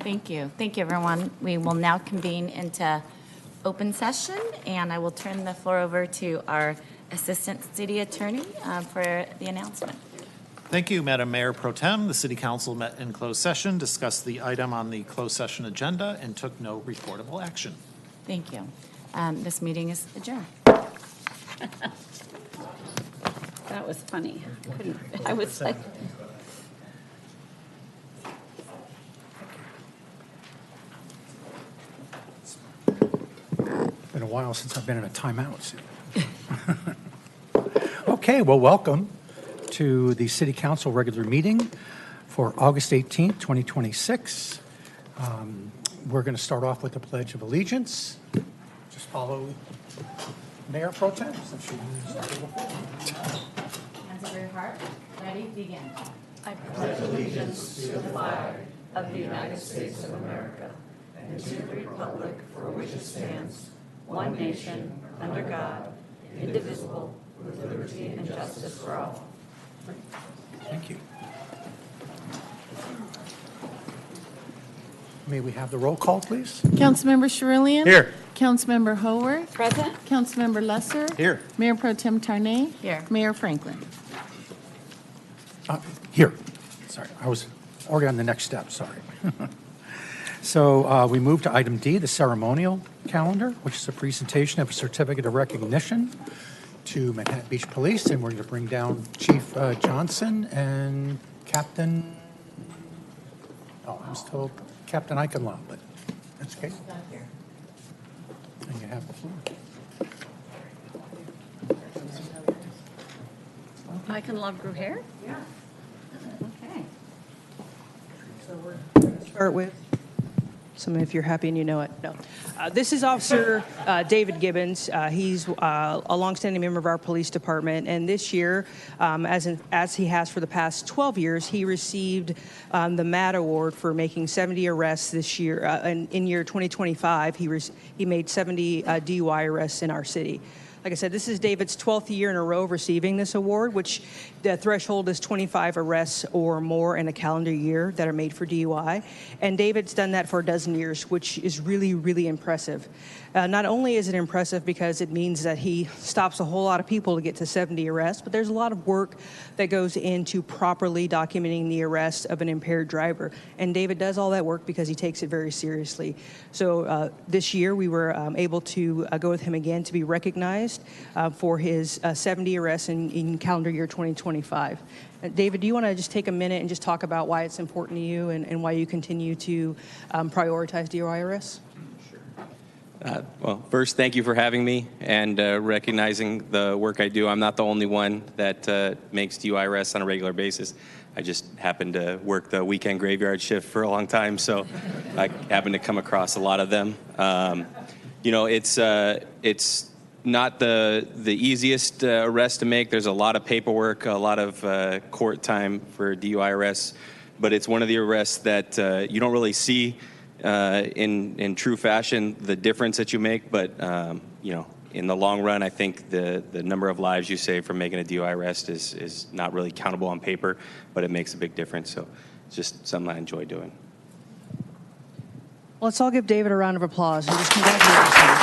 Thank you. Thank you, everyone. We will now convene into open session, and I will turn the floor over to our Assistant City Attorney for the announcement. Thank you, Madam Mayor Pro Tem. The City Council met in closed session, discussed the item on the closed session agenda, and took no reportable action. Thank you. This meeting is adjourned. That was funny. I was like... Been a while since I've been in a timeout. Okay, well, welcome to the City Council regular meeting for August 18th, 2026. We're going to start off with the Pledge of Allegiance. Just follow Mayor Pro Tem. Hands over your heart. Ready? Begin. I pledge allegiance to the flag of the United States of America and to the republic for which it stands, one nation, under God, indivisible, with liberty and justice for all. Thank you. May we have the roll call, please? Councilmember Sherillian. Here. Councilmember Howorth. Present? Councilmember Lesser. Here. Mayor Pro Tem Tarnay. Here. Mayor Franklin. Here. Sorry, I was already on the next step, sorry. So we move to item D, the ceremonial calendar, which is a presentation of a certificate of recognition to Manhattan Beach Police, and we're going to bring down Chief Johnson and Captain, I was told Captain Eichenlaw, but that's okay. And you have the floor. I can love grew hair? Yeah. Okay. So we're going to start with, if you're happy and you know it. No. This is Officer David Gibbons. He's a longstanding member of our police department. And this year, as he has for the past 12 years, he received the MAD Award for making 70 arrests this year. In year 2025, he made 70 DUI arrests in our city. Like I said, this is David's 12th year in a row of receiving this award, which the threshold is 25 arrests or more in a calendar year that are made for DUI. And David's done that for a dozen years, which is really, really impressive. Not only is it impressive because it means that he stops a whole lot of people to get to 70 arrests, but there's a lot of work that goes into properly documenting the arrest of an impaired driver. And David does all that work because he takes it very seriously. So this year we were able to go with him again to be recognized for his 70 arrests in calendar year 2025. David, do you want to just take a minute and just talk about why it's important to you and why you continue to prioritize DUI arrests? Well, first, thank you for having me and recognizing the work I do. I'm not the only one that makes DUI arrests on a regular basis. I just happen to work the weekend graveyard shift for a long time, so I happen to come across a lot of them. It's not the easiest arrest to make. There's a lot of paperwork, a lot of court time for DUI arrests, but it's one of the arrests that you don't really see in true fashion the difference that you make, but in the long run, I think the number of lives you save from making a DUI arrest is not really countable on paper, but it makes a big difference. So it's just something I enjoy doing. Let's all give David a round of applause and just congratulate him.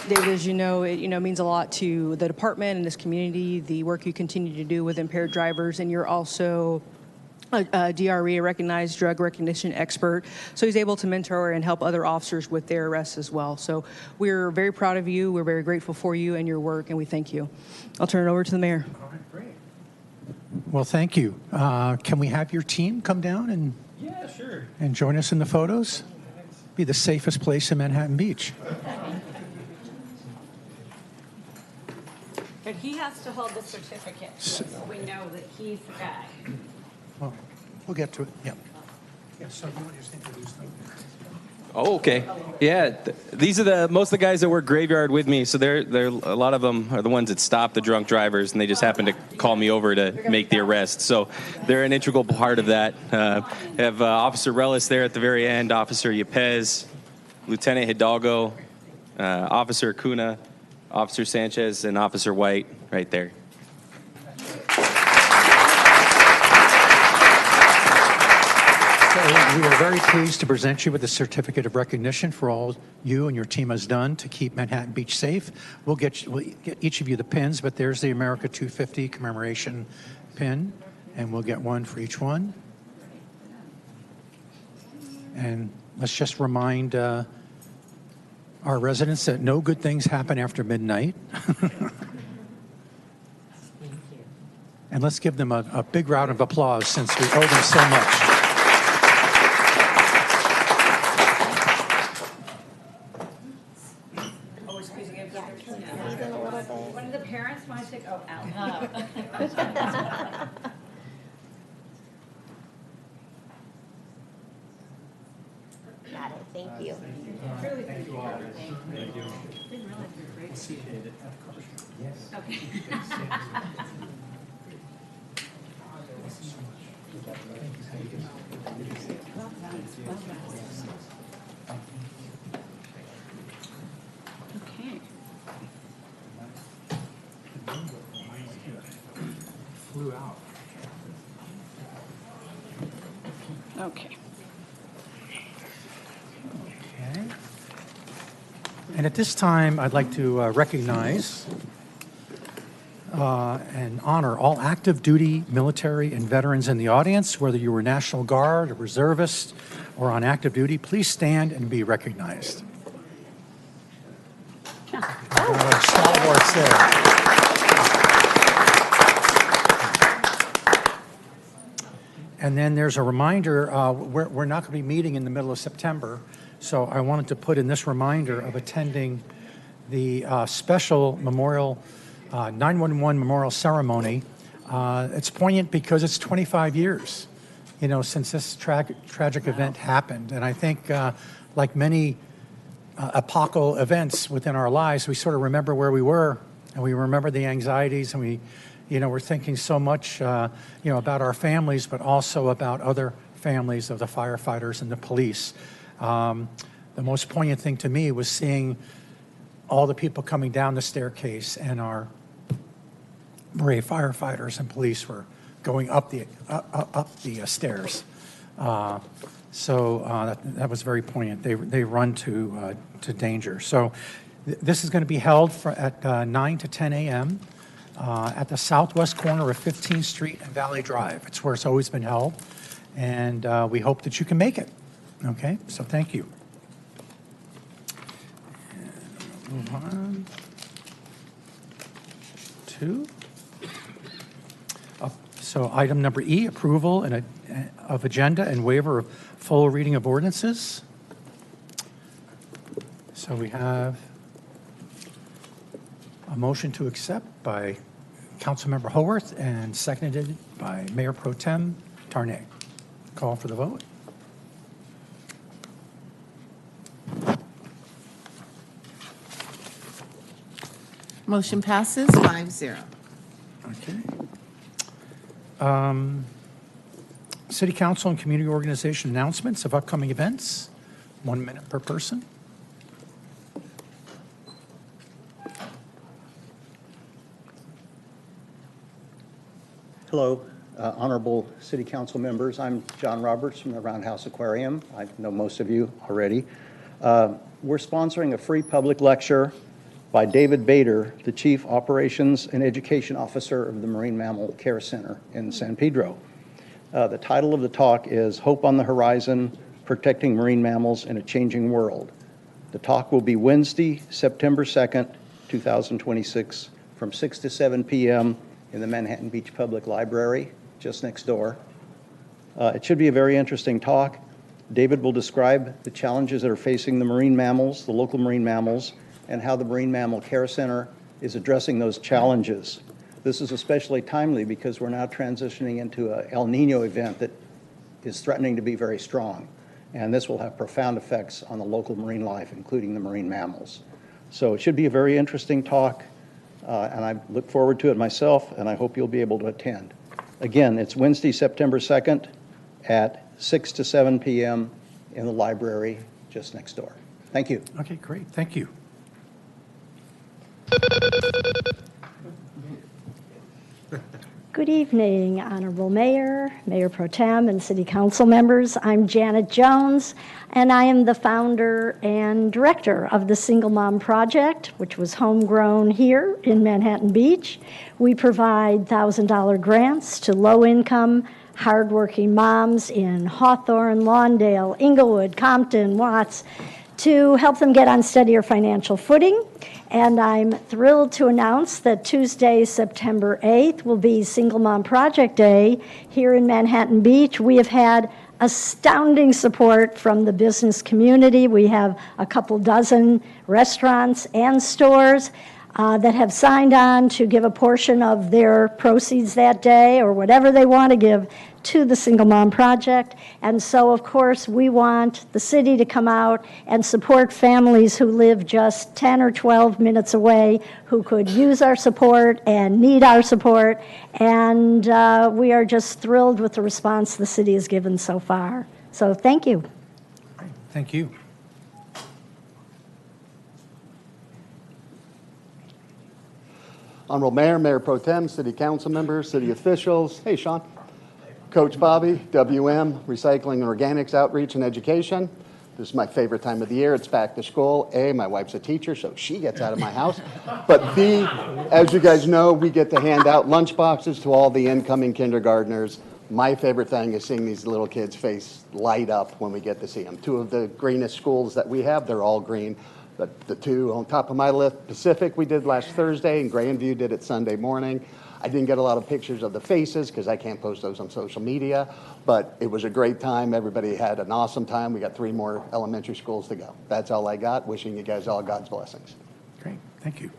David, as you know, it means a lot to the department and this community, the work you continue to do with impaired drivers, and you're also a DRE, a recognized drug recognition expert, so he's able to mentor and help other officers with their arrests as well. So we're very proud of you, we're very grateful for you and your work, and we thank you. I'll turn it over to the mayor. All right, great. Well, thank you. Can we have your team come down and and join us in the photos? Be the safest place in Manhattan Beach. But he has to hold the certificate, so we know that he's the guy. Well, we'll get to it. Yeah. Yeah. So you want to just introduce them? Oh, okay. Yeah, these are most of the guys that work graveyard with me. So they're a lot of them are the ones that stop the drunk drivers, and they just happen to call me over to make the arrest. So they're an integral part of that. Have Officer Relis there at the very end, Officer Yepez, Lieutenant Hidalgo, Officer Cuna, Officer Sanchez, and Officer White right there. We are very pleased to present you with a certificate of recognition for all you and your team has done to keep Manhattan Beach safe. We'll get each of you the pins, but there's the America 250 commemoration pin, and we'll get one for each one. And let's just remind our residents that no good things happen after midnight. And let's give them a big round of applause since we owe them so much. One of the parents might say, oh, Alan. Got it, thank you. Okay. Flew out. Okay. Okay. And at this time, I'd like to recognize and honor all active duty military and veterans in the audience, whether you were National Guard, a reservist, or on active duty. Please stand and be recognized. Stalwarts there. And then there's a reminder, we're not going to be meeting in the middle of September, so I wanted to put in this reminder of attending the special memorial, 911 memorial ceremony. It's poignant because it's 25 years, since this tragic event happened. And I think, like many epochal events within our lives, we sort of remember where we were, and we remember the anxieties, and we're thinking so much, about our families, but also about other families of the firefighters and the police. The most poignant thing to me was seeing all the people coming down the staircase, and our brave firefighters and police were going up the stairs. So that was very poignant. They run to danger. So this is going to be held at 9 to 10 a.m. At the southwest corner of 15th Street and Valley Drive. It's where it's always been held, and we hope that you can make it. Okay, so thank you. And move on to so item number E, approval of agenda and waiver of full reading of ordinances. So we have a motion to accept by Councilmember Howorth and seconded by Mayor Pro Tem Tarnay. Call for the vote. Motion passes 5-0. Okay. City Council and Community Organization announcements of upcoming events. 1 minute per person. Hello, honorable city council members. I'm John Roberts from the Roundhouse Aquarium. I know most of you already. We're sponsoring a free public lecture by David Bader, the Chief Operations and Education Officer of the Marine Mammal Care Center in San Pedro. The title of the talk is Hope on the Horizon, Protecting Marine Mammals in a Changing World. The talk will be Wednesday, September 2nd, 2026, from 6 to 7 p.m. in the Manhattan Beach Public Library, just next door. It should be a very interesting talk. David will describe the challenges that are facing the marine mammals, the local marine mammals, and how the Marine Mammal Care Center is addressing those challenges. This is especially timely because we're now transitioning into an El Nino event that is threatening to be very strong. And this will have profound effects on the local marine life, including the marine mammals. So it should be a very interesting talk. And I look forward to it myself, and I hope you'll be able to attend. Again, it's Wednesday, September 2nd at 6 to 7 p.m. in the library just next door. Thank you. Okay, great. Thank you. Good Good evening, Honorable Mayor, Mayor Pro Tem, and City Council members. I'm Janet Jones, and I am the founder and director of the Single Mom Project, which was homegrown here in Manhattan Beach. We provide $1,000 grants to low-income, hardworking moms in Hawthorne, Lawndale, Inglewood, Compton, Watts, to help them get on steadier financial footing. And I'm thrilled to announce that Tuesday, September 8th, will be Single Mom Project Day here in Manhattan Beach. We have had astounding support from the business community. We have a couple dozen restaurants and stores that have signed on to give a portion of their proceeds that day or whatever they want to give to the Single Mom Project. And so, of course, we want the city to come out and support families who live just 10 or 12 minutes away, who could use our support and need our support. And we are just thrilled with the response the city has given so far. So thank you. Thank you. Honorable Mayor, Mayor Pro Tem, City Council members, city officials. Hey, Sean. Coach Bobby, WM, Recycling and Organics Outreach and Education. This is my favorite time of the year. It's back to school. A, my wife's a teacher, so she gets out of my house. But B, as you guys know, we get to hand out lunch boxes to all the incoming kindergartners. My favorite thing is seeing these little kids' face light up when we get to see them. Two of the greenest schools that we have, they're all green. The two on top of my list, Pacific we did last Thursday, and Grandview did it Sunday morning. I didn't get a lot of pictures of the faces because I can't post those on social media, but it was a great time. Everybody had an awesome time. We got 3 more elementary schools to go. That's all I got. Wishing you guys all God's blessings. Great, thank you.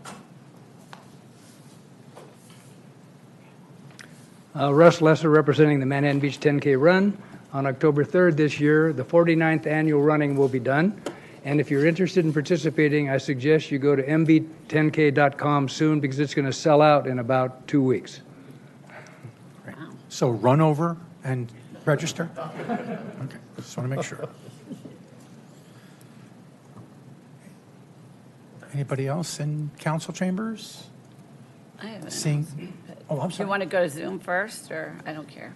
Russ Lesser representing the Manhattan Beach 10K Run. On October 3rd this year, the 49th annual running will be done. And if you're interested in participating, I suggest you go to mb10k.com soon because it's going to sell out in about 2 weeks. Great. So run over and register? Okay, just want to make sure. Anybody else in council chambers? I have an Seeing, oh, I'm Do you sorry. want to go to Zoom first, or I don't care?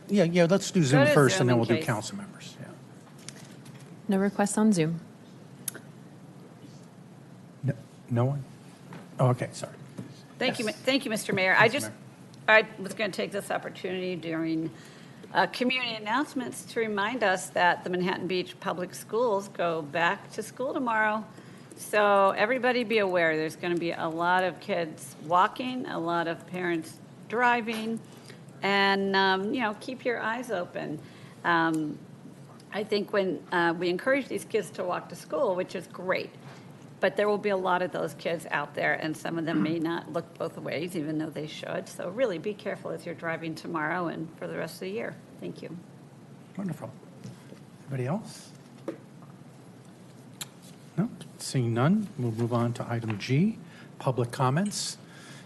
Yeah, let's do Zoom to first Zoom and then in we'll do case. council members. Yeah. No requests on Zoom. No one? Oh, okay, sorry. Thank you, Mr. Mayor. I was going to take this opportunity during community announcements to remind us that the Manhattan Beach Public Schools go back to school tomorrow. So everybody be aware, there's going to be a lot of kids walking, a lot of parents driving, and, keep your eyes open. I think when we encourage these kids to walk to school, which is great, but there will be a lot of those kids out there, and some of them may not look both ways, even though they should. So really be careful as you're driving tomorrow and for the rest of the year. Thank you. Wonderful. Anybody else? No, seeing none, we'll move on to item G, public comments.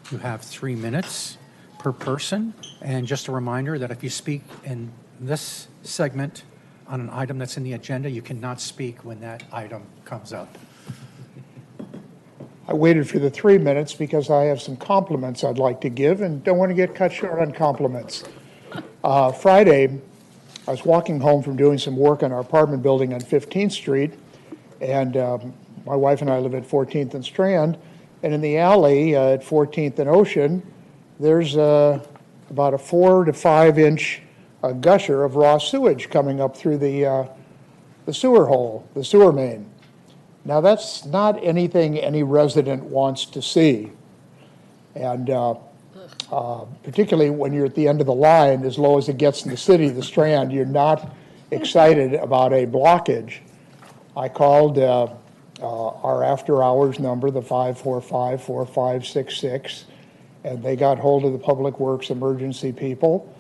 You have 3 minutes per person. And just a reminder that if you speak in this segment on an item that's in the agenda, you cannot speak when that item comes up. I waited for the 3 minutes because I have some compliments I'd like to give and don't want to get cut short on compliments. Friday, I was walking home from doing some work on our apartment building on 15th Street, and my wife and I live at 14th and Strand, and in the alley at 14th and Ocean, there's about a 4 to 5 inch gusher of raw sewage coming up through the sewer hole, the sewer main. Now, that's not anything any resident wants to see. And particularly when you're at the end of the line, as low as it gets in the city, the Strand, you're not excited about a blockage. I called our after-hours number, the 545-4566, and they got hold of the Public Works emergency people.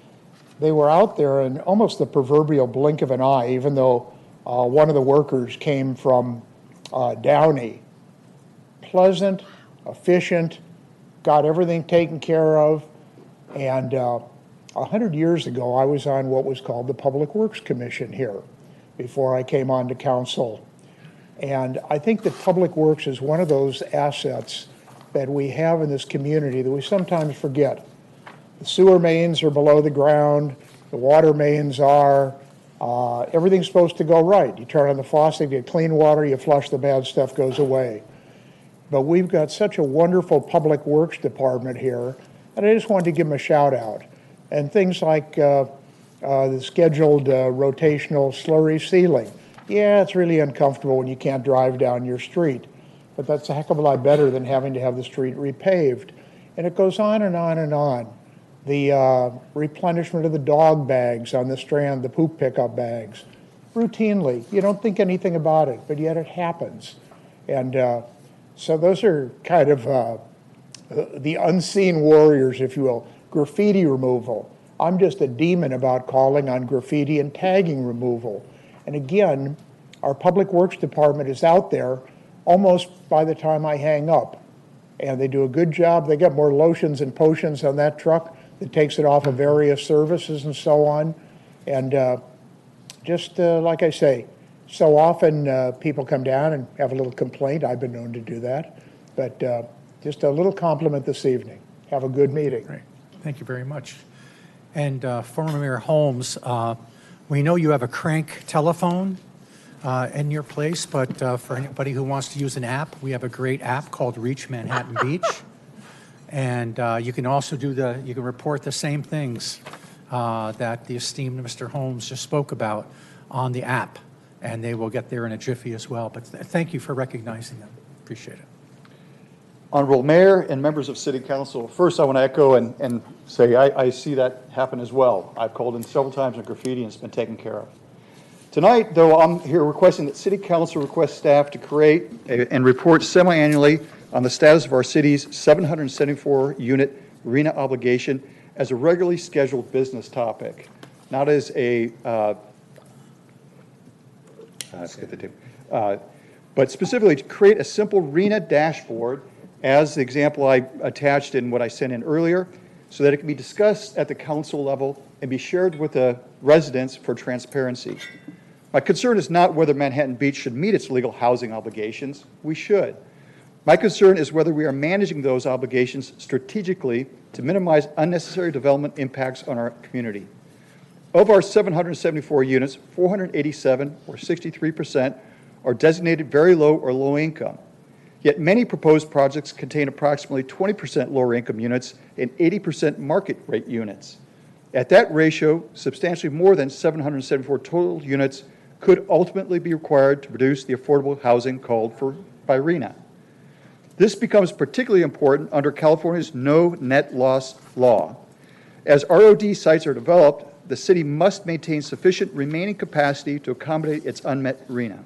They were out there in almost the proverbial blink of an eye, even though one of the workers came from Downey. Pleasant, efficient, got everything taken care of. And 100 years ago, I was on what was called the Public Works Commission here before I came on to council. And I think that Public Works is one of those assets that we have in this community that we sometimes forget. The sewer mains are below the ground, the water mains are, everything's supposed to go right. You turn on the faucet, you get clean water, you flush, the bad stuff goes away. But we've got such a wonderful public works department here, and I just wanted to give them a shout out. And things like the scheduled rotational slurry sealing. Yeah, it's really uncomfortable when you can't drive down your street, but that's a heck of a lot better than having to have the street repaved. And it goes on and on and on. The replenishment of the dog bags on the Strand, the poop pickup bags, routinely. You don't think anything about it, but yet it happens. And so those are kind of the unseen warriors, if you will. Graffiti removal. I'm just a demon about calling on graffiti and tagging removal. And again, our Public Works Department is out there almost by the time I hang up. And they do a good job. They got more lotions and potions on that truck that takes it off of various services and so on. And just like I say, so often people come down and have a little complaint. I've been known to do that. But just a little compliment this evening. Have a good meeting. Great. Thank you very much. And former Mayor Holmes, we know you have a crank telephone in your place, but for anybody who wants to use an app, we have a great app called Reach Manhattan Beach. And you can also you can report the same things that the esteemed Mr. Holmes just spoke about on the app, and they will get there in a jiffy as well. But thank you for recognizing them. Appreciate it. Honorable Mayor and members of City Council, first I want to echo and say I see that happen as well. I've called in several times on graffiti and it's been taken care of. Tonight, though, I'm here requesting that City Council request staff to create and report semi-annually on the status of our city's 774-unit RENA obligation as a regularly scheduled business topic, not as a but specifically to create a simple RENA dashboard as the example I attached in what I sent in earlier, so that it can be discussed at the council level and be shared with the residents for transparency. My concern is not whether Manhattan Beach should meet its legal housing obligations. We should. My concern is whether we are managing those obligations strategically to minimize unnecessary development impacts on our community. Of our 774 units, 487, or 63%, are designated very low or low income. Yet many proposed projects contain approximately 20% lower income units and 80% market rate units. At that ratio, substantially more than 774 total units could ultimately be required to produce the affordable housing called for by RENA. This becomes particularly important under California's no net loss law. As ROD sites are developed, the city must maintain sufficient remaining capacity to accommodate its unmet RENA.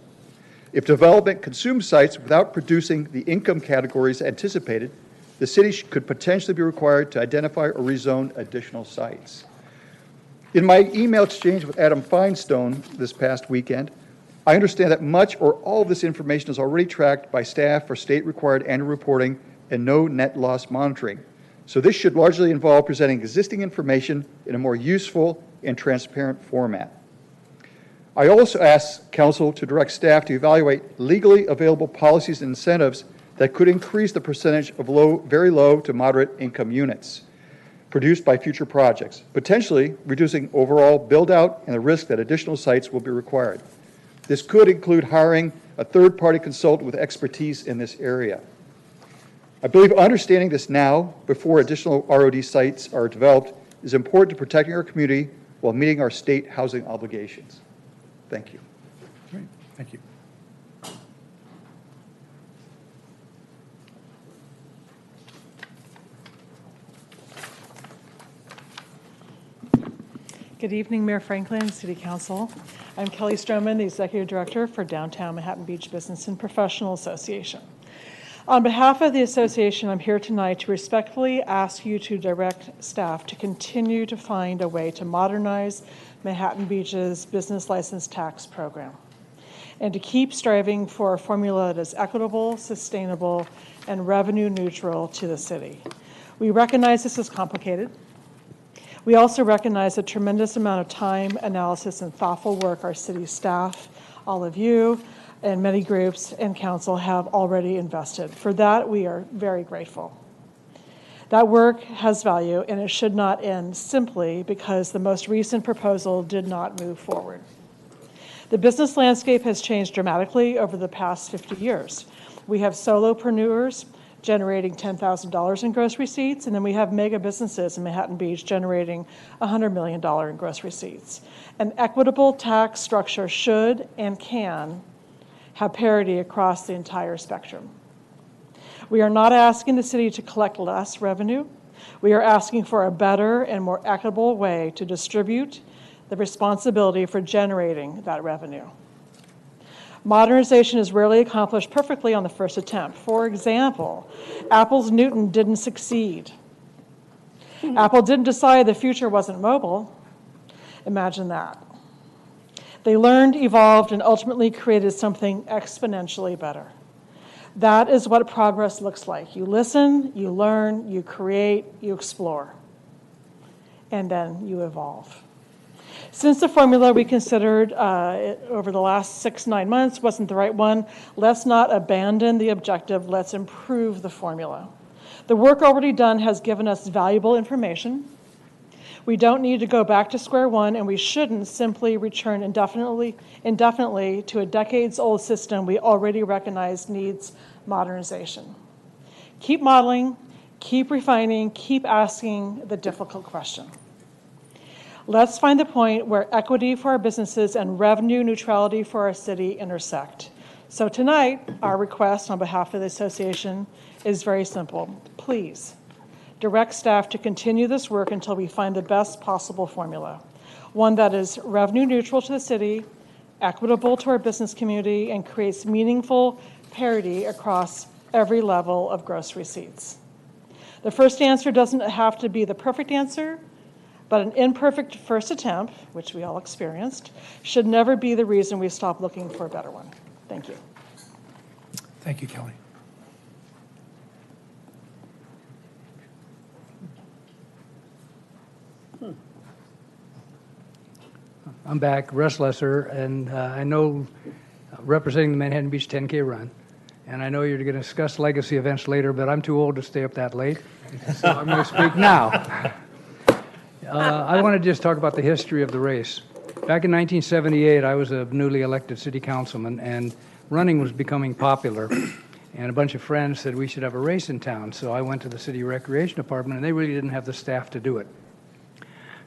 If development consumes sites without producing the income categories anticipated, the city could potentially be required to identify or rezone additional sites. In my email exchange with Adam Feinstone this past weekend, I understand that much or all of this information is already tracked by staff for state-required annual reporting and no net loss monitoring. So this should largely involve presenting existing information in a more useful and transparent format. I also asked Council to direct staff to evaluate legally available policies and incentives that could increase the percentage of very low to moderate income units produced by future projects, potentially reducing overall build-out and the risk that additional sites will be required. This could include hiring a third-party consultant with expertise in this area. I believe understanding this now, before additional ROD sites are developed, is important to protecting our community while meeting our state housing obligations. Thank you. Great. Thank you. Good evening, Mayor Franklin, City Council. I'm Kelly Stroman, the Executive Director for Downtown Manhattan Beach Business and Professional Association. On behalf of the association, I'm here tonight to respectfully ask you to direct staff to continue to find a way to modernize Manhattan Beach's business license tax program, and to keep striving for a formula that is equitable, sustainable, and revenue neutral to the city. We recognize this is complicated. We also recognize the tremendous amount of time, analysis, and thoughtful work our city staff, all of you, and many groups and council have already invested. For that, we are very grateful. That work has value, and it should not end simply because the most recent proposal did not move forward. The business landscape has changed dramatically over the past 50 years. We have solopreneurs generating $10,000 in gross receipts, and then we have mega businesses in Manhattan Beach generating $100 million in gross receipts. An equitable tax structure should and can have parity across the entire spectrum. We are not asking the city to collect less revenue. We are asking for a better and more equitable way to distribute the responsibility for generating that revenue. Modernization is rarely accomplished perfectly on the first attempt. For example, Apple's Newton didn't succeed. Apple didn't decide the future wasn't mobile. Imagine that. They learned, evolved, and ultimately created something exponentially better. That is what progress looks like. You listen, you learn, you create, you explore, and then you evolve. Since the formula we considered over the last 6-9 months wasn't the right one, let's not abandon the objective, let's improve the formula. The work already done has given us valuable information. We don't need to go back to square one, and we shouldn't simply return indefinitely to a decades-old system we already recognize needs modernization. Keep modeling, keep refining, keep asking the difficult question. Let's find the point where equity for our businesses and revenue neutrality for our city intersect. So tonight, our request on behalf of the association is very simple. Please direct staff to continue this work until we find the best possible formula, one that is revenue neutral to the city, equitable to our business community, and creates meaningful parity across every level of gross receipts. The first answer doesn't have to be the perfect answer, but an imperfect first attempt, which we all experienced, should never be the reason we stop looking for a better one. Thank you. Thank you, Kelly. I'm back, Russ Lesser, and I know representing the Manhattan Beach 10K run, and I know you're going to discuss legacy events later, but I'm too old to stay up that late, so I'm going to speak now. I want to just talk about the history of the race. Back in 1978, I was a newly elected city councilman, and running was becoming popular, and a bunch of friends said we should have a race in town, so I went to the city recreation department, and they really didn't have the staff to do it.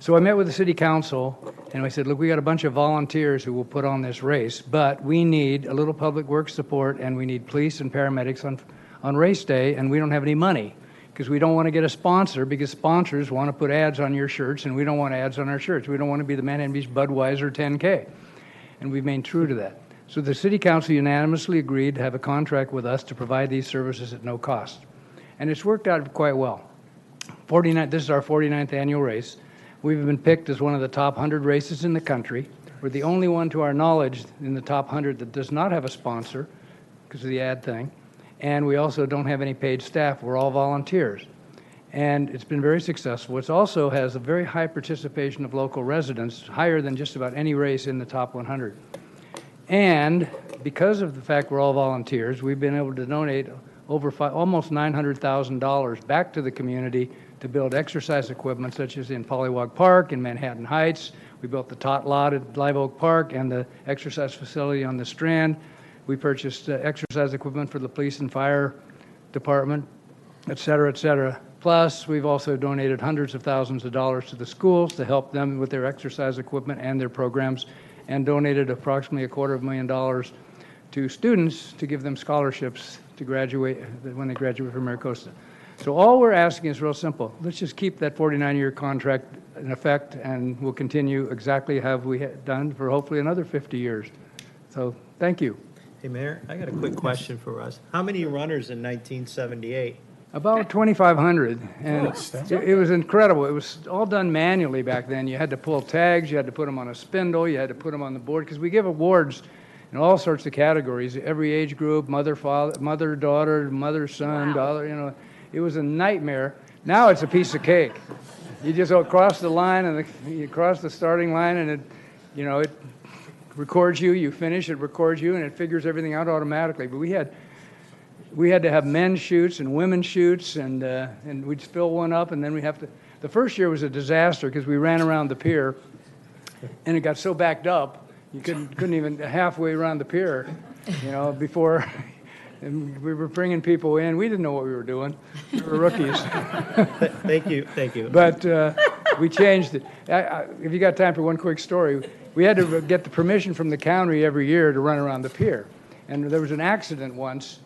So I met with the city council, and I said, look, we got a bunch of volunteers who will put on this race, but we need a little public works support, and we need police and paramedics on race day, and we don't have any money, because we don't want to get a sponsor, because sponsors want to put ads on your shirts, and we don't want ads on our shirts. We don't want to be the Manhattan Beach Budweiser 10K, and we've remained true to that. So the city council unanimously agreed to have a contract with us to provide these services at no cost, and it's worked out quite well. This is our 49th annual race. We've been picked as one of the top 100 races in the country. We're the only one, to our knowledge, in the top 100 that does not have a sponsor because of the ad thing. And we also don't have any paid staff. We're all volunteers. And it's been very successful. It also has a very high participation of local residents, higher than just about any race in the top 100. And because of the fact we're all volunteers, we've been able to donate almost $900,000 back to the community to build exercise equipment, such as in Pollywog Park in Manhattan Heights. We built the tot lot at Live Oak Park and the exercise facility on the Strand. We purchased exercise equipment for the police and fire department, et cetera, et cetera. Plus, we've also donated hundreds of thousands of dollars to the schools to help them with their exercise equipment and their programs, and donated approximately $250,000 to students to give them scholarships to graduate when they graduate from MiraCosta. So all we're asking is real simple. Let's just keep that 49-year contract in effect, and we'll continue exactly how we have done for hopefully another 50 years. So thank you. Hey, Mayor, I got a quick question for us. How many runners in 1978? About 2,500, and it was incredible. It was all done manually back then. You had to pull tags, you had to put them on a spindle, you had to put them on the board, because we give awards in all sorts of categories, every age group, mother, father, mother, daughter, mother, son, daughter, you know. It was a nightmare. Now it's a piece of cake. You just cross the line, and you cross the starting line, and it records you. You finish, it records you, and it figures everything out automatically. But we we had to have men's chutes and women's chutes, and we'd fill one up, and then we have to. The first year was a disaster because we ran around the pier, and it got so backed up you couldn't even halfway around the pier, before. And we were bringing people in. We didn't know what we were doing. We were rookies. Thank you. But we changed it. If you got time for one quick story, we had to get the permission from the county every year to run around the pier. And there was an accident once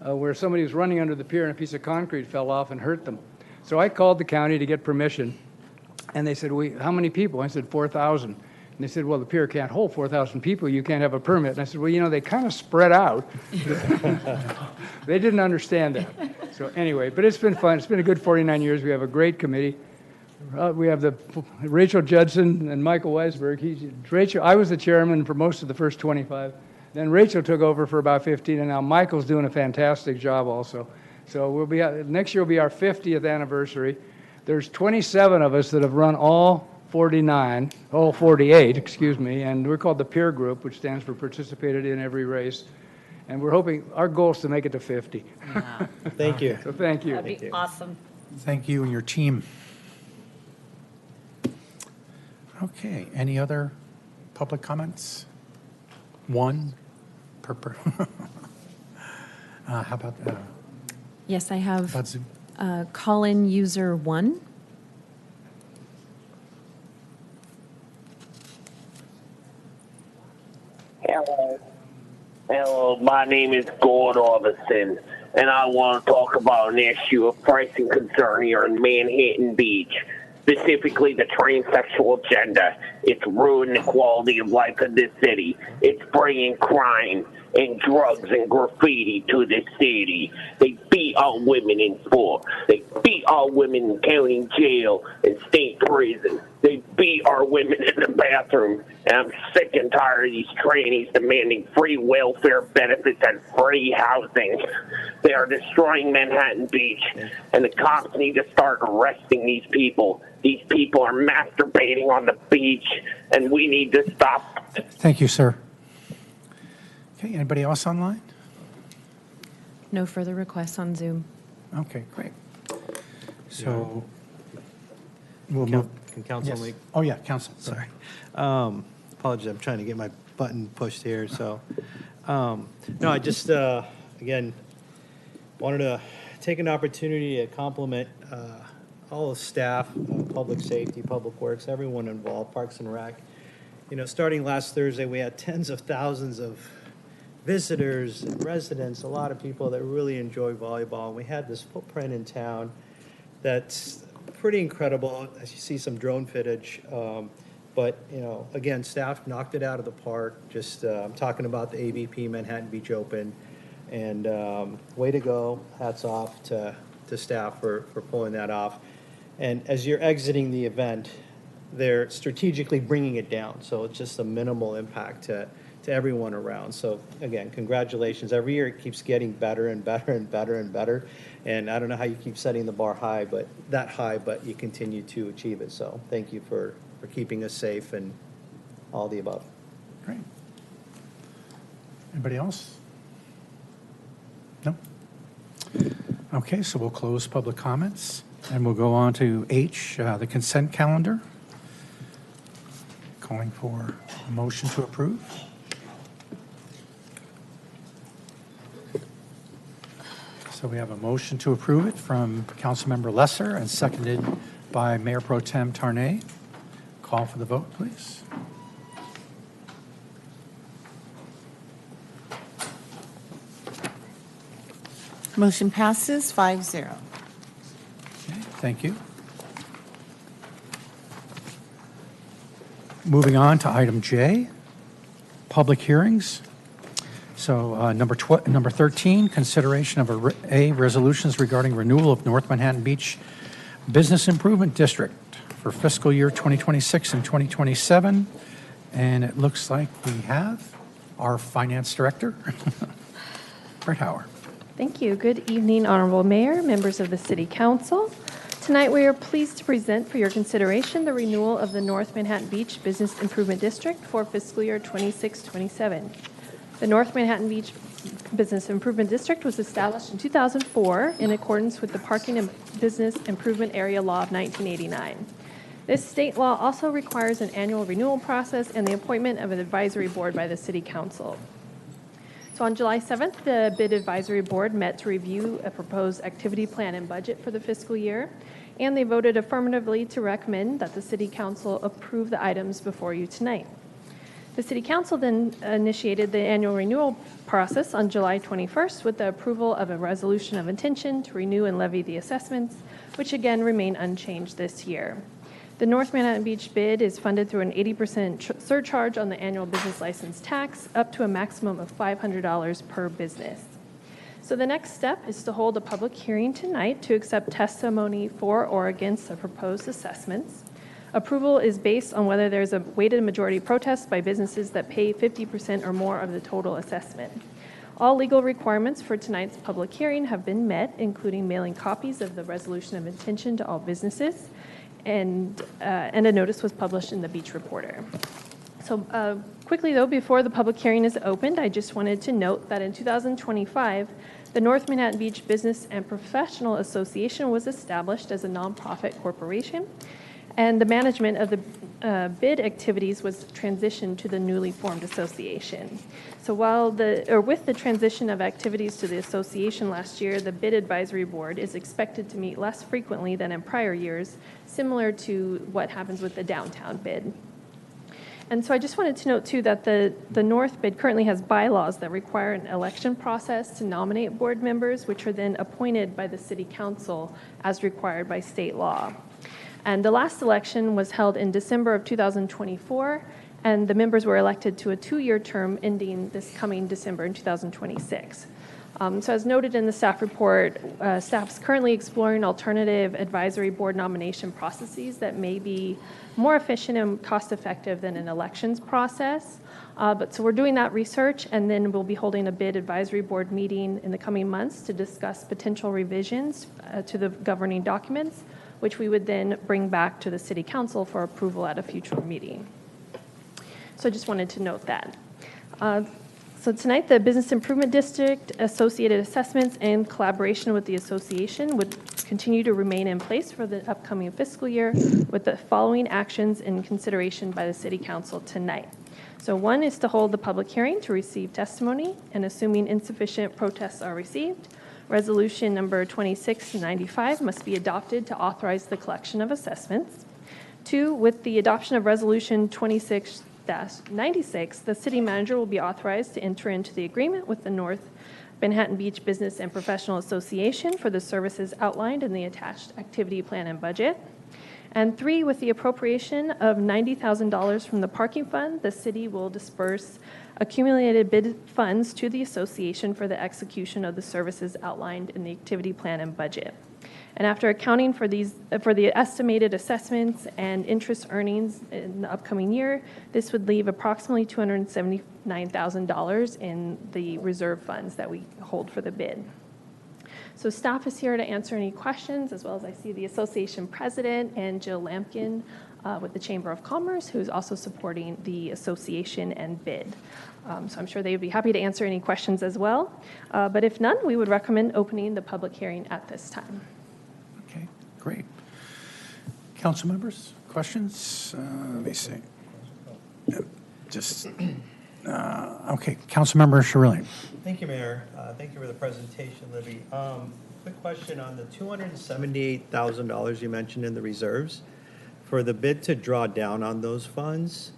where somebody was running under the pier and a piece of concrete fell off and hurt them. So I called the county to get permission. And they said, how many people? I said, 4,000. And they said, well, the pier can't hold 4,000 people. You can't have a permit. And I said, well, they kind of spread out. They didn't understand that. So anyway, but it's been fun. It's been a good 49 years. We have a great committee. We have Rachel Judson and Michael Weisberg. I was the chairman for most of the first 25. Then Rachel took over for about 15, and now Michael's doing a fantastic job also. So next year will be our 50th anniversary. There's 27 of us that have run all 48, and we're called the Peer Group, which stands for Participated in Every Race. And we're hoping, our goal is to make it to 50. Wow. Thank you. So thank you. That'd be awesome. Thank you and your team. Okay, any other public comments? One per. How about Yes, I have about Zoom? call-in user 1. Hello, my name is Gord Orbison, and I want to talk about an issue of pressing concern here in Manhattan Beach, specifically the transsexual agenda. It's ruining the quality of life of this city. It's bringing crime and drugs and graffiti to the city. They beat our women in sport. They beat our women in county jail and state prison. They beat our women in the bathroom. And I'm sick and tired of these trannies demanding free welfare benefits and free housing. They are destroying Manhattan Beach, and the cops need to start arresting these people. These people are masturbating on the beach, and we need to stop. Thank you, sir. Okay, anybody else online? No further requests on Zoom. Okay, great. So we'll move. Can council Yes. make? Oh, yeah, council, sorry. Apologies, I'm trying to get my button pushed here, so. No, I just, again, wanted to take an opportunity to compliment all the staff, public safety, public works, everyone involved, Parks and Rec. Starting last Thursday, we had tens of thousands of visitors and residents, a lot of people that really enjoy volleyball. And we had this footprint in town that's pretty incredible. As you see some drone footage. But, again, staff knocked it out of the park. Just I'm talking about the ABP Manhattan Beach Open. And way to go. Hats off to staff for pulling that off. And as you're exiting the event, they're strategically bringing it down. So it's just a minimal impact to everyone around. So again, congratulations. Every year it keeps getting better and better and better and better. And I don't know how you keep setting the bar high, but you continue to achieve it. So thank you for keeping us safe and all the above. Great. Anybody else? No? Okay, so we'll close public comments and we'll go on to H, the consent calendar. Calling for a motion to approve. So we have a motion to approve it from Councilmember Lesser and seconded by Mayor Pro Tem Tarnay. Call for the vote, please. Motion passes 5-0. Okay, thank you. Moving on to item J, public hearings. So number 13, consideration of resolutions regarding renewal of North Manhattan Beach Business Improvement District for fiscal year 2026 and 2027. And it looks like we have our finance director, Brett Hauer. Thank you. Good evening, Honorable Mayor, members of the City Council. Tonight, we are pleased to present for your consideration the renewal of the North Manhattan Beach Business Improvement District for fiscal year 26-27. The North Manhattan Beach Business Improvement District was established in 2004 in accordance with the Parking and Business Improvement Area Law of 1989. This state law also requires an annual renewal process and the appointment of an advisory board by the City Council. So on July 7th, the Bid Advisory Board met to review a proposed activity plan and budget for the fiscal year, and they voted affirmatively to recommend that the City Council approve the items before you tonight. The City Council then initiated the annual renewal process on July 21st with the approval of a resolution of intention to renew and levy the assessments, which again remain unchanged this year. The North Manhattan Beach bid is funded through an 80% surcharge on the annual business license tax, up to a maximum of $500 per business. So the next step is to hold a public hearing tonight to accept testimony for or against the proposed assessments. Approval is based on whether there's a weighted majority protest by businesses that pay 50% or more of the total assessment. All legal requirements for tonight's public hearing have been met, including mailing copies of the resolution of intention to all businesses, and a notice was published in the Beach Reporter. So quickly though, before the public hearing is opened, I just wanted to note that in 2025, the North Manhattan Beach Business and Professional Association was established as a nonprofit corporation, and the management of the bid activities was transitioned to the newly formed association. So with the transition of activities to the association last year, the Bid Advisory Board is expected to meet less frequently than in prior years, similar to what happens with the downtown bid. And so I just wanted to note too that the North bid currently has bylaws that require an election process to nominate board members, which are then appointed by the City Council as required by state law. And the last election was held in December of 2024, and the members were elected to a 2-year term ending this coming December in 2026. So as noted in the staff report, staff's currently exploring alternative advisory board nomination processes that may be more efficient and cost-effective than an elections process. So we're doing that research, and then we'll be holding a bid advisory board meeting in the coming months to discuss potential revisions to the governing documents, which we would then bring back to the City Council for approval at a future meeting. So I just wanted to note that. So tonight, the Business Improvement District associated assessments and collaboration with the association would continue to remain in place for the upcoming fiscal year with the following actions in consideration by the City Council tonight. So one is to hold the public hearing to receive testimony, and assuming insufficient protests are received, Resolution number 2695 must be adopted to authorize the collection of assessments. 2, with the adoption of Resolution 26-96, the city manager will be authorized to enter into the agreement with the North Manhattan Beach Business and Professional Association for the services outlined in the attached activity plan and budget. And 3, with the appropriation of $90,000 from the parking fund, the city will disperse accumulated bid funds to the association for the execution of the services outlined in the activity plan and budget. And after accounting for the estimated assessments and interest earnings in the upcoming year, this would leave approximately $279,000 in the reserve funds that we hold for the bid. So staff is here to answer any questions, as well as I see the association president and Jill Lampkin with the Chamber of Commerce, who's also supporting the association and bid. So I'm sure they would be happy to answer any questions as well. But if none, we would recommend opening the public hearing at this time. Okay, great. Council members, questions? Let me see. Okay, Councilmember Shirillian. Thank you, Mayor. Thank you for the presentation, Libby. Quick question on the $278,000 you mentioned in the reserves. For the bid to draw down on those funds,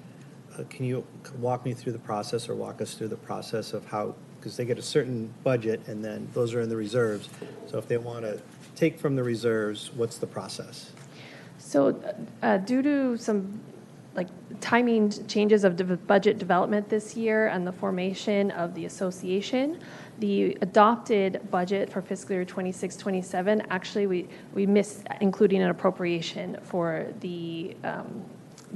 can you walk me through the process, or walk us through the process of how, because they get a certain budget and then those are in the reserves. So if they want to take from the reserves, what's the process? So due to some timing changes of budget development this year and the formation of the association, the adopted budget for fiscal year 26-27, actually we missed including an appropriation for the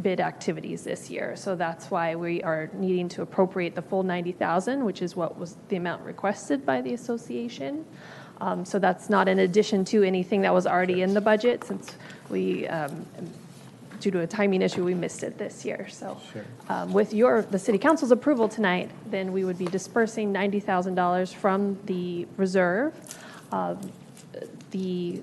bid activities this year. So that's why we are needing to appropriate the full $90,000, which is what was the amount requested by the association. So that's not in addition to anything that was already in the budget, since we due to a timing issue, we missed it this year. So with the city council's approval tonight, then we would be dispersing $90,000 from the reserve. The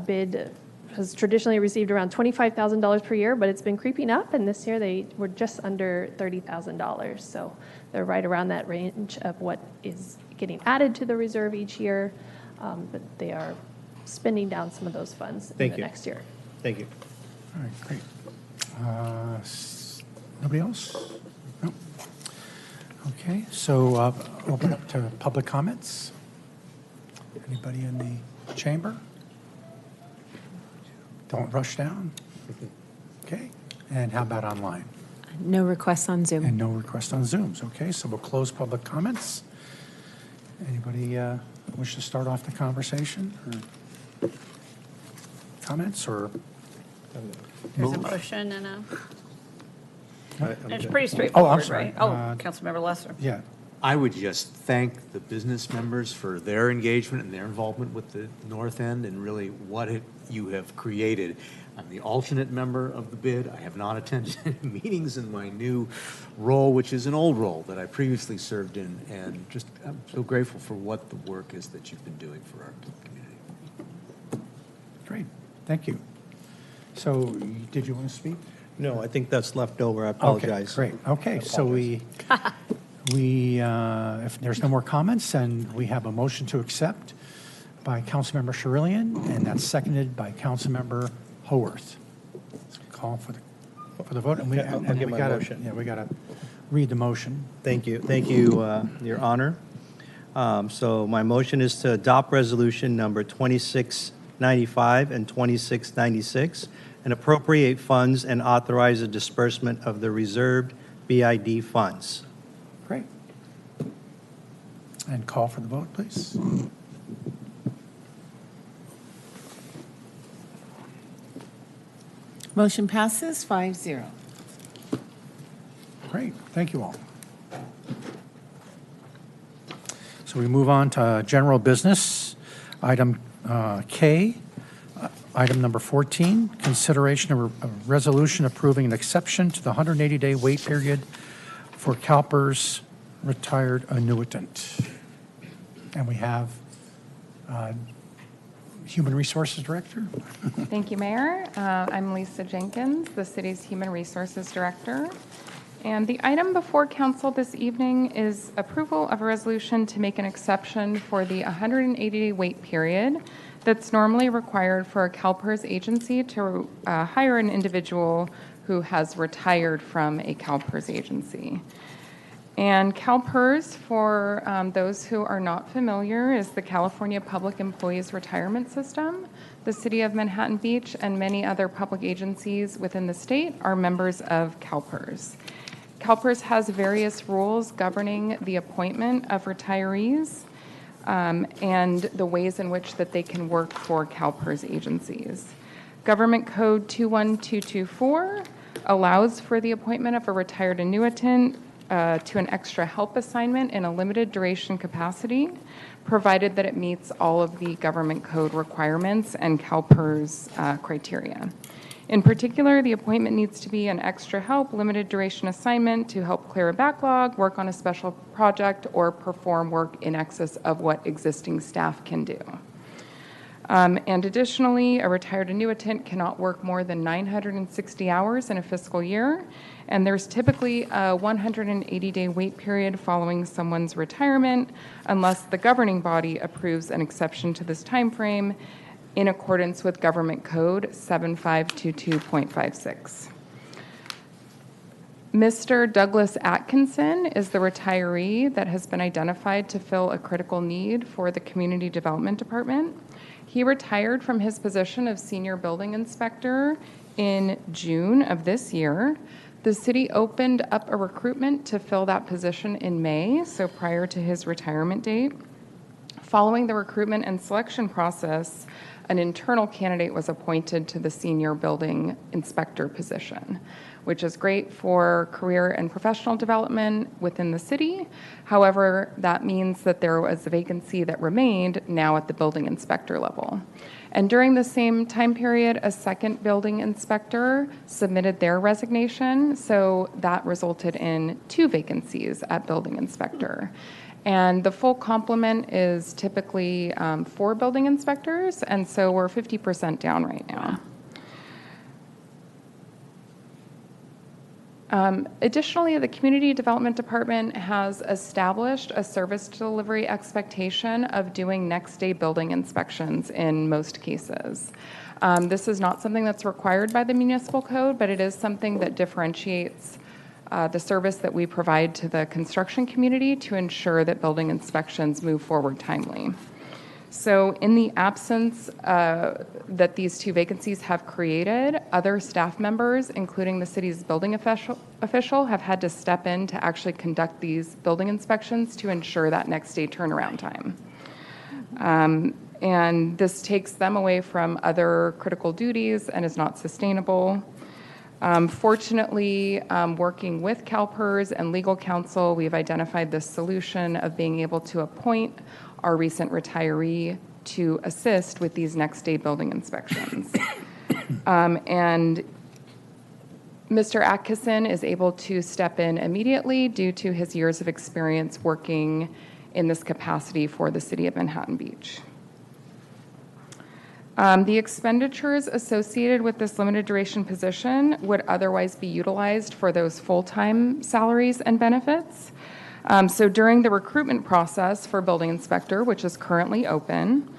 bid has traditionally received around $25,000 per year, but it's been creeping up, and this year they were just under $30,000. So they're right around that range of what is getting added to the reserve each year, but they are spending down some of those funds in the next year. Thank you. All right, great. Nobody else? No. Okay, so open up to public comments. Anybody in the chamber? Don't rush down. Okay, and how about online? No requests on Zoom. And no request on Zooms. Okay, so we'll close public comments. Anybody wish to start off the conversation? Or comments or? There's a motion and a, it's pretty Oh, I'm straightforward, sorry. right? Oh, Councilmember Lesser. Yeah. I would just thank the business members for their engagement and their involvement with the North End and really what you have created. I'm the alternate member of the bid. I have not attended any meetings in my new role, which is an old role that I previously served in, and just I'm so grateful for what the work is that you've been doing for our community. Great, thank you. So, did you want to speak? No, I think that's left over. I apologize. Okay, great. Okay, so if there's no more comments, then we have a motion to accept by Councilmember Sherillian, and that's seconded by Councilmember Howorth. So call for the vote, and I'll give my motion. Yeah, we got to read the motion. Thank you, Your Honor. So my motion is to adopt resolution number 2695 and 2696 and appropriate funds and authorize the disbursement of the reserved BID funds. Great. And call for the vote, please. Motion passes 5-0. Great, thank you all. So we move on to general business. Item K, item number 14, consideration of a resolution approving an exception to the 180-day wait period for CalPERS retired annuitant. And we have Human Resources Director. Thank you, Mayor. I'm Lisa Jenkins, the city's Human Resources Director. And the item before council this evening is approval of a resolution to make an exception for the 180-day wait period that's normally required for a CalPERS agency to hire an individual who has retired from a CalPERS agency. And CalPERS, for those who are not familiar, is the California Public Employees Retirement System. The City of Manhattan Beach and many other public agencies within the state are members of CalPERS. CalPERS has various rules governing the appointment of retirees and the ways in which that they can work for CalPERS agencies. Government Code 21224 allows for the appointment of a retired annuitant to an extra help assignment in a limited duration capacity, provided that it meets all of the government code requirements and CalPERS criteria. In particular, the appointment needs to be an extra help, limited duration assignment to help clear a backlog, work on a special project, or perform work in excess of what existing staff can do. And additionally, a retired annuitant cannot work more than 960 hours in a fiscal year, and there's typically a 180-day wait period following someone's retirement unless the governing body approves an exception to this time frame in accordance with Government Code 7522.56. Mr. Douglas Atkinson is the retiree that has been identified to fill a critical need for the Community Development Department. He retired from his position of Senior Building Inspector in June of this year. The city opened up a recruitment to fill that position in May, so prior to his retirement date. Following the recruitment and selection process, an internal candidate was appointed to the senior building inspector position, which is great for career and professional development within the city. However, that means that there was a vacancy that remained now at the building inspector level. And during the same time period, a second building inspector submitted their resignation, so that resulted in 2 vacancies at building inspector. And the full complement is typically 4 building inspectors, and so we're 50% down right now. Additionally, the Community Development Department has established a service delivery expectation of doing next day building inspections in most cases. This is not something that's required by the municipal code, but it is something that differentiates the service that we provide to the construction community to ensure that building inspections move forward timely. So in the absence that these 2 vacancies have created, other staff members, including the city's building official, have had to step in to actually conduct these building inspections to ensure that next day turnaround time. And this takes them away from other critical duties and is not sustainable. Fortunately, working with CalPERS and legal counsel, we've identified this solution of being able to appoint our recent retiree to assist with these next day building inspections. And Mr. Atkinson is able to step in immediately due to his years of experience working in this capacity for the city of Manhattan Beach. The expenditures associated with this limited duration position would otherwise be utilized for those full-time salaries and benefits. So during the recruitment process for building inspector, which is currently open,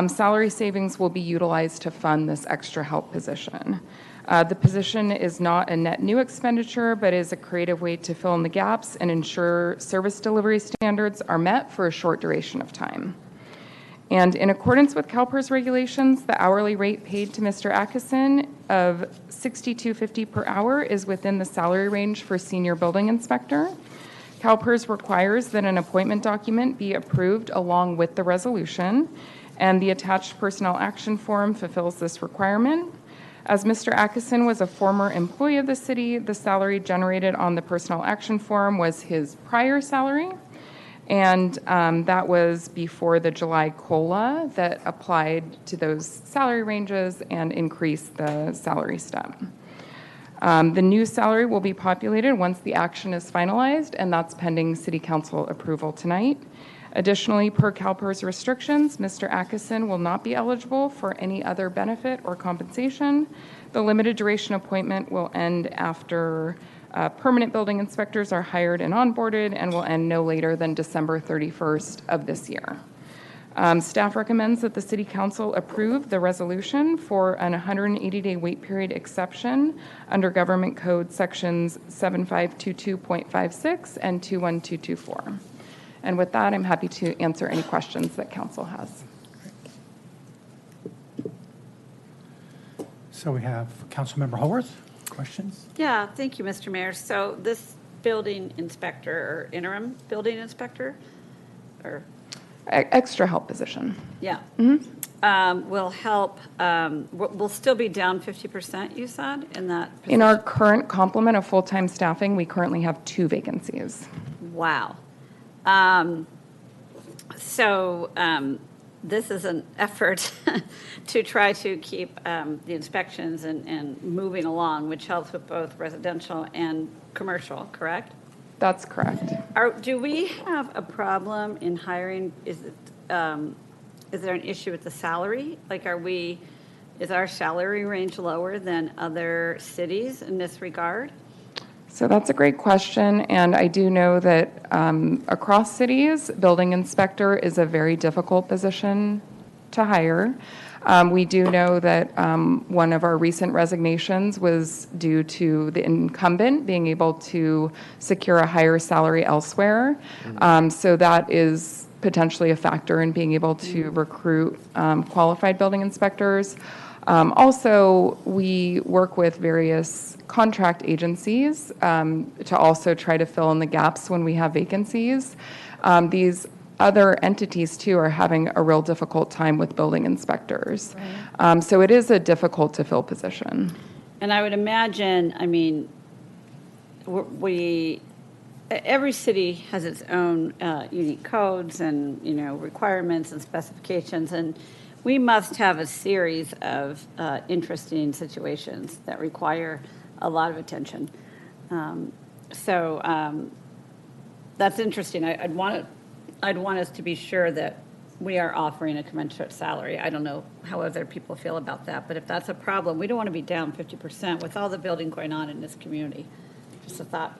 salary savings will be utilized to fund this extra help position. The position is not a net new expenditure, but is a creative way to fill in the gaps and ensure service delivery standards are met for a short duration of time. And in accordance with CalPERS regulations, the hourly rate paid to Mr. Atkinson of $62.50 per hour is within the salary range for senior building inspector. CalPERS requires that an appointment document be approved along with the resolution, and the attached personnel action form fulfills this requirement. As Mr. Atkinson was a former employee of the city, the salary generated on the personnel action form was his prior salary, and that was before the July COLA that applied to those salary ranges and increased the salary step. The new salary will be populated once the action is finalized, and that's pending City Council approval tonight. Additionally, per CalPERS restrictions, Mr. Atkinson will not be eligible for any other benefit or compensation. The limited duration appointment will end after permanent building inspectors are hired and onboarded, and will end no later than December 31st of this year. Staff recommends that the City Council approve the resolution for an 180-day wait period exception under Government Code Sections 7522.56 and 21224. And with that, I'm happy to answer any questions that Council has. So we have Councilmember Howorth. Questions? Yeah, thank you, Mr. Mayor. So this building inspector or interim building inspector, or extra help position. yeah, will help. We'll still be down 50%. You said in that position? In our current complement of full-time staffing, we currently have 2 vacancies. Wow. This is an effort to try to keep the inspections and moving along, which helps with both residential and commercial, correct? That's correct. Do we have a problem in hiring? Is there an issue with the salary? Like, is our salary range lower than other cities in this regard? So that's a great question, and I do know that across cities, building inspector is a very difficult position to hire. We do know that one of our recent resignations was due to the incumbent being able to secure a higher salary elsewhere. So that is potentially a factor in being able to recruit qualified building inspectors. Also, we work with various contract agencies to also try to fill in the gaps when we have vacancies. These other entities too are having a real difficult time with building inspectors. So it is a difficult to fill position. And I would imagine, I mean, every city has its own unique codes and, requirements and specifications, and we must have a series of interesting situations that require a lot of attention. So that's interesting. I'd want us to be sure that we are offering a commensurate salary. I don't know how other people feel about that, but if that's a problem, we don't want to be down 50% with all the building going on in this community. Just a thought.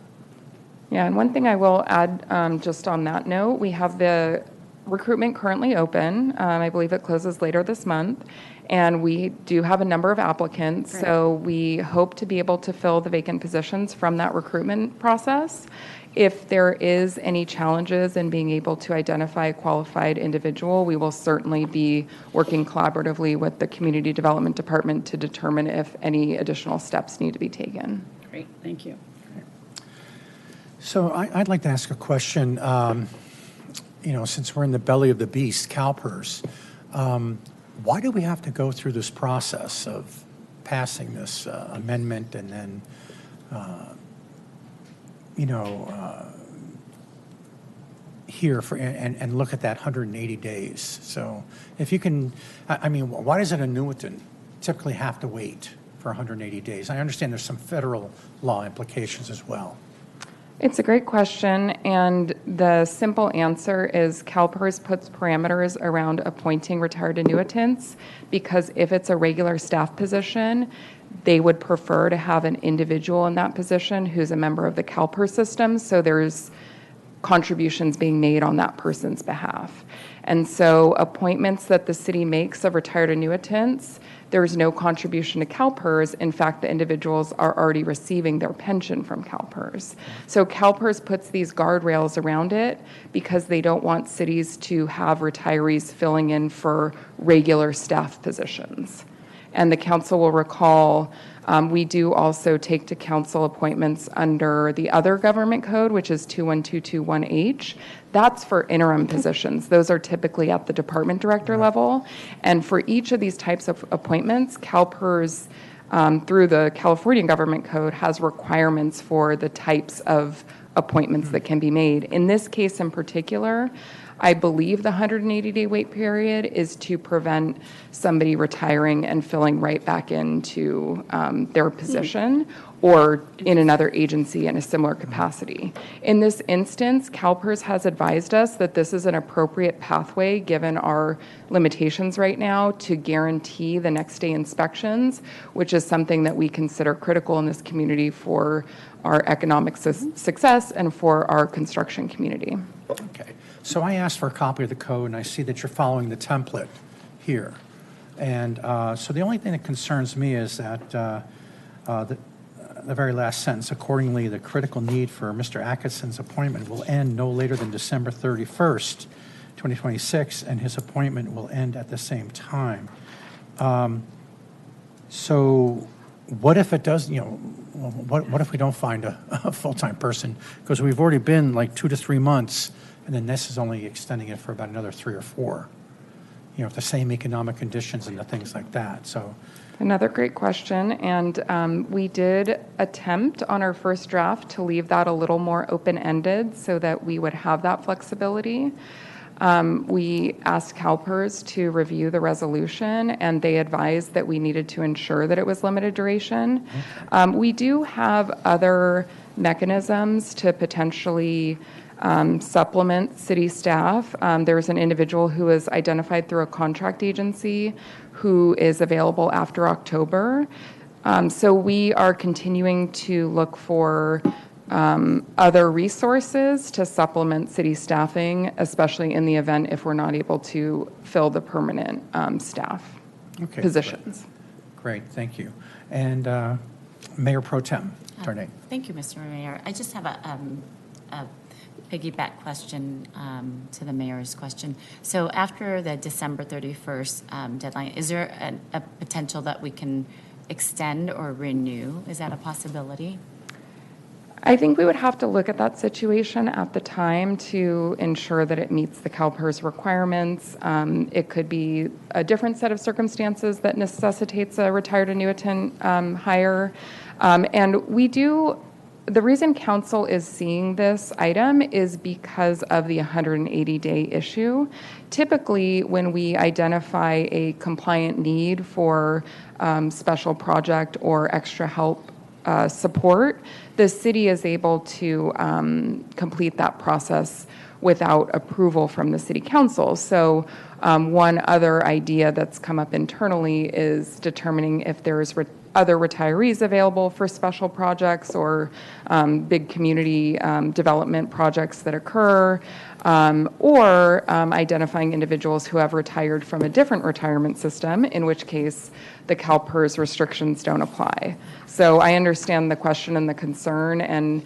Yeah, and one thing I will add, just on that note, we have the recruitment currently open. I believe it closes later this month, and we do have a number of applicants. Right. So we hope to be able to fill the vacant positions from that recruitment process. If there is any challenges in being able to identify a qualified individual, we will certainly be working collaboratively with the Community Development Department to determine if any additional steps need to be taken. Great, thank you. So I'd like to ask a question. Since we're in the belly of the beast, CalPERS, why do we have to go through this process of passing this amendment and then, here for and look at that 180 days? So if you can, why does an annuitant typically have to wait for 180 days? I understand there's some federal law implications as well. It's a great question, and the simple answer is CalPERS puts parameters around appointing retired annuitants, because if it's a regular staff position, they would prefer to have an individual in that position who's a member of the CalPERS system, so there's contributions being made on that person's behalf. And so appointments that the city makes of retired annuitants, there's no contribution to CalPERS. In fact, the individuals are already receiving their pension from CalPERS. So CalPERS puts these guardrails around it because they don't want cities to have retirees filling in for regular staff positions. And the council will recall, we do also take to council appointments under the other government code, which is 21221H. That's for interim positions. Those are typically at the department director level. And for each of these types of appointments, CalPERS, through the California government code, has requirements for the types of appointments that can be made. In this case in particular, I believe the 180-day wait period is to prevent somebody retiring and filling right back into their position or in another agency in a similar capacity. In this instance, CalPERS has advised us that this is an appropriate pathway, given our limitations right now, to guarantee the next day inspections, which is something that we consider critical in this community for our economic success and for our construction community. Okay. So I asked for a copy of the code, and I see that you're following the template here. And so the only thing that concerns me is that the very last sentence, accordingly, the critical need for Mr. Atkinson's appointment will end no later than December 31st, 2026, and his appointment will end at the same time. So what if it does, what if we don't find a full-time person? Because we've already been like 2 to 3 months, and then this is only extending it for about another 3 or 4, with the same economic conditions and the things like that. So, another great question, and we did attempt on our first draft to leave that a little more open-ended so that we would have that flexibility. We asked CalPERS to review the resolution, and they advised that we needed to ensure that it was limited duration. We do have other mechanisms to potentially supplement city staff. There's an individual who is identified through a contract agency who is available after October. So we are continuing to look for other resources to supplement city staffing, especially in the event if we're not able to fill the permanent staff positions. Great, thank you. And Mayor Pro Tem Darnay. Thank you, Mr. Mayor. I just have a piggyback question to the mayor's question. So after the December 31st deadline, is there a potential that we can extend or renew? Is that a possibility? I think we would have to look at that situation at the time to ensure that it meets the CalPERS requirements. It could be a different set of circumstances that necessitates a retired annuitant hire. And the reason council is seeing this item is because of the 180-day issue. Typically, when we identify a compliant need for special project or extra help support, the city is able to complete that process without approval from the city council. So one other idea that's come up internally is determining if there's other retirees available for special projects or big community development projects that occur, or identifying individuals who have retired from a different retirement system, in which case the CalPERS restrictions don't apply. So I understand the question and the concern, and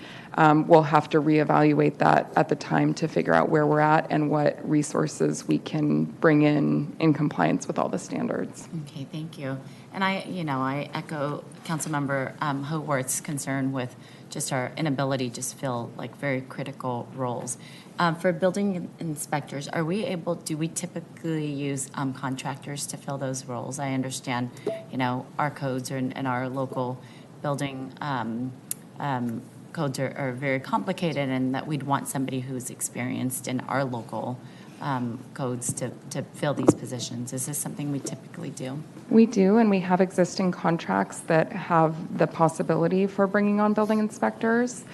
we'll have to reevaluate that at the time to figure out where we're at and what resources we can bring in compliance with all the standards. Okay, thank you. And I echo Councilmember Howorth's concern with just our inability to fill like very critical roles. For building inspectors, do we typically use contractors to fill those roles? I understand, our codes and our local building codes are very complicated, and that we'd want somebody who's experienced in our local codes to fill these positions. Is this something we typically do? We do, and we have existing contracts that have the possibility for bringing on building inspectors.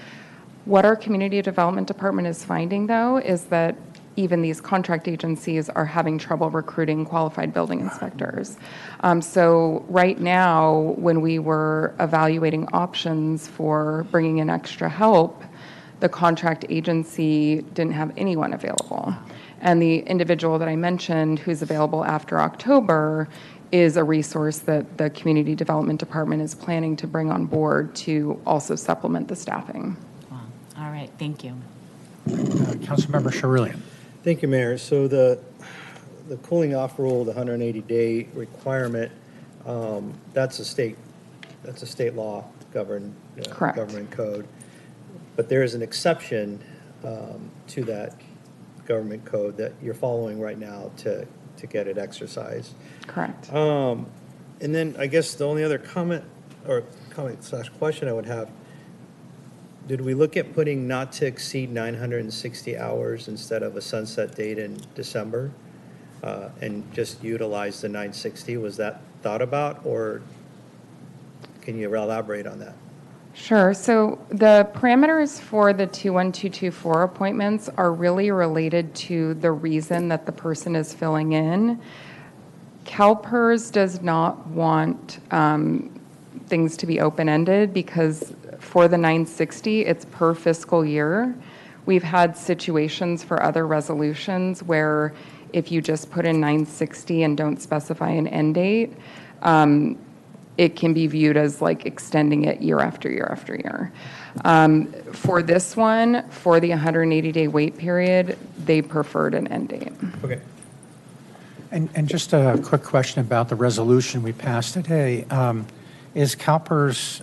What our community development department is finding, though, is that even these contract agencies are having trouble recruiting qualified building inspectors. So right now, when we were evaluating options for bringing in extra help, the contract agency didn't have anyone available. And the individual that I mentioned who's available after October is a resource that the community development department is planning to bring on board to also supplement the staffing. Wow. All right, thank you. Councilmember Sherillian. Thank you, Mayor. So the cooling off rule, the 180-day requirement, that's a state law governed government code. But there is an exception to that government code that you're following right now to get it exercised. Correct. And then I guess the only other comment/question I would have, did we look at putting not to exceed 960 hours instead of a sunset date in December and just utilize the 960? Was that thought about, or can you elaborate on that? Sure. So the parameters for the 21224 appointments are really related to the reason that the person is filling in. CalPERS does not want things to be open-ended because for the 960, it's per fiscal year. We've had situations for other resolutions where if you just put in 960 and don't specify an end date, it can be viewed as like extending it year after year after year. For this one, for the 180-day wait period, they preferred an end date. Okay. And just a quick question about the resolution we passed today. Is CalPERS,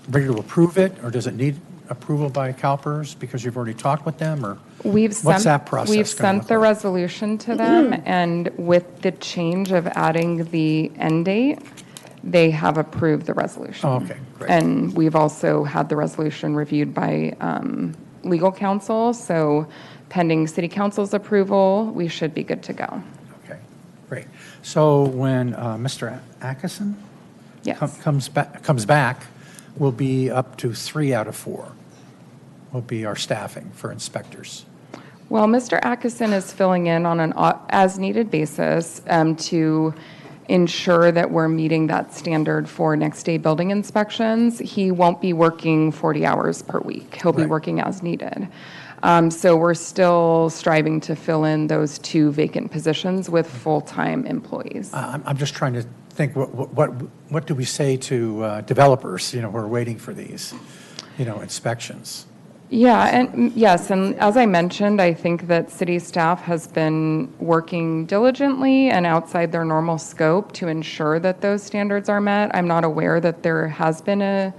ready to approve it, or does it need approval by CalPERS because you've already talked with them, or what's that process? We've sent the resolution to them, and with the change of adding the end date, they have approved the resolution. Oh, okay, great. And we've also had the resolution reviewed by legal counsel, so pending city council's approval, we should be good to go. Okay, great. So when Mr. Atkinson comes back, we'll be up to 3 out of 4 will be our staffing for inspectors. Well, Mr. Atkinson is filling in on an as-needed basis to ensure that we're meeting that standard for next-day building inspections. He won't be working 40 hours per week. He'll be working as needed. So we're still striving to fill in those 2 vacant positions with full-time employees. I'm just trying to think, what do we say to developers, who are waiting for these, inspections? Yeah, and yes, and as I mentioned, I think that city staff has been working diligently and outside their normal scope to ensure that those standards are met. I'm not aware that there has been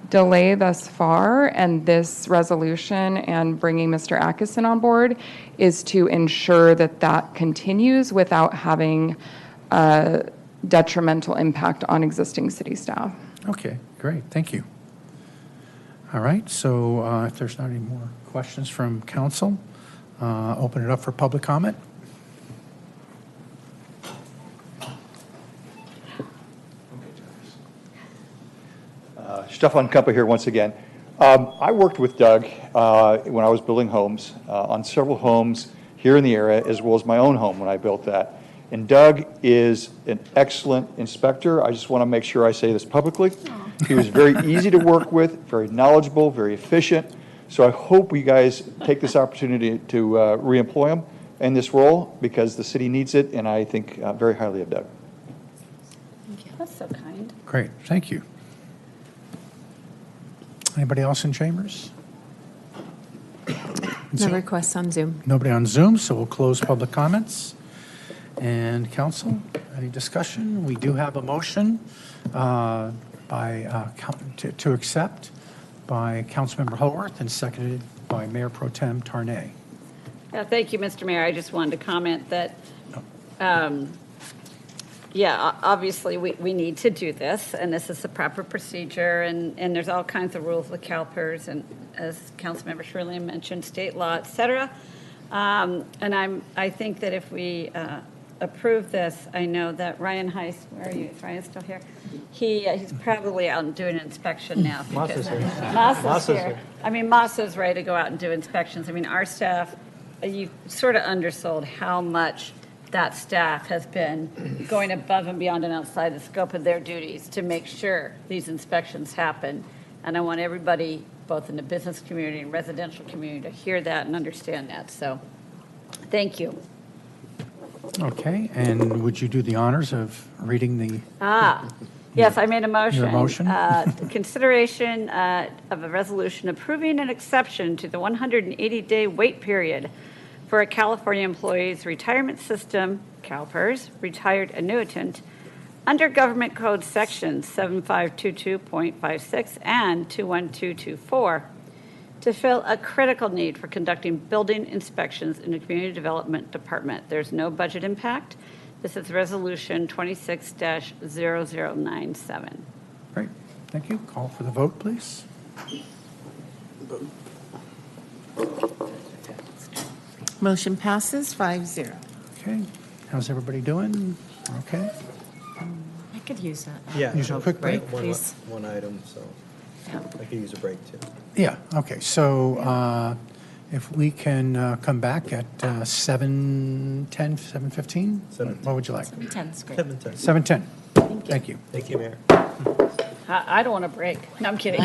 delay thus far and this resolution and bringing Mr. Atkinson on board is to ensure that that continues without having a detrimental impact on existing city staff. Okay, great, thank you. All right, so if there's not any more questions from council, open it up for public comment. Stefan Kumpa here once again. I worked with Doug when I was building homes, on several homes here in the area, as well as my own home when I built that. And Doug is an excellent inspector. I just want to make sure I say this publicly. He was very easy to work with, very knowledgeable, very efficient. So I hope you guys take this opportunity to reemploy him in this role because the city needs it, and I think very highly of Doug. Thank you. That's so kind. Great, thank you. Anybody else in chambers? No requests on Zoom. Nobody on Zoom, so we'll close public comments. And council, any discussion? We do have a motion to accept by Councilmember Howorth and seconded by Mayor Pro Tem Tarnay. Yeah, thank you, Mr. Mayor. I just wanted to comment that, obviously we need to do this, and this is the proper procedure, and there's all kinds of rules with CalPERS, and as Councilmember Shirley mentioned, state law, et cetera. And I think that if we approve this, I know that Ryan Heiss, where are you? Is Ryan still here? He's probably out and doing an inspection now. Masa's here. Masa's here. I mean, Masa's ready to go out and do inspections. I mean, our staff, you sort of undersold how much that staff has been going above and beyond and outside the scope of their duties to make sure these inspections happen. And I want everybody, both in the business community and residential community, to hear that and understand that. So, thank you. Okay, and would you do the honors of reading the... Yes, I made a motion. Your motion? Consideration of a resolution approving an exception to the 180-day wait period for a California employee's retirement system, CalPERS, retired annuitant, under Government Code Sections 7522.56 and 21224, to fill a critical need for conducting building inspections in the Community Development Department. There's no budget impact. This is Resolution 26-0097. Great, thank you. Call for the vote, please. Motion passes 5-0. Okay, how's everybody doing? Okay. I could use that. Yeah. Use a quick break, please. One item, so Yeah. I could use a break too. Yeah, okay, so if we can come back at 7:10, 7:15? 7:10. What would you like? 7:10 is great. 7:10. 7:10. Thank you. Thank you, Mayor. I don't want to break. No, I'm kidding.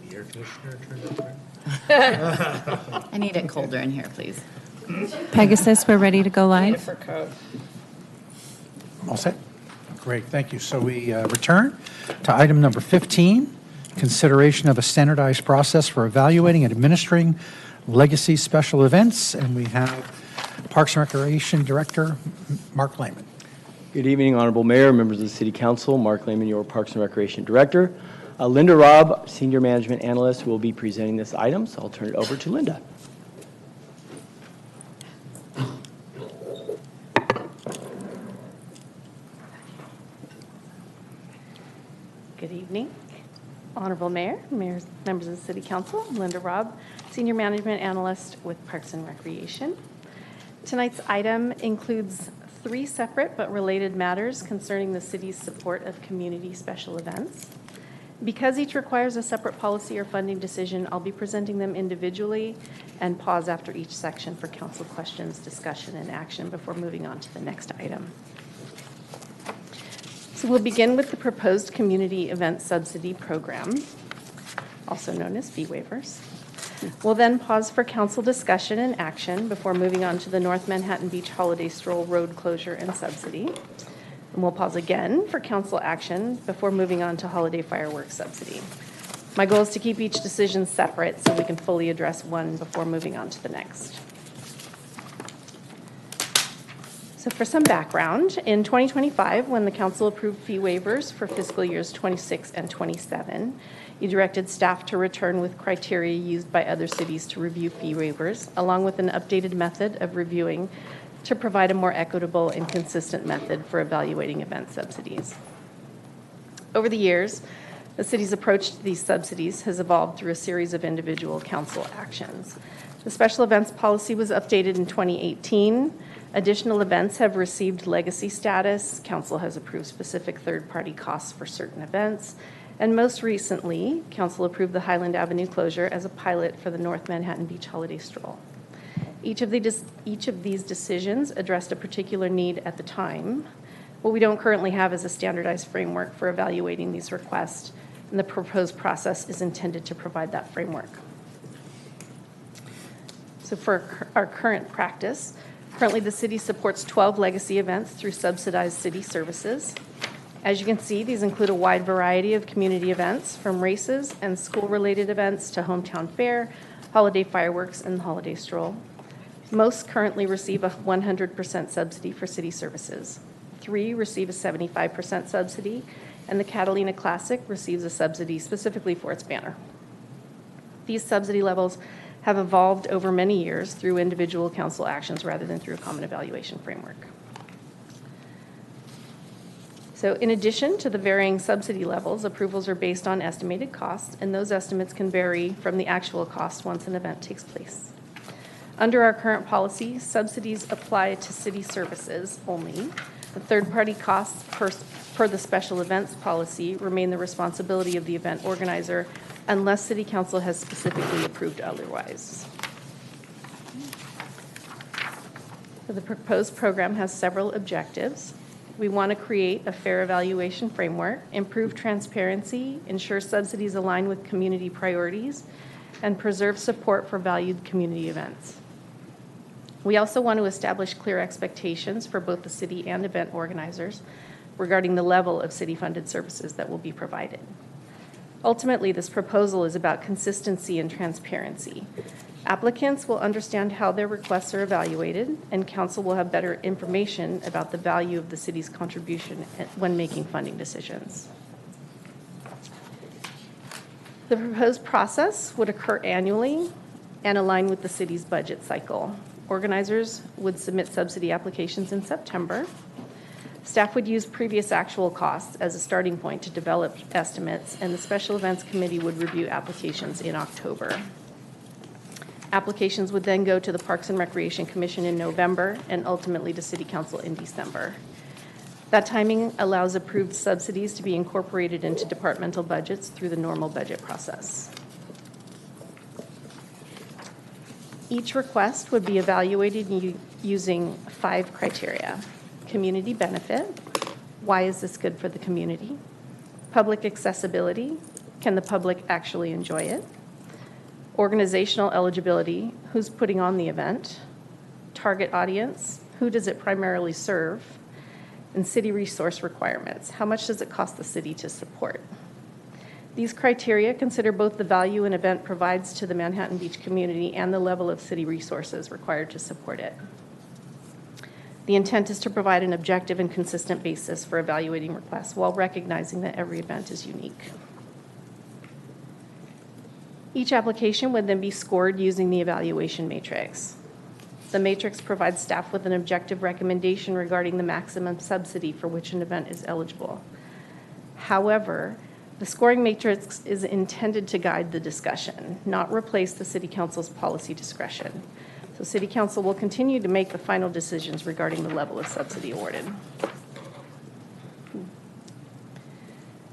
The air conditioner turned up. I need it colder in here, please. Pegasus, we're ready to go live. For code. All set? Great, thank you. So we return to item number 15, consideration of a standardized process for evaluating and administering legacy special events. And we have Parks and Recreation Director, Mark Lehman. Good evening, Honorable Mayor, members of the City Council. Mark Lehman, your Parks and Recreation Director. Linda Robb, Senior Management Analyst, will be presenting this item, so I'll turn it over to Linda. Good evening, Honorable Mayor, members of the City Council. I'm Linda Robb, Senior Management Analyst with Parks and Recreation. Tonight's item includes 3 separate but related matters concerning the city's support of community special events. Because each requires a separate policy or funding decision, I'll be presenting them individually and pause after each section for council questions, discussion, and action before moving on to the next item. So we'll begin with the proposed community event subsidy program, also known as fee waivers. We'll then pause for council discussion and action before moving on to the North Manhattan Beach Holiday Stroll road closure and subsidy. And we'll pause again for council action before moving on to holiday fireworks subsidy. My goal is to keep each decision separate so we can fully address one before moving on to the next. So for some background, in 2025, when the council approved fee waivers for fiscal years 26 and 27, you directed staff to return with criteria used by other cities to review fee waivers, along with an updated method of reviewing to provide a more equitable and consistent method for evaluating event subsidies. Over the years, the city's approach to these subsidies has evolved through a series of individual council actions. The special events policy was updated in 2018. Additional events have received legacy status. Council has approved specific third-party costs for certain events. And most recently, Council approved the Highland Avenue closure as a pilot for the North Manhattan Beach Holiday Stroll. Each of these decisions addressed a particular need at the time. What we don't currently have is a standardized framework for evaluating these requests, and the proposed process is intended to provide that framework. So for our current practice, currently the city supports 12 legacy events through subsidized city services. As you can see, these include a wide variety of community events, from races and school-related events to hometown fair, holiday fireworks, and holiday stroll. Most currently receive a 100% subsidy for city services. 3 receive a 75% subsidy, and the Catalina Classic receives a subsidy specifically for its banner. These subsidy levels have evolved over many years through individual council actions rather than through a common evaluation framework. So in addition to the varying subsidy levels, approvals are based on estimated costs, and those estimates can vary from the actual cost once an event takes place. Under our current policy, subsidies apply to city services only. The third-party costs per the special events policy remain the responsibility of the event organizer unless City Council has specifically approved otherwise. So the proposed program has several objectives. We want to create a fair evaluation framework, improve transparency, ensure subsidies align with community priorities, and preserve support for valued community events. We also want to establish clear expectations for both the city and event organizers regarding the level of city-funded services that will be provided. Ultimately, this proposal is about consistency and transparency. Applicants will understand how their requests are evaluated, and council will have better information about the value of the city's contribution when making funding decisions. The proposed process would occur annually and align with the city's budget cycle. Organizers would submit subsidy applications in September. Staff would use previous actual costs as a starting point to develop estimates, and the Special Events Committee would review applications in October. Applications would then go to the Parks and Recreation Commission in November and ultimately to City Council in December. That timing allows approved subsidies to be incorporated into departmental budgets through the normal budget process. Each request would be evaluated using 5 criteria: community benefit, why is this good for the community? Public accessibility, Can the public actually enjoy it? Organizational eligibility, who's putting on the event? Target audience, who does it primarily serve? And city resource requirements, how much does it cost the city to support? These criteria consider both the value an event provides to the Manhattan Beach community and the level of city resources required to support it. The intent is to provide an objective and consistent basis for evaluating requests while recognizing that every event is unique. Each application would then be scored using the evaluation matrix. The matrix provides staff with an objective recommendation regarding the maximum subsidy for which an event is eligible. However, the scoring matrix is intended to guide the discussion, not replace the City Council's policy discretion. So City Council will continue to make the final decisions regarding the level of subsidy awarded.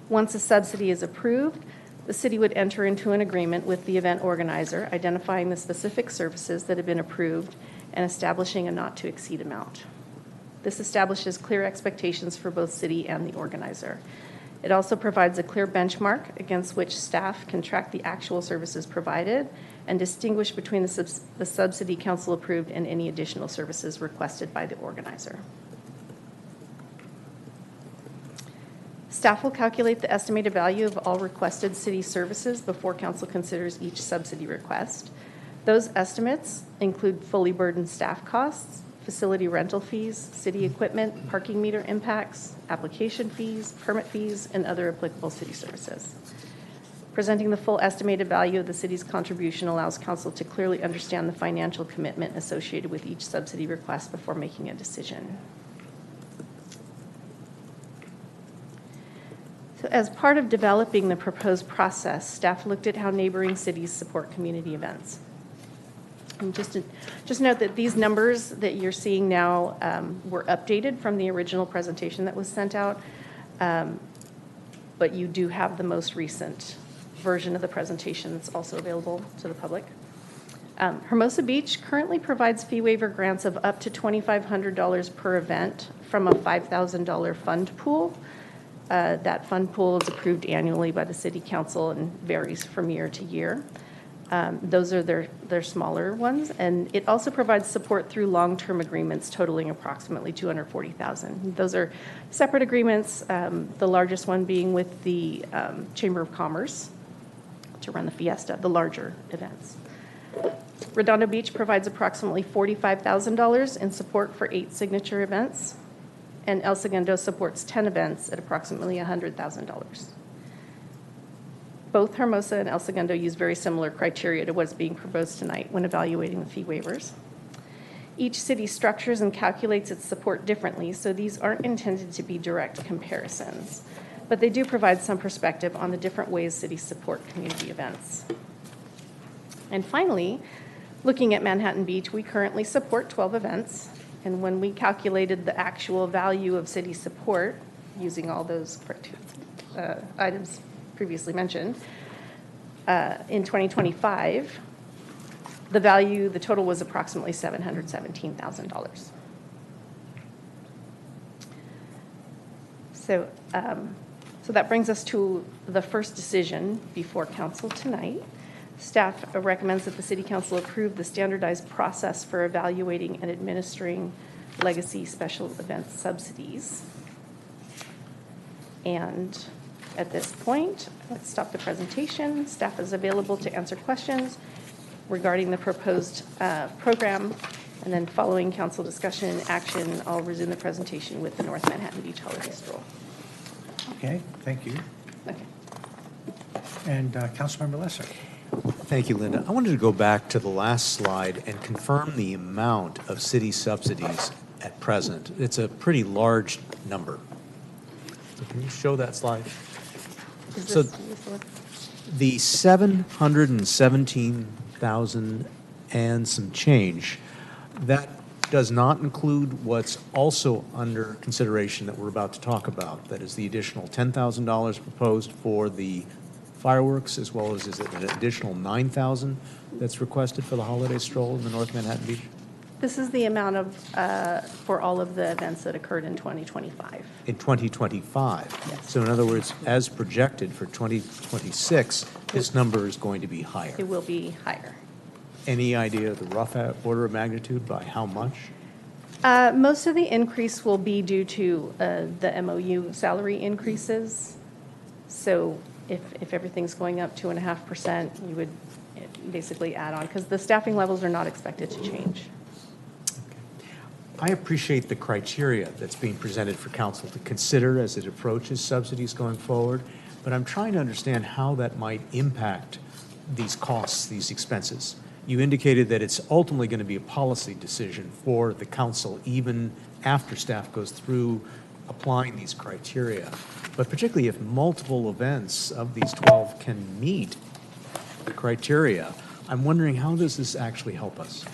Once a subsidy is approved, the city would enter into an agreement with the event organizer, identifying the specific services that have been approved and establishing a not-to-exceed amount. This establishes clear expectations for both city and the organizer. It also provides a clear benchmark against which staff can track the actual services provided and distinguish between the subsidy council approved and any additional services requested by the organizer. Staff will calculate the estimated value of all requested city services before council considers each subsidy request. Those estimates include fully burdened staff costs, facility rental fees, city equipment, parking meter impacts, application fees, permit fees, and other applicable city services. Presenting the full estimated value of the city's contribution allows council to clearly understand the financial commitment associated with each subsidy request before making a decision. So as part of developing the proposed process, staff looked at how neighboring cities support community events. And just note that these numbers that you're seeing now were updated from the original presentation that was sent out, but you do have the most recent version of the presentation that's also available to the public. Hermosa Beach currently provides fee waiver grants of up to $2,500 per event from a $5,000 fund pool. That fund pool is approved annually by the City Council and varies from year to year. Those are their smaller ones, and it also provides support through long-term agreements totaling approximately $240,000. Those are separate agreements, the largest one being with the Chamber of Commerce to run the fiesta, the larger events. Redondo Beach provides approximately $45,000 in support for 8 signature events, and El Segundo supports 10 events at approximately $100,000. Both Hermosa and El Segundo use very similar criteria to what's being proposed tonight when evaluating the fee waivers. Each city structures and calculates its support differently, so these aren't intended to be direct comparisons, but they do provide some perspective on the different ways cities support community events. And finally, looking at Manhattan Beach, we currently support 12 events, and when we calculated the actual value of city support using all those items previously mentioned, in 2025, the total was approximately $717,000. So that brings us to the first decision before council tonight. Staff recommends that the City Council approve the standardized process for evaluating and administering legacy special event subsidies. And at this point, let's stop the presentation. Staff is available to answer questions regarding the proposed program. And then following council discussion and action, I'll resume the presentation with the North Manhattan Beach Holiday Stroll. Okay, thank you. Okay. And Councilmember Lesser. Thank you, Linda. I wanted to go back to the last slide and confirm the amount of city subsidies at present. It's a pretty large number. So can you show that slide? So the 717,000 and some change, that does not include what's also under consideration that we're about to talk about. That is the additional $10,000 proposed for the fireworks, as well as is it an additional $9,000 that's requested for the holiday stroll in the North Manhattan Beach? This is the amount of, for all of the events that occurred in 2025. In 2025? So in other words, as projected for 2026, this number is going to be higher. It will be higher. Any idea of the rough order of magnitude by how much? Most of the increase will be due to the MOU salary increases. So if everything's going up 2.5%, you would basically add on, because the staffing levels are not expected to change. I appreciate the criteria that's being presented for council to consider as it approaches subsidies going forward, but I'm trying to understand how that might impact these costs, these expenses. You indicated that it's ultimately going to be a policy decision for the council, even after staff goes through applying these criteria. But particularly if multiple events of these 12 can meet the criteria, I'm wondering, how does this actually help us?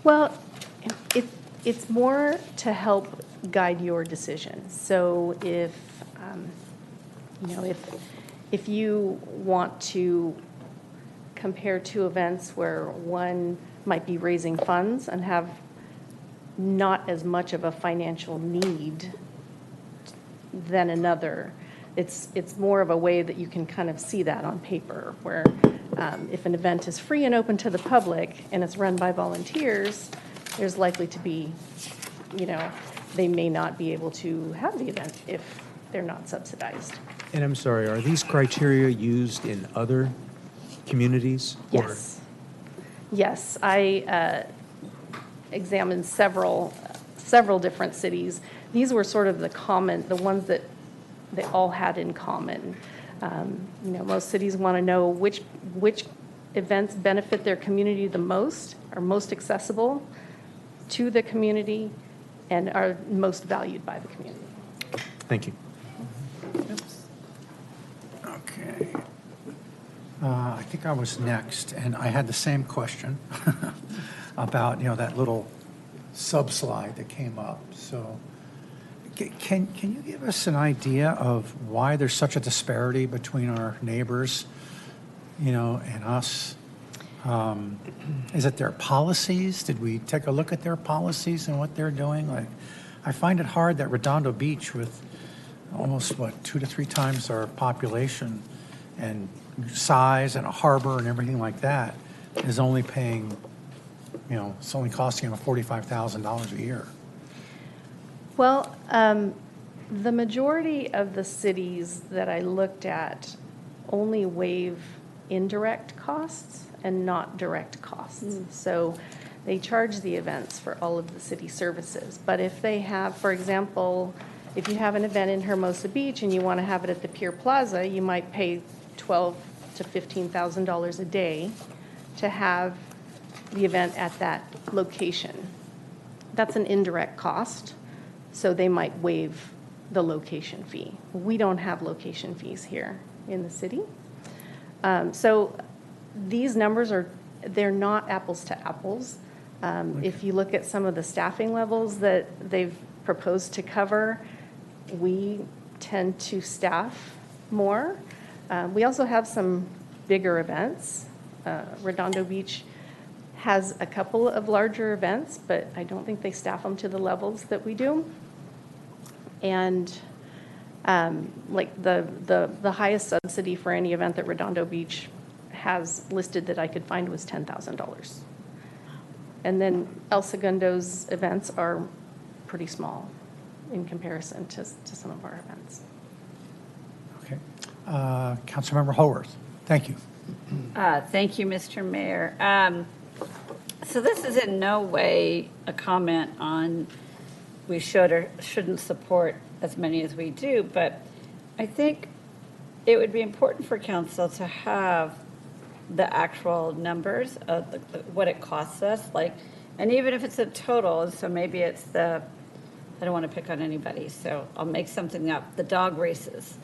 Well, it's more to help guide your decision. So if if you want to compare two events where one might be raising funds and have not as much of a financial need than another, it's more of a way that you can kind of see that on paper, where if an event is free and open to the public and it's run by volunteers, there's likely to be, they may not be able to have the event if they're not subsidized. And I'm sorry, are these criteria used in other communities? Yes. Yes, I examined several different cities. These were sort of the ones that they all had in common. Most cities want to know which events benefit their community the most, are most accessible to the community, and are most valued by the community. Thank you. Okay. I think I was next, and I had the same question about, that little sub-slide that came up. So can you give us an idea of why there's such a disparity between our neighbors, and us? Is it their policies? Did we take a look at their policies and what they're doing? Like, I find it hard that Redondo Beach, with almost 2 to 3 times our population and size and a harbor and everything like that, is only paying, it's only costing them $45,000 a year. Well, the majority of the cities that I looked at only waive indirect costs and not direct costs. So they charge the events for all of the city services. But if they have, for example, if you have an event in Hermosa Beach and you want to have it at the Pier Plaza, you might pay $12,000 to $15,000 a day to have the event at that location. That's an indirect cost, so they might waive the location fee. We don't have location fees here in the city. So these numbers they're not apples to apples. If you look at some of the staffing levels that they've proposed to cover, we tend to staff more. We also have some bigger events. Redondo Beach has a couple of larger events, but I don't think they staff them to the levels that we do. And like the highest subsidy for any event that Redondo Beach has listed that I could find was $10,000. And then El Segundo's events are pretty small in comparison to some of our events. Okay. Councilmember Howorth, thank you. Thank you, Mr. Mayor. So this is in no way a comment on we should or shouldn't support as many as we do, but I think it would be important for council to have the actual numbers of what it costs us, and even if it's a total, so maybe it's I don't want to pick on anybody, so I'll make something up, the dog races.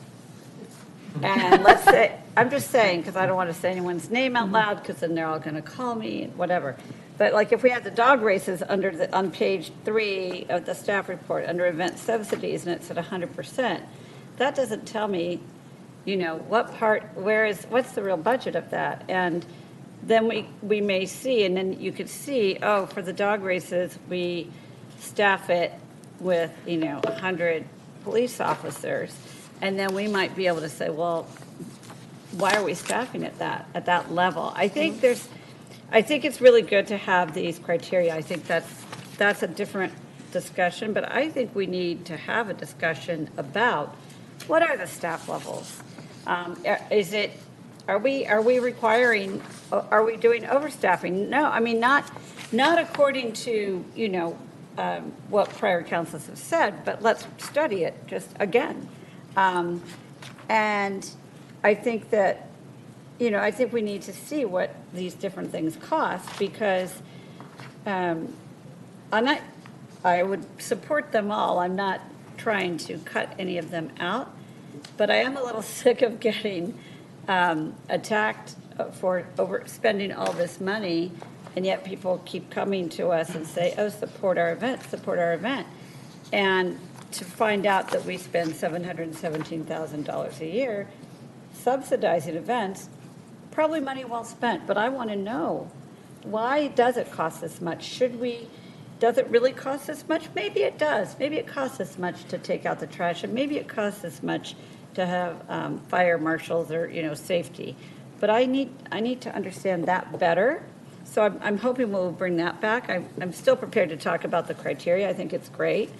And let's say, I'm just saying, because I don't want to say anyone's name out loud, because then they're all going to call me and whatever. But if we had the dog races on page 3 of the staff report under event subsidies, and it's at 100%, that doesn't tell me, what's the real budget of that? And then we may see, and then you could see, oh, for the dog races, we staff it with, 100 police officers. And then we might be able to say, well, why are we staffing at that level? I think it's really good to have these criteria. I think that's a different discussion, but I think we need to have a discussion about what are the staff levels? Are we requiring, are we doing overstaffing? No, I mean, not according to, what prior councils have said, but let's study it just again. And I think that, I think we need to see what these different things cost, because I would support them all. I'm not trying to cut any of them out, but I am a little sick of getting attacked for overspending all this money, and yet people keep coming to us and say, oh, support our event. And to find out that we spend $717,000 a year subsidizing events, probably money well spent, but I want to know, why does it cost this much? Does it really cost this much? Maybe it does. Maybe it costs this much to take out the trash, and maybe it costs this much to have fire marshals or, safety. But I need to understand that better. So I'm hoping we'll bring that back. I'm still prepared to talk about the criteria. I think it's great,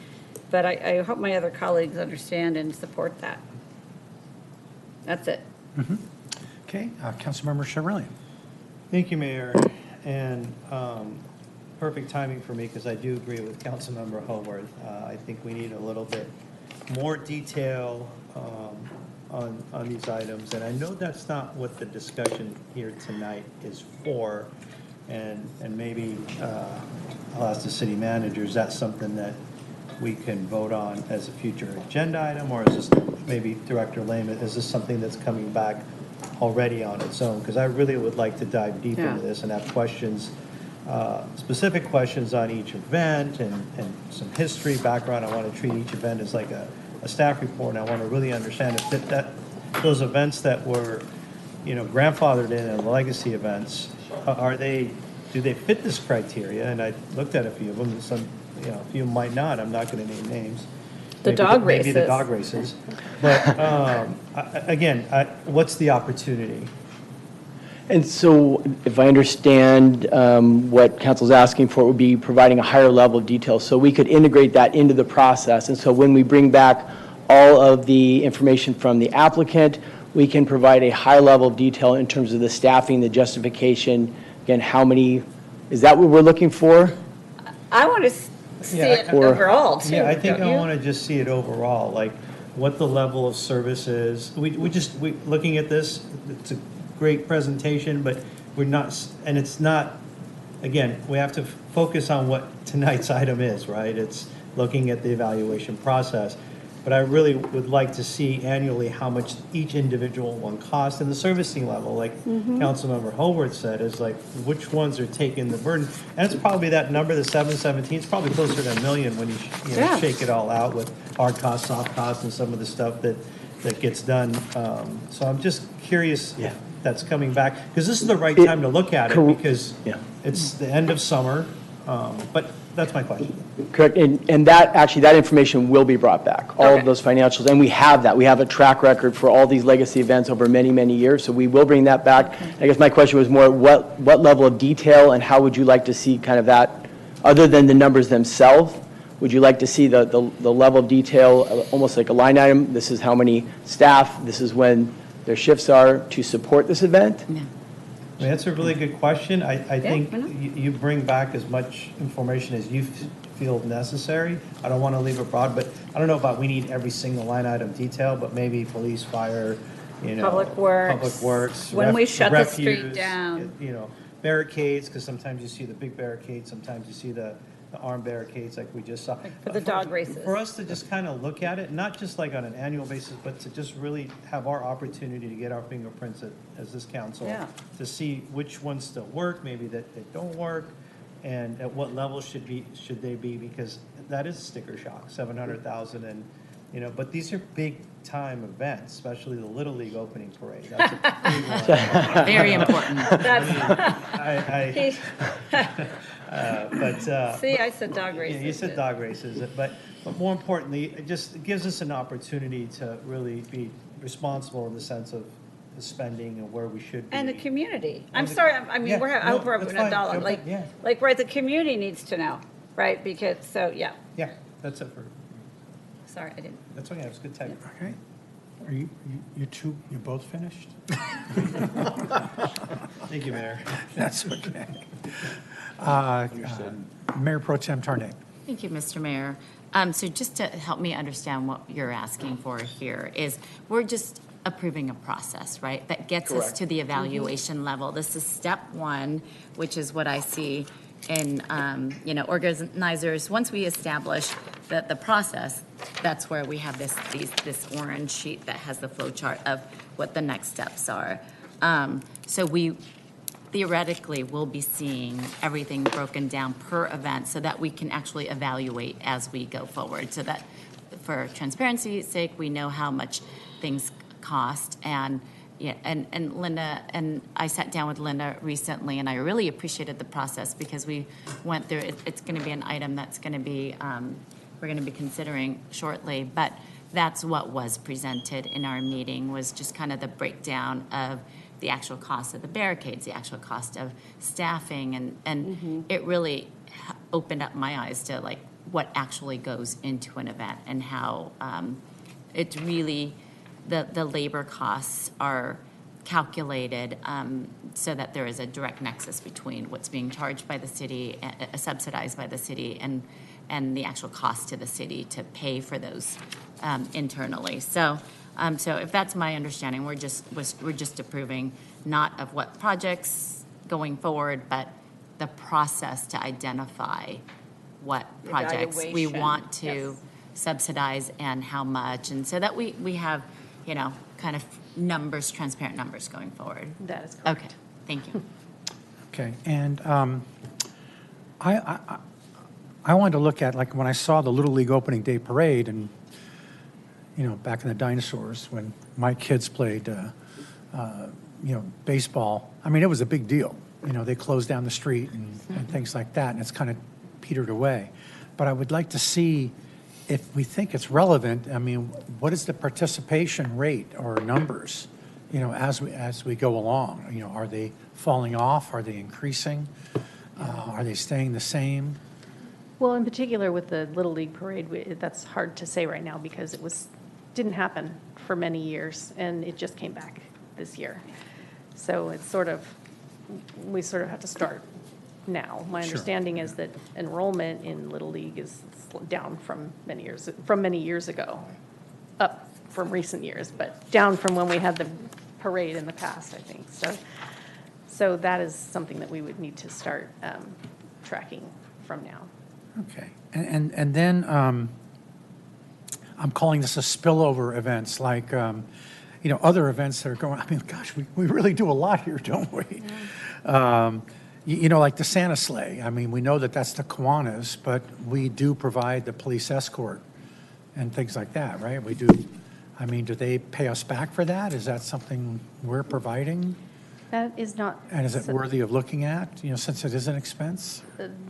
but I hope my other colleagues understand and support that. That's it. Mm-hmm. Okay, Councilmember Sherrillian. Thank you, Mayor. And perfect timing for me, because I do agree with Councilmember Howorth. I think we need a little bit more detail on these items. And I know that's not what the discussion here tonight is for. And maybe I'll ask the city manager, is that something that we can vote on as a future agenda item? Or is this, maybe Director Lehman, is this something that's coming back already on its own? Because I really would like to dive deep into this and have questions, specific questions on each event and some history, background. I want to treat each event as like a staff report, and I want to really understand if those events that were, grandfathered in and legacy events, do they fit this criteria? And I looked at a few of them. Some, a few might not. I'm not going to name names. Maybe the dog races. But again, what's the opportunity? And so if I understand what council's asking for, it would be providing a higher level of detail so we could integrate that into the process. And so when we bring back all of the information from the applicant, we can provide a high level of detail in terms of the staffing, the justification, again, how many, is that what we're looking for? I want to see it overall, too. Yeah, I think I want to just see it overall, like what the level of service is. We looking at this, it's a great presentation, but we're not, and it's not, again, we have to focus on what tonight's item is, right? It's looking at the evaluation process. But I really would like to see annually how much each individual one costs and the servicing level, like Councilmember Howorth said, is like which ones are taking the burden. And it's probably that number, the 717, it's probably closer to $1 million when you shake it all out with hard costs, soft costs, and some of the stuff that gets done. So I'm just curious if that's coming back, because this is the right time to look at it, because it's the end of summer. But that's my question. Correct, and that, actually, that information will be brought back, all of those financials, and we have that. We have a track record for all these legacy events over many, many years, so we will bring that back. I guess my question was more, what level of detail and how would you like to see kind of that, other than the numbers themselves, would you like to see the level of detail, almost like a line item? This is how many staff, this is when their shifts are to support this event? I mean, that's a really good question. I think you bring back as much information as you feel necessary. I don't want to leave it broad, but I don't know about we need every single line item detail, but maybe police, fire, Public Works. When we shut the street down. Barricades, because sometimes you see the big barricades, sometimes you see the armed barricades like we just saw. Like for the dog races. For us to just kind of look at it, not just like on an annual basis, but to just really have our opportunity to get our fingerprints as this council to see which ones still work, maybe that they don't work, and at what level should they be, because that is sticker shock, 700,000, and but these are big time events, especially the Little League opening parade. That's a big one. Very important. See, I said dog races. Yeah, you said dog races, but more importantly, it gives us an opportunity to really be responsible in the sense of the spending and where we should be. And the community. I'm the- sorry, I mean, Yeah, I no, hope we're that's open a fine. dollar, Okay, yeah. right, the community needs to know, right, because, so, yeah, Yeah, that's it for, sorry, I didn't. that's okay, it was good time. Okay. Are you both finished? Thank you, Mayor. That's okay. Mayor Pro Tem Tarnay. Thank you, Mr. Mayor. So just to help me understand what you're asking for here is we're just approving a process, right? That gets us to the evaluation level. This is step one, which is what I see in, organizers. Once we establish the process, that's where we have this orange sheet that has the flow chart of what the next steps are. So we theoretically will be seeing everything broken down per event so that we can actually evaluate as we go forward. So that for transparency's sake, we know how much things cost. And Linda, and I sat down with Linda recently, and I really appreciated the process because we went through it. It's going to be an item that's going to be, we're going to be considering shortly, but that's what was presented in our meeting was just kind of the breakdown of the actual cost of the barricades, the actual cost of staffing, and it really opened up my eyes to like what actually goes into an event and how it's really the labor costs are calculated so that there is a direct nexus between what's being charged by the city, subsidized by the city, and the actual cost to the city to pay for those internally. So if that's my understanding, we're just approving not of what projects going forward, but the process to identify what projects we Evaluation. want to subsidize and how much, and so that we have, kind of numbers, transparent numbers going forward. That is correct. Okay, thank you. Okay, and I wanted to look at, like, when I saw the Little League opening day parade, and, back in the dinosaurs, when my kids played, baseball, I mean, it was a big deal. They closed down the street and things like that, and it's kind of petered away. But I would like to see, if we think it's relevant, I mean, what is the participation rate or numbers, as we go along? Are they falling off? Are they increasing? Are they staying the same? Well, in particular with the Little League Parade, that's hard to say right now because it didn't happen for many years, and it just came back this year. So it's we sort of have to start now. My understanding is that enrollment in Little League is down from many years ago, up from recent years, but down from when we had the parade in the past, I think. So that is something that we would need to start tracking from now. Okay, and then I'm calling this a spillover events, like, other events that are going, I mean, gosh, we really do a lot here, don't we? Yeah. Like the Santa sleigh. I mean, we know that that's the Kiwanis, but we do provide the police escort and things like that, right? We do. I mean, do they pay us back for that? Is that something we're providing? That is not. And is it worthy of looking at, since it is an expense?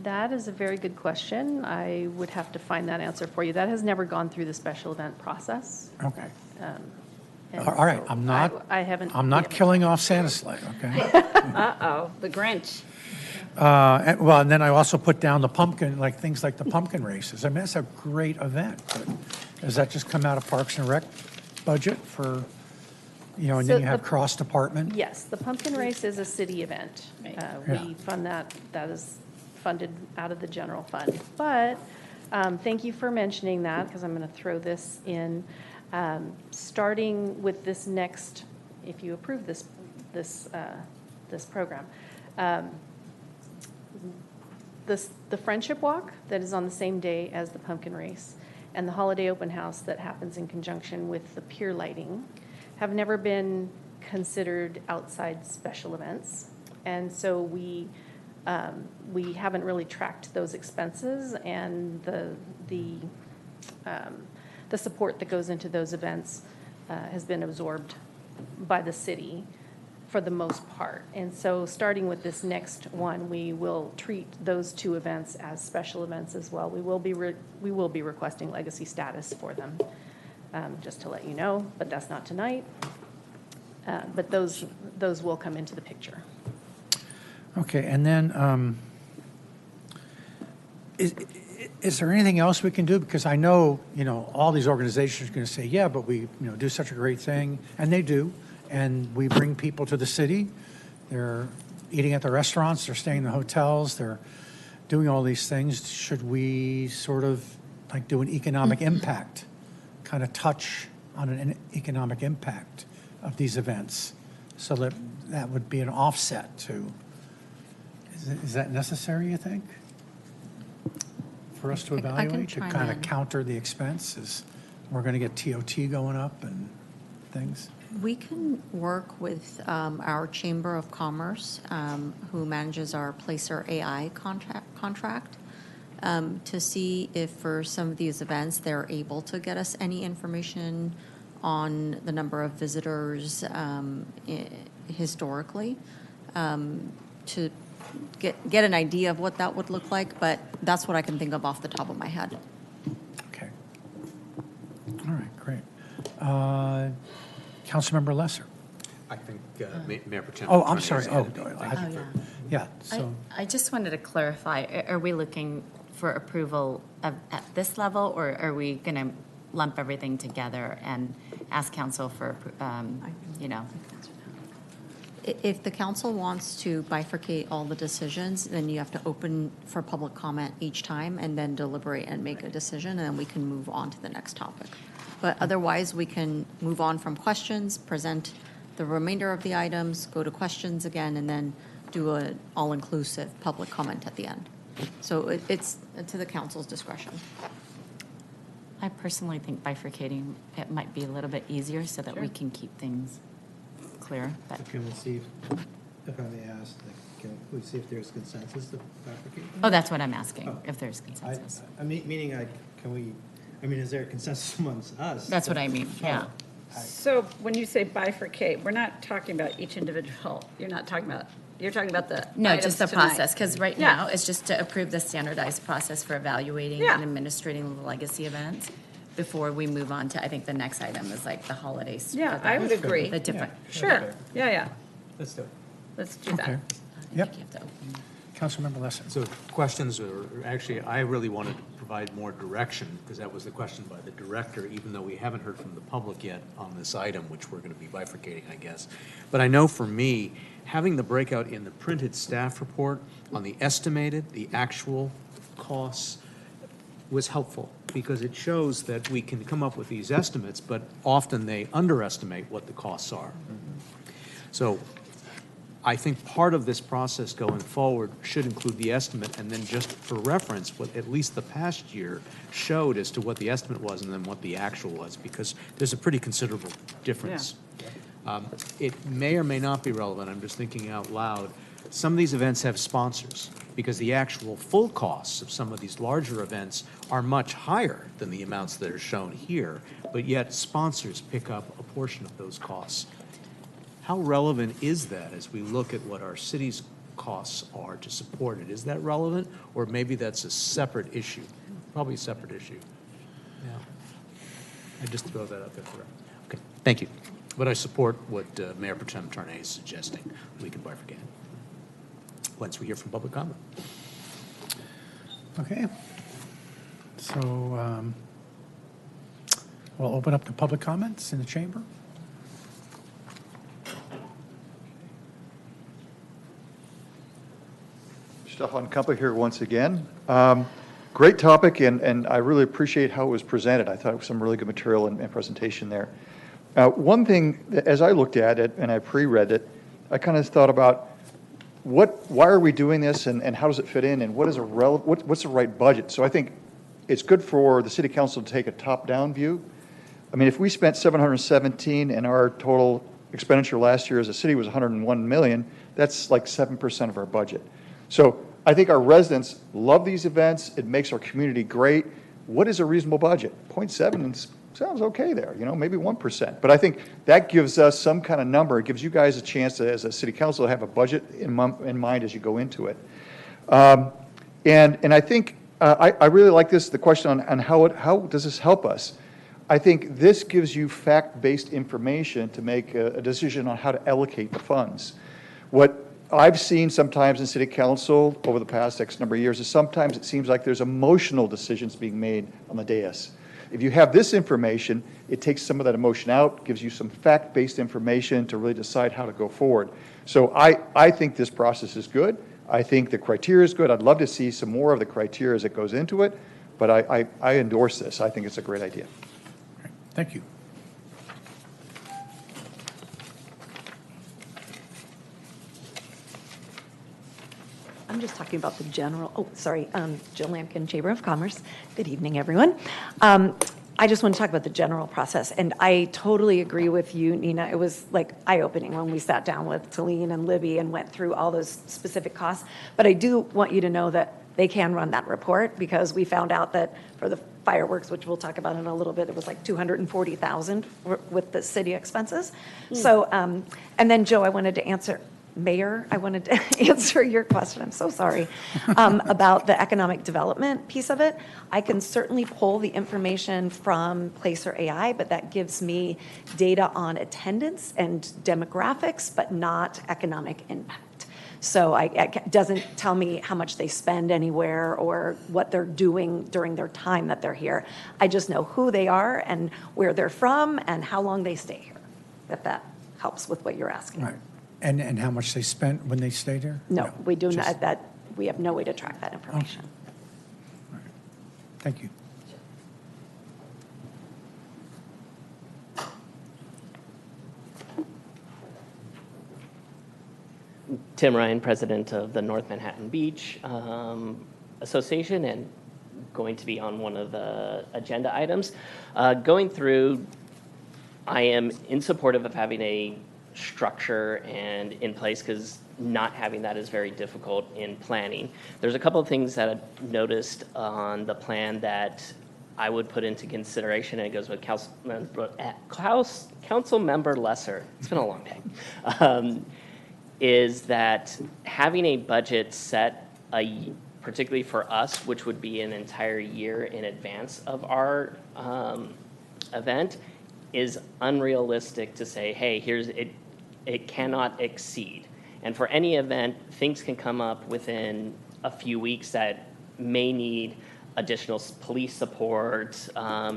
That is a very good question. I would have to find that answer for you. That has never gone through the special event process. Okay. All right, I'm not killing off Santa sleigh, okay? Uh-oh, the Grinch. And then I also put down the pumpkin, like things like the pumpkin races. I mean, that's a great event. But does that just come out of Parks and Rec budget for, and then you have cross department? Yes, the pumpkin race is a city event. We fund that. That is funded out of the general fund. But thank you for mentioning that, because I'm going to throw this in. Starting with this next, if you approve this program, the Friendship Walk that is on the same day as the pumpkin race and the holiday open house that happens in conjunction with the pier lighting have never been considered outside special events. And so we haven't really tracked those expenses and the support that goes into those events has been absorbed by the city for the most part. And so starting with this next one, we will treat those two events as special events as well. We will be requesting legacy status for them, just to let you know, but that's not tonight. But those will come into the picture. Okay, and then is there anything else we can do? Because I know, all these organizations are going to say, yeah, but we, do such a great thing, and they do. And we bring people to the city. They're eating at the restaurants, they're staying in the hotels, they're doing all these things. Should we sort of like do an economic impact, kind of touch on an economic impact of these events so that that would be an offset to, is that necessary, you think? For us to evaluate, to kind of counter the expenses? We're going to get TOT going up and things? We can work with our Chamber of Commerce, who manages our Placer AI contract, to see if for some of these events they're able to get us any information on the number of visitors historically, to get an idea of what that would look like, but that's what I can think of off the top of my head. Okay. All right, great. Councilmember Lesser. I think Mayor Pro Tem. Oh, I'm sorry. Yeah. So I just wanted to clarify, are we looking for approval at this level, or are we going to lump everything together and ask council for, If the council wants to bifurcate all the decisions, then you have to open for public comment each time and then deliberate and make a decision, and then we can move on to the next topic. But otherwise, we can move on from questions, present the remainder of the items, go to questions again, and then do an all-inclusive public comment at the end. So it's to the council's discretion. I personally think bifurcating, it might be a little bit easier so that we can keep things clear. But Can we see, if I may ask, can we see if there's consensus to bifurcate? oh, that's what I'm asking, if there's consensus. Meaning, is there a consensus amongst us? That's what I mean, yeah. So when you say bifurcate, we're not talking about each individual, you're talking about the No, items just the tonight. process, because right now, it's just to approve the standardized process for evaluating and administrating the legacy events before we move on to, I think the next item is like the holidays. Yeah, I would agree. The different. Sure, yeah. Let's do it. Let's do Okay. that. Yep. Councilmember Lesser. So questions, or actually, I really wanted to provide more direction, because that was the question by the director, even though we haven't heard from the public yet on this item, which we're going to be bifurcating, I guess. But I know for me, having the breakout in the printed staff report on the estimated, the actual costs was helpful, because it shows that we can come up with these estimates, but often they underestimate what the costs are. So I think part of this process going forward should include the estimate, and then just for reference, what at least the past year showed as to what the estimate was and then what the actual was, because there's a pretty considerable difference. It may or may not be relevant, I'm just thinking out loud. Some of these events have sponsors, because the actual full costs of some of these larger events are much higher than the amounts that are shown here, but yet sponsors pick up a portion of those costs. How relevant is that as we look at what our city's costs are to support it? Is that relevant, or maybe that's a separate issue? Probably a separate issue. Yeah. I just throw that out there for. Okay, thank you. But I support what Mayor Pro Tem Tarnay is suggesting. We can bifurcate once we hear from public comment. Okay. So we'll open up the public comments in the chamber. Stefan Kumpa here once again. Great topic, and I really appreciate how it was presented. I thought it was some really good material and presentation there. One thing, as I looked at it and I pre-read it, I kind of thought about why are we doing this, and how does it fit in, and what's the right budget? So I think it's good for the city council to take a top-down view. I mean, if we spent $717 and our total expenditure last year as a city was $101 million, that's like 7% of our budget. So I think our residents love these events. It makes our community great. What is a reasonable budget? 0.7 is sounds okay there, maybe 1%. But I think that gives us some kind of number. It gives you guys a chance to, as a city council, have a budget in mind as you go into it. And I think I really like the question on how does this help us? I think this gives you fact-based information to make a decision on how to allocate the funds. What I've seen sometimes in city council over the past X number of years is sometimes it seems like there's emotional decisions being made on the dais. If you have this information, it takes some of that emotion out, gives you some fact-based information to really decide how to go forward. So I think this process is good. I think the criteria is good. I'd love to see some more of the criteria as it goes into it, but I endorse this. I think it's a great idea. Thank you. I'm just talking about the general, Jill Lampkin, Chamber of Commerce. Good evening, everyone. I just want to talk about the general process, and I totally agree with you, Nina. It was like eye-opening when we sat down with Talene and Libby and went through all those specific costs. But I do want you to know that they can run that report, because we found out that for the fireworks, which we'll talk about in a little bit, it was like $240,000 with the city expenses. So, and then Joe, I wanted to answer your question, I'm so sorry, about the economic development piece of it. I can certainly pull the information from Placer AI, but that gives me data on attendance and demographics, but not economic impact. So it doesn't tell me how much they spend anywhere or what they're doing during their time that they're here. I just know who they are and where they're from and how long they stay here, if that helps with what you're asking. Right. And how much they spent when they stayed here? No, we do not. We have no way to track that information. Okay. Right. Thank you. Tim Ryan, president of the North Manhattan Beach Association, and going to be on one of the agenda items. Going through, I am in support of having a structure and in place, because not having that is very difficult in planning. There's a couple of things that I've noticed on the plan that I would put into consideration, and it goes with Councilmember Lesser. It's been a long day. Is that having a budget set, particularly for us, which would be an entire year in advance of our event, is unrealistic to say, hey, here's it. It cannot exceed. And for any event, things can come up within a few weeks that may need additional police support,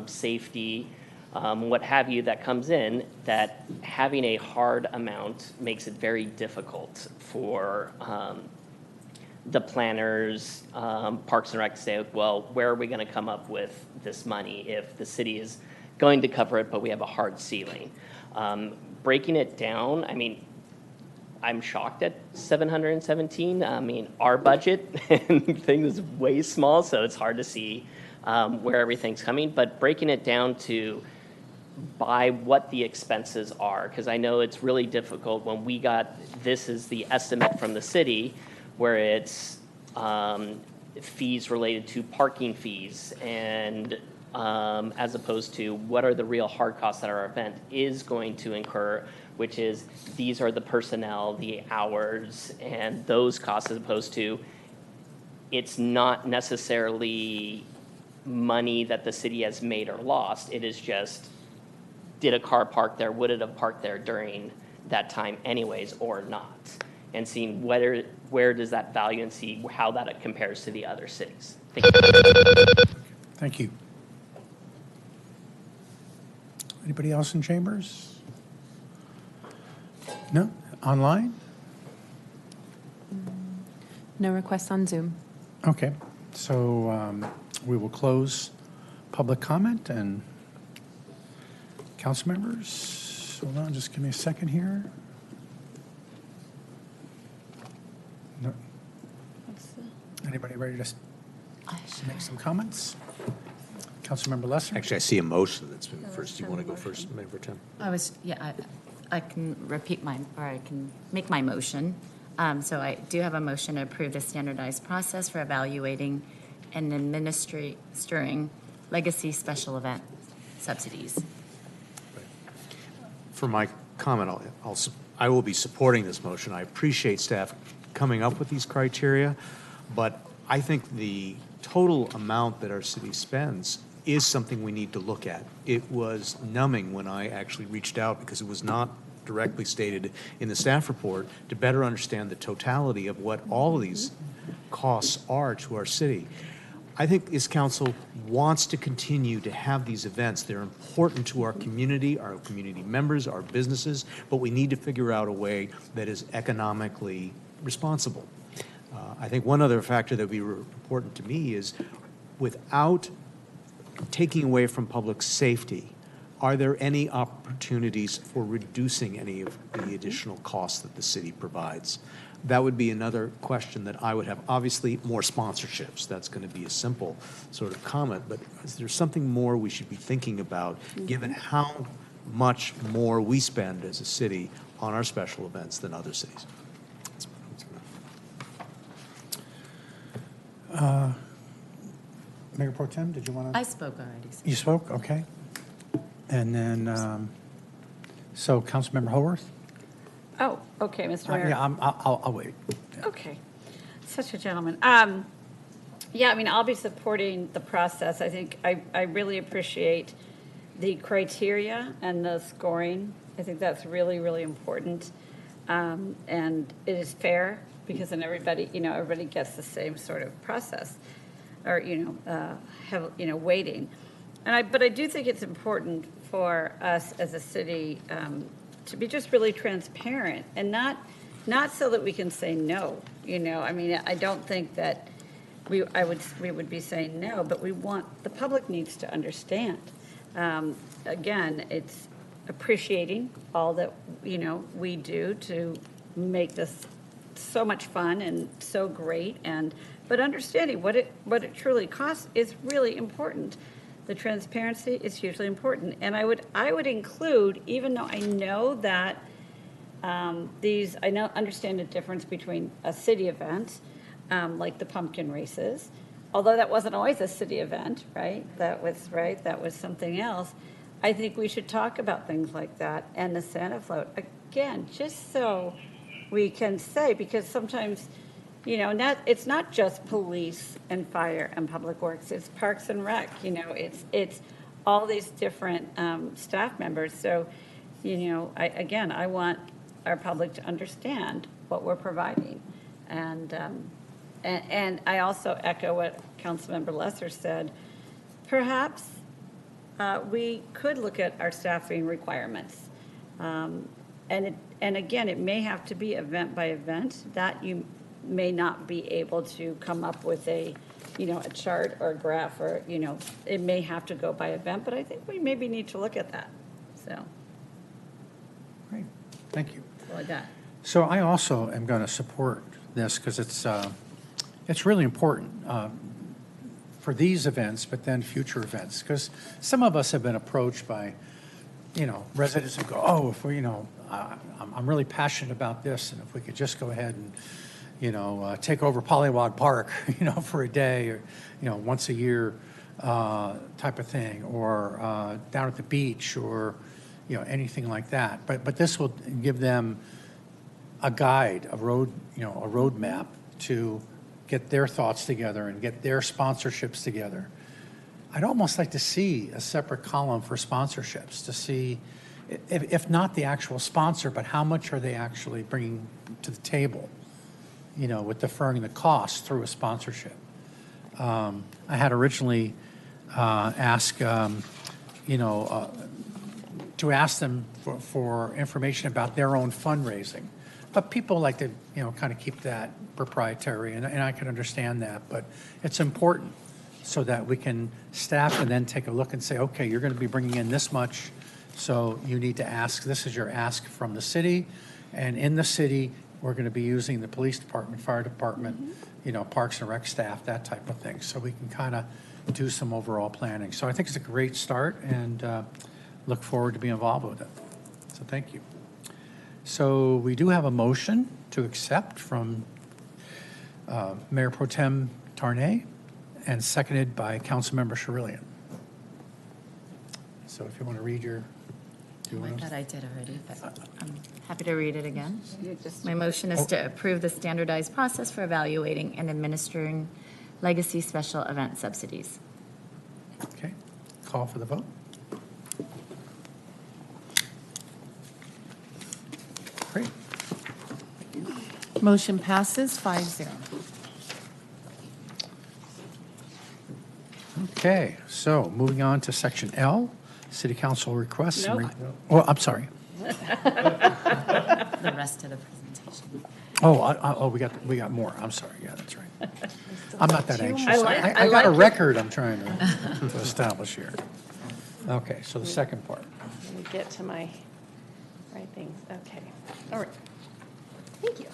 safety, what have you, that comes in, that having a hard amount makes it very difficult for the planners, Parks and Rec to say, well, where are we going to come up with this money if the city is going to cover it, but we have a hard ceiling? Breaking it down, I mean, I'm shocked at 717. I mean, our budget and thing is way small, so it's hard to see where everything's coming. But breaking it down to by what the expenses are, because I know it's really difficult when we got, this is the estimate from the city, where it's fees related to parking fees, and as opposed to what are the real hard costs that our event is going to incur, which is these are the personnel, the hours, and those costs, as opposed to it's not necessarily money that the city has made or lost. It is just, did a car park there? Would it have parked there during that time anyways or not? And seeing where does that value, and see how that compares to the other cities. Thank you. Thank you. Anybody else in chambers? No? Online? No requests on Zoom. Okay. So we will close public comment, and council members, hold on, just give me a second here. No. Anybody ready to make some comments? Councilmember Lesser? Actually, I see a motion that's been first. Do you want to go first, Member Tim? I can repeat I can make my motion. So I do have a motion to approve the standardized process for evaluating and administering legacy special event subsidies. For my comment, I will be supporting this motion. I appreciate staff coming up with these criteria, but I think the total amount that our city spends is something we need to look at. It was numbing when I actually reached out, because it was not directly stated in the staff report, to better understand the totality of what all of these costs are to our city. I think this council wants to continue to have these events. They're important to our community members, our businesses, but we need to figure out a way that is economically responsible. I think one other factor that would be important to me is, without taking away from public safety, are there any opportunities for reducing any of the additional costs that the city provides? That would be another question that I would have. Obviously, more sponsorships. That's going to be a simple sort of comment, but is there something more we should be thinking about, given how much more we spend as a city on our special events than other cities? Mayor Pro Tem, did you want to? I spoke already. So. You spoke? Okay. And then, so Councilmember Howorth? Oh, okay, Mr. Mayor. Yeah, I'll wait. Okay, such a gentleman. Yeah, I mean, I'll be supporting the process. I think I really appreciate the criteria and the scoring. I think that's really, really important. And it is fair, because then everybody gets the same sort of process, or, weighting. But I do think it's important for us as a city to be just really transparent, and not so that we can say no. I mean, I don't think that we would be saying no, but the public needs to understand. Again, it's appreciating all that we do to make this so much fun and so great, but understanding what it truly costs is really important. The transparency is hugely important, and I would include, even though I know that understand the difference between a city event, like the pumpkin races, although that wasn't always a city event, right? That was something else. I think we should talk about things like that, and the Santa float again, just so we can say, because sometimes. It's not just police and fire and public works. It's Parks and Rec. It's all these different staff members. So, I want our public to understand what we're providing, and I also echo what Councilmember Lesser said. Perhaps we could look at our staffing requirements, and again, it may have to be event by event that you may not be able to come up with a chart or a graph, or, it may have to go by event, but I think we maybe need to look at that. So. Great, thank you. Like that. So I also am going to support this, because it's really important for these events, but then future events, because some of us have been approached by, residents who go, oh, if we, I'm really passionate about this, and if we could just go ahead and take over Pollywog Park, for a day, or, once a year type of thing, or down at the beach, or, anything like that. But this will give them a guide, a roadmap to get their thoughts together and get their sponsorships together. I'd almost like to see a separate column for sponsorships, to see, if not the actual sponsor, but how much are they actually bringing to the table, with deferring the cost through a sponsorship. I had originally asked, to ask them for information about their own fundraising. But people like to, kind of keep that proprietary, and I can understand that. But it's important so that we can staff and then take a look and say, okay, you're going to be bringing in this much, so you need to ask, this is your ask from the city, and in the city, we're going to be using the police department, fire department, Parks and Rec staff, that type of thing, so we can kind of do some overall planning. So I think it's a great start, and look forward to being involved with it. So thank you. So we do have a motion to accept from Mayor Pro Tem Tarnay, and seconded by Councilmember Sherillian. So if you want to read your, do you I want thought to? I did already, but I'm happy to read it again. You just- My motion is to approve the standardized process for evaluating and administering legacy special event subsidies. Okay, call for the vote. Great. Motion passes 5-0. Okay, so moving on to section L, city council requests. Nope. Well, I'm sorry. The rest of the presentation. Oh, we got more. I'm sorry. Yeah, that's right. I'm not that anxious. I got like a it. record I'm trying to establish here. Okay, so the second part. Let me get to my right things. Okay. All right. Thank you.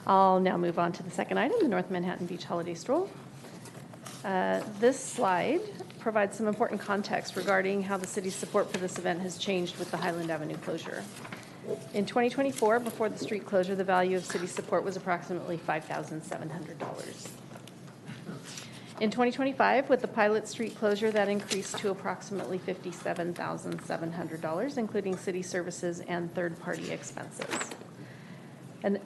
I'll now move on to the second item, the North Manhattan Beach Holiday Stroll. This slide provides some important context regarding how the city's support for this event has changed with the Highland Avenue closure. In 2024, before the street closure, the value of city support was approximately $5,700. In 2025, with the pilot street closure, that increased to approximately $57,700, including city services and third-party expenses. And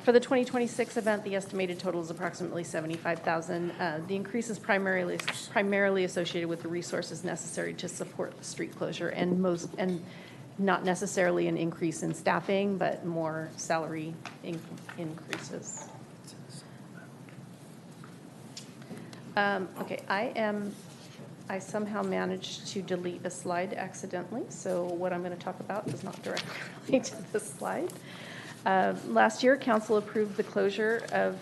for the 2026 event, the estimated total is approximately $75,000. The increase is primarily associated with the resources necessary to support the street closure, and not necessarily an increase in staffing, but more salary increases. Okay, I somehow managed to delete a slide accidentally, so what I'm going to talk about does not directly relate to this slide. Last year, council approved the closure of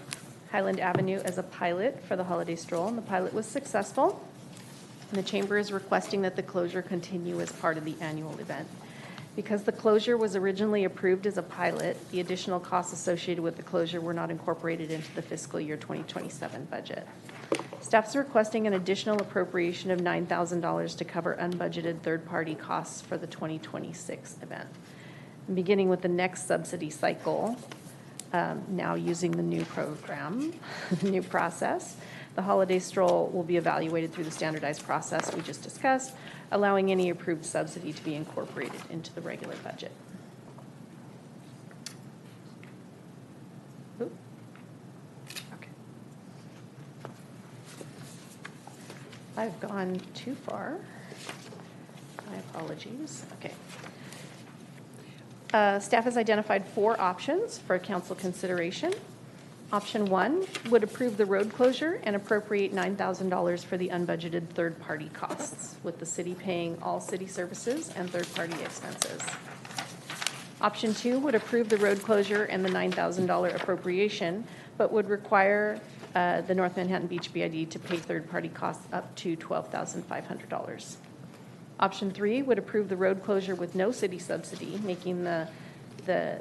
Highland Avenue as a pilot for the holiday stroll, and the pilot was successful. And the chamber is requesting that the closure continue as part of the annual event. Because the closure was originally approved as a pilot, the additional costs associated with the closure were not incorporated into the fiscal year 2027 budget. Staff is requesting an additional appropriation of $9,000 to cover unbudgeted third-party costs for the 2026 event. Beginning with the next subsidy cycle, now using the new program, the new process, the holiday stroll will be evaluated through the standardized process we just discussed, allowing any approved subsidy to be incorporated into the regular budget. Oop. Okay. I've gone too far. My apologies. Okay. Staff has identified 4 options for council consideration. Option 1 would approve the road closure and appropriate $9,000 for the unbudgeted third-party costs, with the city paying all city services and third-party expenses. Option 2 would approve the road closure and the $9,000 appropriation, but would require the North Manhattan Beach BID to pay third-party costs up to $12,500. Option 3 would approve the road closure with no city subsidy, making the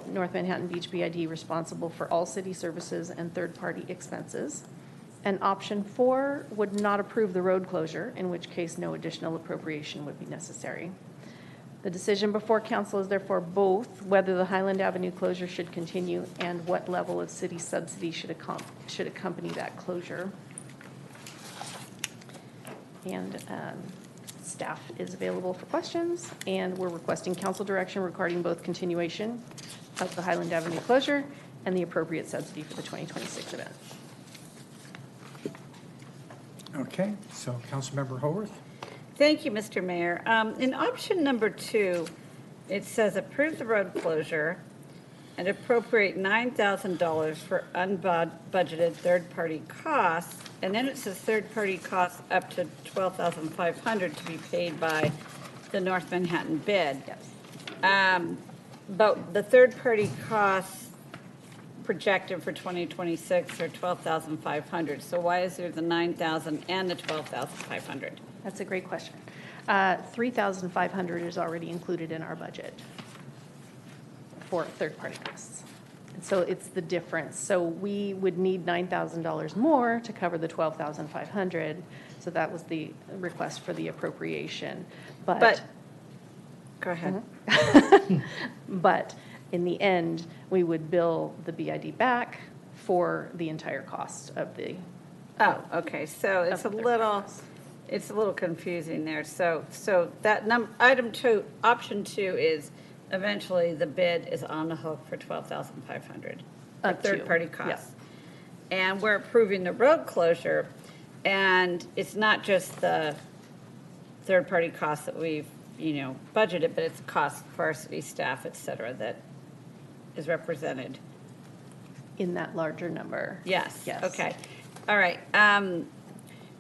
North Manhattan Beach BID responsible for all city services and third-party expenses. And option 4 would not approve the road closure, in which case no additional appropriation would be necessary. The decision before council is therefore both whether the Highland Avenue closure should continue and what level of city subsidy should accompany that closure. And staff is available for questions, and we're requesting council direction regarding both continuation of the Highland Avenue closure and the appropriate subsidy for the 2026 event. Okay, so Councilmember Howorth? Thank you, Mr. Mayor. In option number 2, it says approve the road closure and appropriate $9,000 for unbudgeted third-party costs. And then it says third-party costs up to $12,500 to be paid by the North Manhattan bid. Yes. But the third-party costs projected for 2026 are $12,500. So why is there the $9,000 and the $12,500? That's a great question. $3,500 is already included in our budget for third-party costs. And so it's the difference. So we would need $9,000 more to cover the $12,500. So that was the request for the appropriation. But go ahead. But in the end, we would bill the BID back for the entire cost of the. Oh, okay. So it's a little. it's a little confusing there. So that item 2, option 2 is eventually the bid is on the hook for $12,500 for Up to, third-party yeah. costs. And we're approving the road closure, and it's not just the third-party costs that we've, budgeted, but it's cost for our city staff, et cetera, that is represented. In that larger number. Yes. Yes. Okay. All right.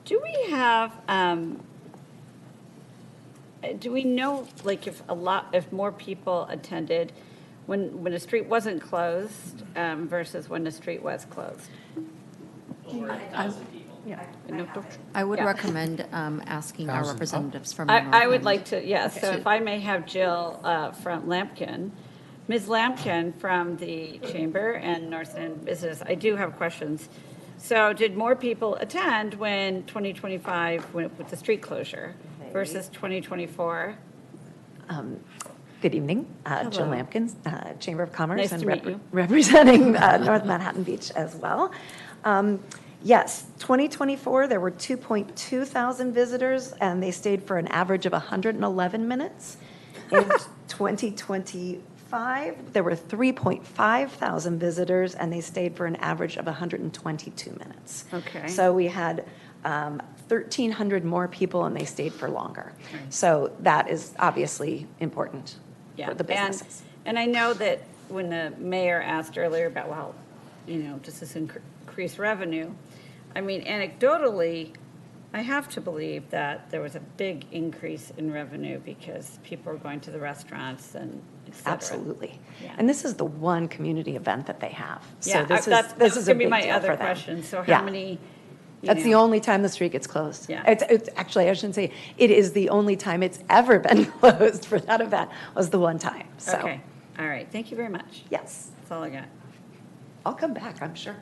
Do we have, do we know, like, if more people attended when a street wasn't closed versus when the street was closed? Yeah. I would Yeah. recommend asking our Thousand. representatives from. I would North like End. to, yes, so if I may have Jill from Lampkin, Ms. Lampkin from the Chamber and North End Business, I do have questions. So did more people attend when 2025 with the street closure versus 2024? Good evening, Jill Hello. Lampkin, Chamber of Commerce. Nice and to meet you. Representing North Manhattan Beach as well. Yes, 2024, there were 2.2 thousand visitors, and they stayed for an average of 111 minutes. In 2025, there were 3.5 thousand visitors, and they stayed for an average of 122 minutes. Okay. So we had 1,300 more people, and they stayed for longer. So that is obviously important Yeah, for the businesses. And I know that when the mayor asked earlier about, well, does this increase revenue? I mean, anecdotally, I have to believe that there was a big increase in revenue because people were going to the restaurants and et cetera. Absolutely. Yeah. And this is the one community event that they have. So Yeah, this that's is a going to be big my deal other for them. question. So Yeah. how many? That's the only time the street gets closed. Yeah. It's actually, I shouldn't say, it is the only time it's ever been closed for that event was the one time. So, Okay, all right, thank you very much. yes, That's all I got. I'll come back, I'm sure.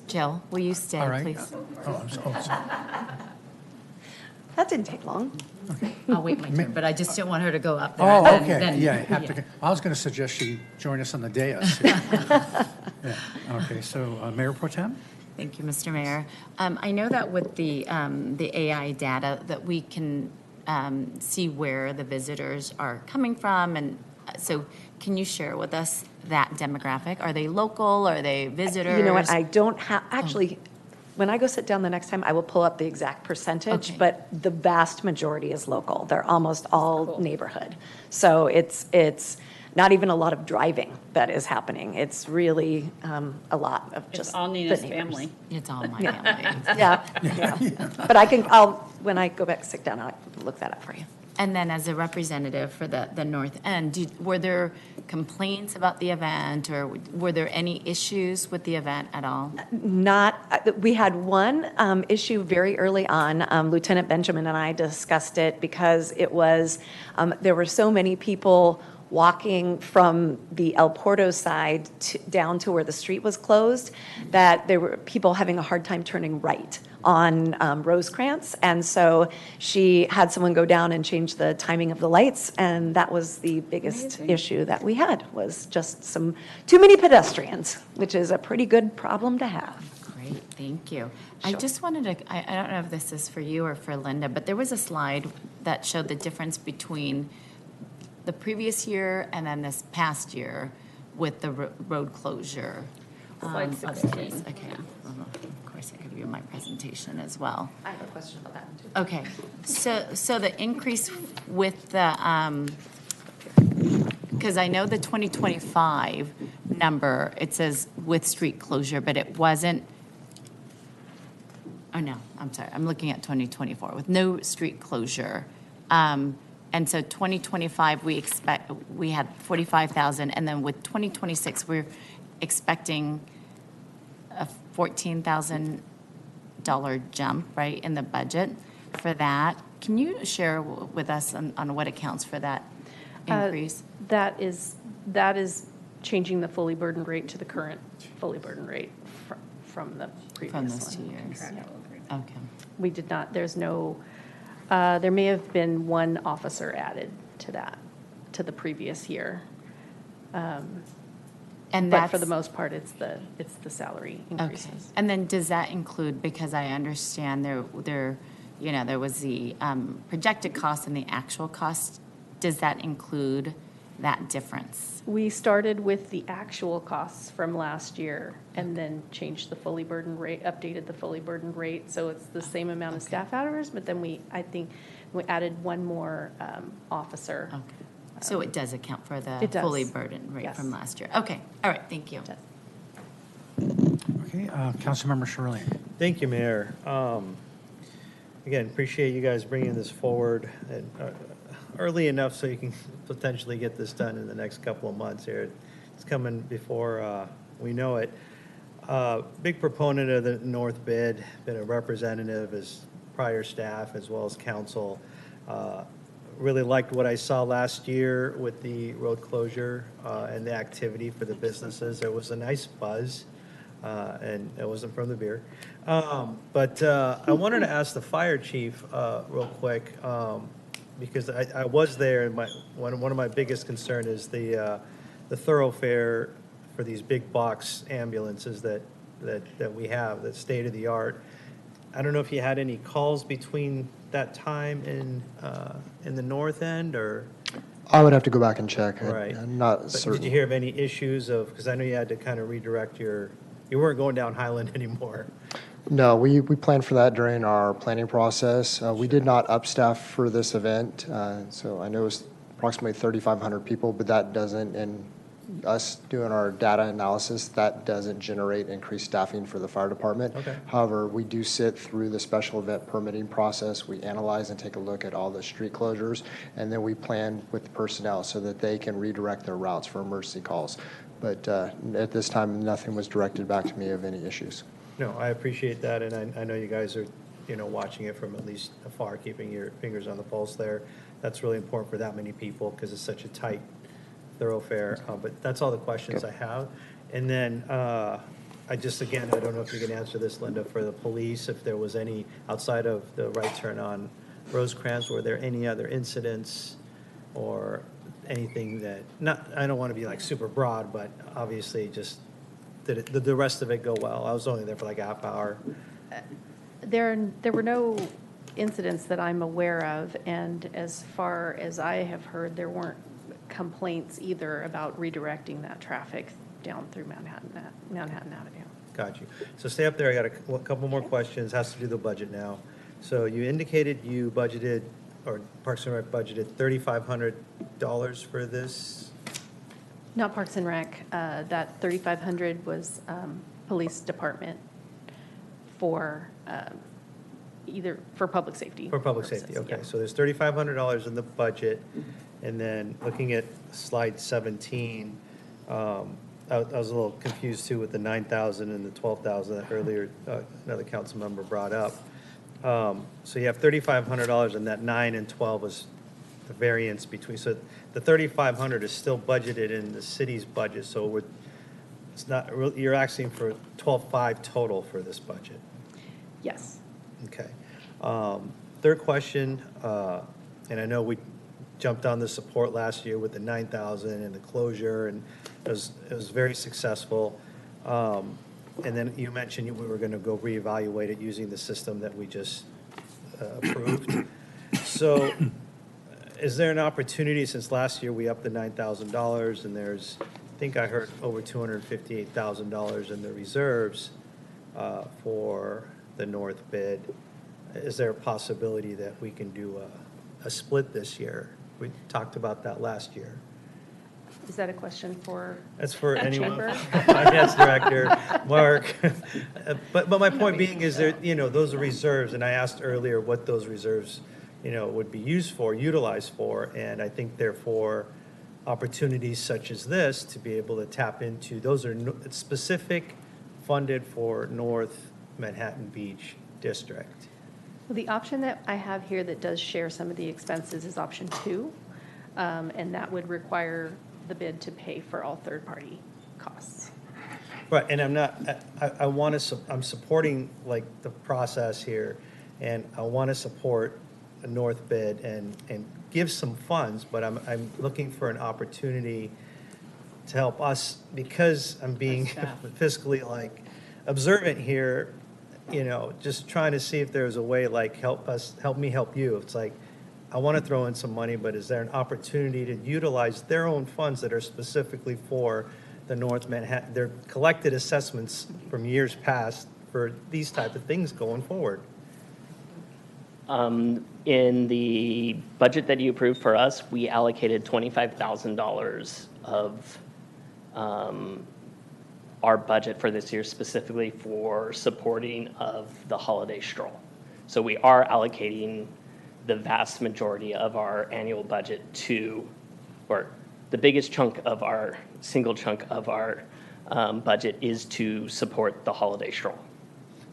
Jill, will you stay, All right. please? Sorry. That didn't take long. I'll wait my turn, but I just didn't want her to go up there. Oh, and okay, then- yeah, I was going to suggest she join us on the dais. Yeah. Okay, so Mayor Pro Tem? Thank you, Mr. Mayor. I know that with the AI data, that we can see where the visitors are coming from, and so can you share with us that demographic? Are they local? Are they visitors? You know what, I don't have, actually, when I go sit down the next time, I will pull up the exact percentage, Okay. but the vast majority is local. They're almost all neighborhood. So it's not even a lot of driving that is happening. It's really a lot of just It's all the Nina's neighbors. family. It's all my family. Yeah. But when I go back, sit down, I'll look that up for you. And then as a representative for the North End, were there complaints about the event, or were there any issues with the event at all? We had one issue very early on. Lieutenant Benjamin and I discussed it because it was, there were so many people walking from the El Porto side down to where the street was closed, that there were people having a hard time turning right on Rosecrans. And so she had someone go down and change the timing of the lights, and that was the biggest issue that we had, was just too many pedestrians, which is a pretty good problem to have. Great, thank you. I just wanted to, I don't know if this is for you or for Linda, but there was a slide that showed the difference between the previous year and then this past year with the road closure. Slide of the 16. streets. Okay, of course, I could view my presentation as well. I have a question about that one, too. Okay, so the increase with the, because I know the 2025 number, it says with street closure, but it wasn't, oh no, I'm sorry, I'm looking at 2024, with no street closure. And so 2025, we had 45,000, and then with 2026, we're expecting a $14,000 jump, right, in the budget for that. Can you share with us on what accounts for that increase? That is changing the fully burdened rate to the current fully burdened rate from the previous one. From those 2 years? Okay. We did not, there's no, there may have been one officer added to that, to the previous year. And But for the that's- most part, it's the salary Okay. increases. And then does that include, because I understand they're there was the projected cost and the actual cost. Does that include that difference? We started with the actual costs from last year and then changed the fully burdened rate, updated the fully burdened rate. So it's the same amount of staff hours, but then I think we added one more officer. Okay. So it does account for the It does. fully burdened rate Yes. from last year. Okay, all right, thank you. Okay, Councilmember Shirley. Thank you, Mayor. Again, appreciate you guys bringing this forward and, early enough so you can potentially get this done in the next couple of months here. It's coming before we know it. Big proponent of the North bid, been a representative as prior staff as well as council. Really liked what I saw last year with the road closure and the activity for the businesses. There was a nice buzz. And it wasn't from the beer. But I wanted to ask the fire chief real quick, because I was there, and one of my biggest concern is the thoroughfare for these big box ambulances that we have, that's state of the art. I don't know if you had any calls between that time in the north end, or? I would have to go back and check. Right. I'm not But certain. did you hear of any issues because I know you had to kind of redirect you weren't going down Highland anymore. No, we planned for that during our planning process. We did not upstaff for this event, so I know it's approximately 3,500 people, but that doesn't, and us doing our data analysis, that doesn't generate increased staffing for the fire department. Okay. However, we do sit through the special event permitting process. We analyze and take a look at all the street closures, and then we plan with the personnel so that they can redirect their routes for emergency calls. But at this time, nothing was directed back to me of any issues. No, I appreciate that, and I know you guys are, watching it from at least afar, keeping your fingers on the pulse there. That's really important for that many people because it's such a tight thoroughfare. But that's all the questions I have. And then I don't know if you can answer this, Linda, for the police, if there was any, outside of the right turn on Rosecrans, were there any other incidents or anything that, I don't want to be like super broad, but obviously just, did the rest of it go well? I was only there for like a half hour. There were no incidents that I'm aware of, and as far as I have heard, there weren't complaints either about redirecting that traffic down through Manhattan Avenue. Got you. So stay up there. I got a couple more questions. Has to do the budget now. So you indicated you budgeted, or Parks and Rec budgeted $3,500 for this? Not Parks and Rec. That $3,500 was police department for either for public safety. For public purposes, safety, okay. yeah. So there's $3,500 in the budget. And then looking at slide 17, I was a little confused too with the 9,000 and the 12,000 that earlier another council member brought up. So you have $3,500, and that 9 and 12 is the variance between. So the $3,500 is still budgeted in the city's budget. So it's not. You're asking for $12,500 total for this budget. Yes. Okay. Third question, and I know we jumped on the support last year with the 9,000 and the closure, and it was very successful. And then you mentioned we were going to go reevaluate it using the system that we just approved. So is there an opportunity, since last year we upped the $9,000, and there's, I think I heard over $258,000 in the reserves for the North bid, is there a possibility that we can do a split this year? We talked about that last year. Is that a question for? That's for anyone. Chamber? Finance Director, Mark. But my point being is there, those are reserves, and I asked earlier what those reserves, would be utilized for, and I think therefore opportunities such as this to be able to tap into, those are specific funded for North Manhattan Beach District. Well, the option that I have here that does share some of the expenses is option 2, and that would require the bid to pay for all third-party costs. Right, and I'm supporting like the process here, and I want to support a North bid and give some funds, but I'm looking for an opportunity to help us, because I'm being fiscally observant here. just trying to see if there's a way, like, help me help you. It's like, I want to throw in some money, but is there an opportunity to utilize their own funds that are specifically for the North Manhattan, their collected assessments from years past for these type of things going forward? In the budget that you approved for us, we allocated $25,000 of our budget for this year specifically for supporting of the holiday stroll. So we are allocating the vast majority of our annual budget to, or the biggest chunk of our, single chunk of our budget is to support the holiday stroll.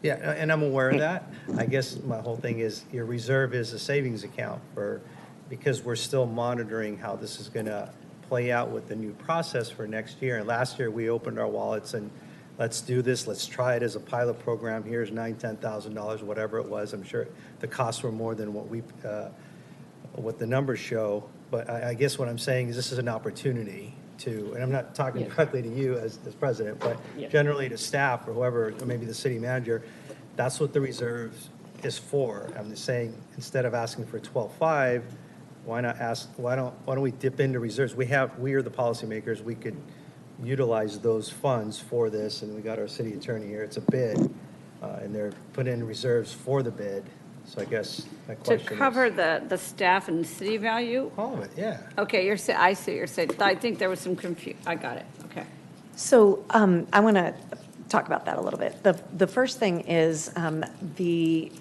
Yeah, and I'm aware of that. I guess my whole thing is your reserve is a savings account because we're still monitoring how this is going to play out with the new process for next year. And last year we opened our wallets and let's do this. Let's try it as a pilot program. Here's $9,000, $10,000, whatever it was. I'm sure the costs were more than what the numbers show. But I guess what I'm saying is this is an opportunity to, and I'm not talking directly to you as president, but generally to staff or whoever, or maybe the city manager, that's what the reserve is for. I'm just saying, instead of asking for 12.5, why not ask, why don't we dip into reserves? We are the policymakers, we could utilize those funds for this, and we got our city attorney here, it's a bid, and they're put in reserves for the bid. So I guess my question To cover the staff and city value? All of it, yeah. Okay, I see what you're saying. I think there was some confusion. I got it, okay. So I want to talk about that a little bit. The first thing is the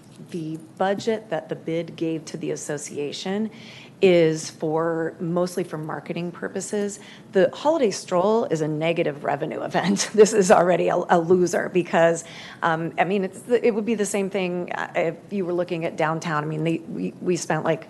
budget that the bid gave to the association is mostly for marketing purposes. The holiday stroll is a negative revenue event. This is already a loser because, it would be the same thing if you were looking at downtown. I mean, we spent like,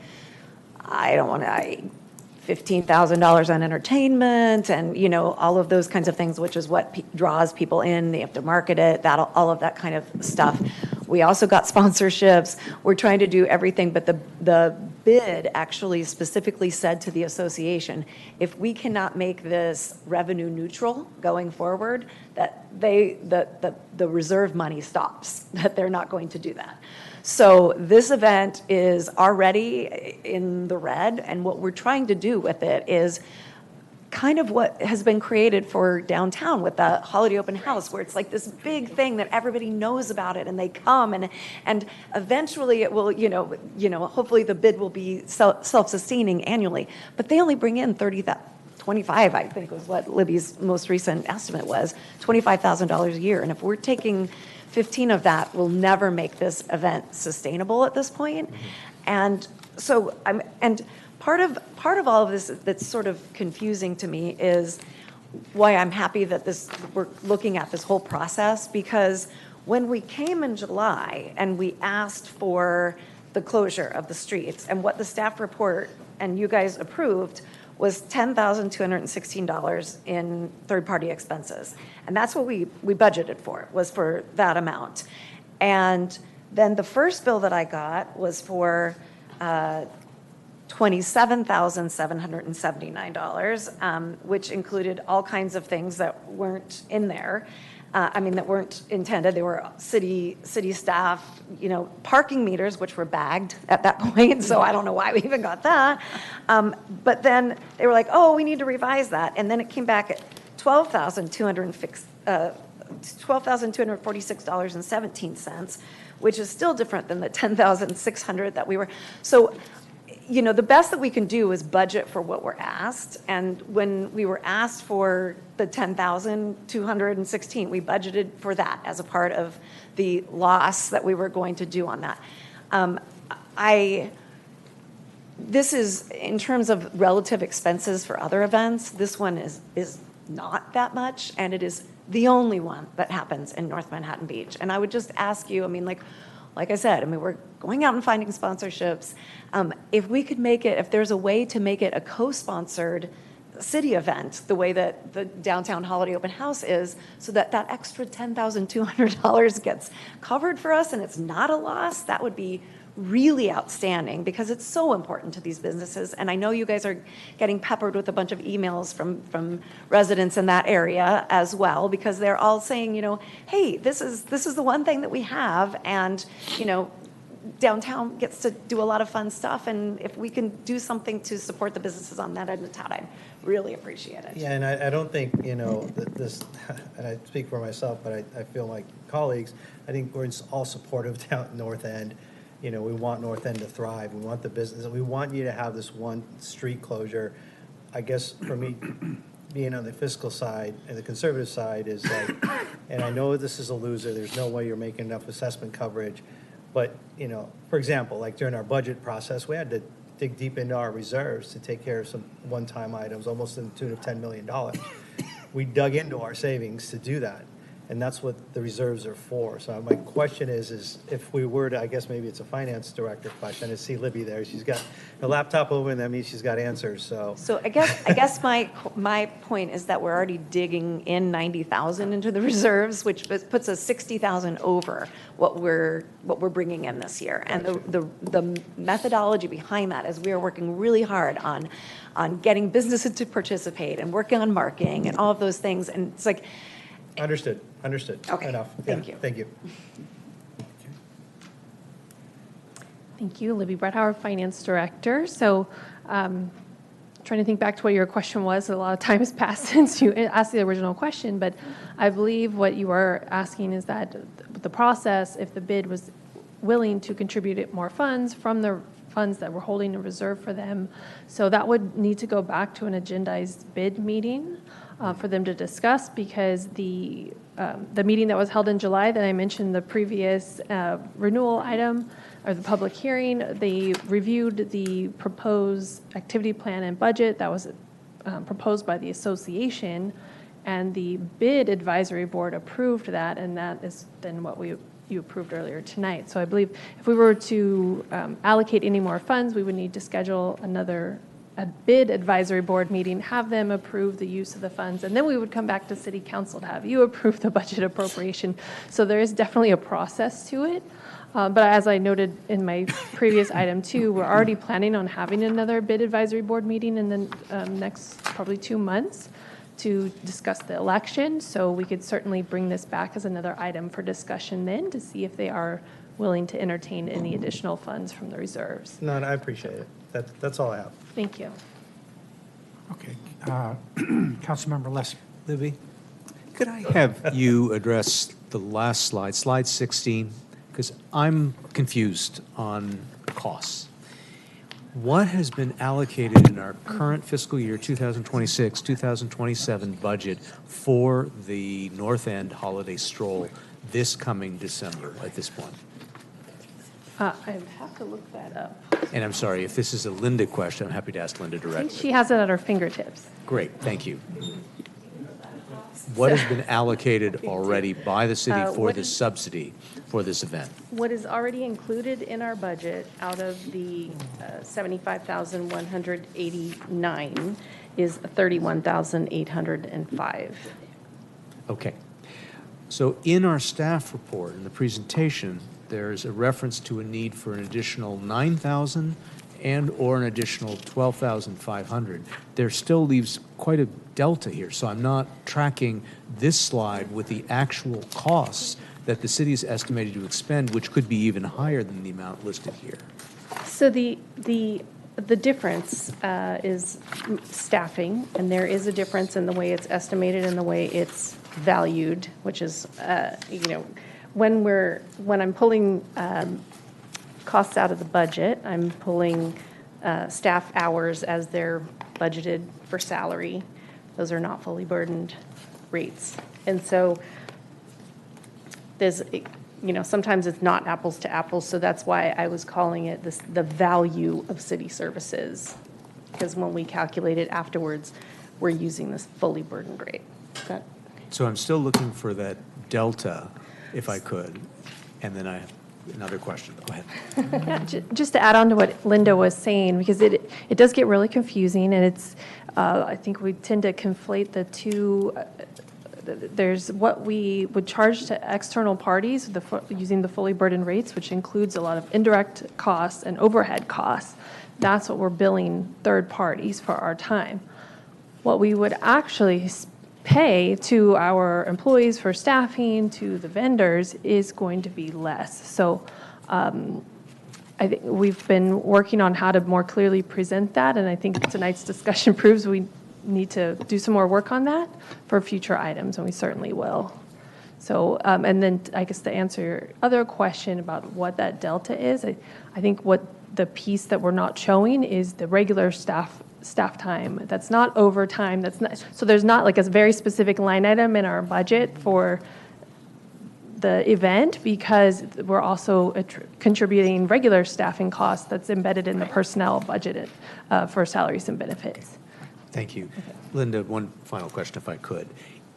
$15,000 on entertainment and, all of those kinds of things, which is what draws people in. They have to market it, all of that kind of stuff. We also got sponsorships. We're trying to do everything, but the bid actually specifically said to the association, if we cannot make this revenue neutral going forward, that the reserve money stops, that they're not going to do that. So this event is already in the red, and what we're trying to do with it is kind of what has been created for downtown with the holiday open house, where it's like this big thing that everybody knows about it and they come and eventually it will, hopefully the bid will be self-sustaining annually, but they only bring in 25, I think was what Libby's most recent estimate was, $25,000 a year. And if we're taking 15 of that, we'll never make this event sustainable at this point. And so part of all of this that's sort of confusing to me is why I'm happy that we're looking at this whole process, because when we came in July and we asked for the closure of the streets, and what the staff report and you guys approved was $10,216 in third-party expenses. And that's what we budgeted for, was for that amount. And then the first bill that I got was for $27,779, which included all kinds of things that weren't in there. That weren't intended. They were city staff, parking meters, which were bagged at that point. So I don't know why we even got that. But then they were like, oh, we need to revise that. And then it came back at $12,246.17, which is still different than the $10,600 that we were. So, the best that we can do is budget for what we're asked. And when we were asked for the $10,216, we budgeted for that as a part of the loss that we were going to do on that. This is, in terms of relative expenses for other events, this one is not that much, and it is the only one that happens in North Manhattan Beach. And I would just ask you, like I said, we're going out and finding sponsorships. If we could make it, if there's a way to make it a co-sponsored city event, the way that the downtown holiday open house is, so that extra $10,200 gets covered for us and it's not a loss, that would be really outstanding because it's so important to these businesses. And I know you guys are getting peppered with a bunch of emails from residents in that area as well, because they're all saying, hey, this is the one thing that we have, and, downtown gets to do a lot of fun stuff, and if we can do something to support the businesses on that end of town, I really appreciate it. Yeah, and I don't think, this, and I speak for myself, but I feel like colleagues, I think we're all supportive down at North End. We want North End to thrive. We want the business. We want you to have this one street closure. I guess for me, being on the fiscal side and the conservative side is like, and I know this is a loser. There's no way you're making enough assessment coverage. But, for example, like during our budget process, we had to dig deep into our reserves to take care of some one-time items, almost in the tune of $10 million. We dug into our savings to do that. And that's what the reserves are for. So my question is if we were to, I guess maybe it's a finance director question, I see Libby there. She's got her laptop open, that means she's got answers, so. So I guess my point is that we're already digging in 90,000 into the reserves, which puts us 60,000 over what we're bringing in this year. And the methodology behind that is we are working really hard on getting businesses to participate and working on marketing and all of those things. And it's like, Understood. Okay, Enough. thank you. Thank you. Thank you, Libby Bretthauer, Finance Director. So trying to think back to what your question was. A lot of time has passed since you asked the original question, but I believe what you are asking is that the process, if the bid was willing to contribute more funds from the funds that we're holding in reserve for them, so that would need to go back to an agendized bid meeting for them to discuss, because the meeting that was held in July that I mentioned, the previous renewal item or the public hearing, they reviewed the proposed activity plan and budget that was proposed by the association, and the bid advisory board approved that, and that is then what you approved earlier tonight. So I believe if we were to allocate any more funds, we would need to schedule a bid advisory board meeting, have them approve the use of the funds, and then we would come back to city council to have you approve the budget appropriation. So there is definitely a process to it. But as I noted in my previous item too, we're already planning on having another bid advisory board meeting in the next probably 2 months to discuss the election. So we could certainly bring this back as another item for discussion then to see if they are willing to entertain any additional funds from the reserves. No, I appreciate it. That's all I have. Thank you. Okay. Councilmember Libby, could I have you address the last slide, slide 16? Because I'm confused on costs. What has been allocated in our current fiscal year 2026, 2027 budget for the North End Holiday Stroll this coming December at this point? I have to look that up. And I'm sorry, if this is a Linda question, I'm happy to ask Linda I think directly. she has it at her fingertips. Great, thank you. What has been allocated already by the city for what this is- subsidy for this event? What is already included in our budget out of the 75,189 is 31,805. Okay. So in our staff report, in the presentation, there's a reference to a need for an additional 9,000 and/or an additional 12,500. There still leaves quite a delta here, so I'm not tracking this slide with the actual costs that the city is estimated to expend, which could be even higher than the amount listed here. So the difference is staffing, and there is a difference in the way it's estimated and the way it's valued, which is, when I'm pulling costs out of the budget, I'm pulling staff hours as they're budgeted for salary. Those are not fully burdened rates. And so there's, sometimes it's not apples to apples, so that's why I was calling it the value of city services. Because when we calculate it afterwards, we're using this fully burdened rate. So I'm still looking for that delta, if I could, and then I have another question. Go ahead. Yeah, just to add on to what Linda was saying, because it does get really confusing, and it's I think we tend to conflate the two there's what we would charge to external parties using the fully burdened rates, which includes a lot of indirect costs and overhead costs. That's what we're billing third parties for our time. What we would actually pay to our employees for staffing, to the vendors, is going to be less. So I think we've been working on how to more clearly present that, and I think tonight's discussion proves we need to do some more work on that for future items, and we certainly will. So, and then I guess to answer your other question about what that delta is, I think what the piece that we're not showing is the regular staff time. That's not overtime. That's not, so there's not like a very specific line item in our budget for the event, because we're also contributing regular staffing costs that's embedded in the personnel budget for salaries and benefits. Thank you. Linda, one final question, if I could.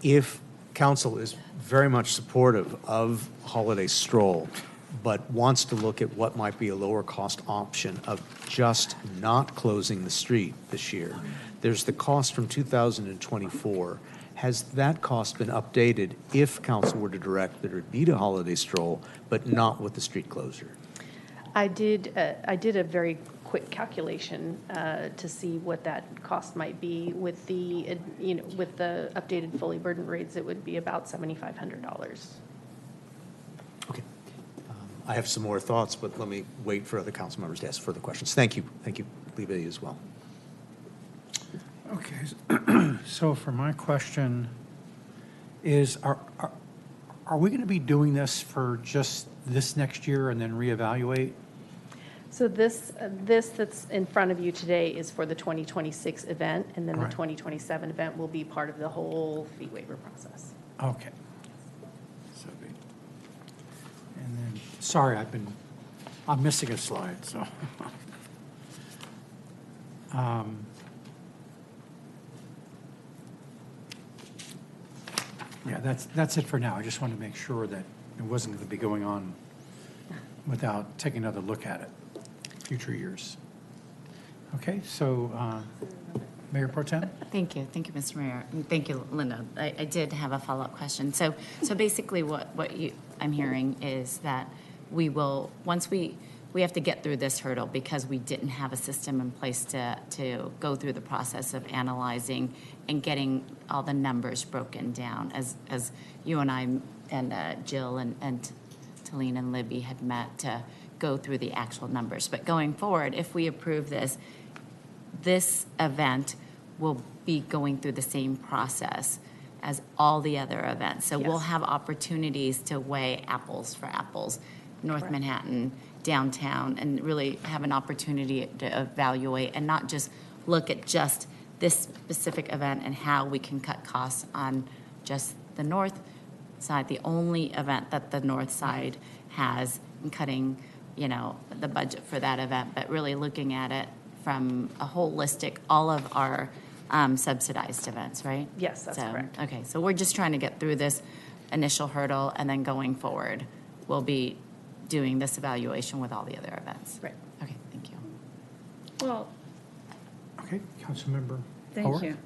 If council is very much supportive of Holiday Stroll, but wants to look at what might be a lower cost option of just not closing the street this year, there's the cost from 2024. Has that cost been updated if council were to direct that it be to Holiday Stroll, but not with the street closure? I did a very quick calculation to see what that cost might be with the, with the updated fully burdened rates. It would be about $7,500. Okay. I have some more thoughts, but let me wait for other council members to ask further questions. Thank you. Thank you, Libby, as well. Okay, so for my question is, are we going to be doing this for just this next year and then reevaluate? So this that's in front of you today is for the 2026 event, and then Right. the 2027 event will be part of the whole fee waiver process. Okay. So, and then, sorry, I'm missing a slide, so. Yeah, that's it for now. I just wanted to make sure that it wasn't going to be going on without taking another look at it, future years. Okay, so Mayor Pro Tem? Thank you, Mr. Mayor, and thank you, Linda. I did have a follow-up question. So basically, what I'm hearing is that we will, once we have to get through this hurdle because we didn't have a system in place to go through the process of analyzing and getting all the numbers broken down, as you and I and Jill and Talene and Libby had met to go through the actual numbers. But going forward, if we approve this event will be going through the same process as all the other events. So we'll have opportunities to weigh apples for apples, North Manhattan, downtown, and really have an opportunity to evaluate and not just look at just this specific event and how we can cut costs on just the north side, the only event that the north side has, and cutting, the budget for that event, but really looking at it from a holistic, all of our subsidized events, right? Yes, that's correct. Okay, so we're just trying to get through this initial hurdle, and then going forward, we'll be doing this evaluation with all the other events. Right. Okay, thank you. Well, Okay, Councilmember thank Howorth? you.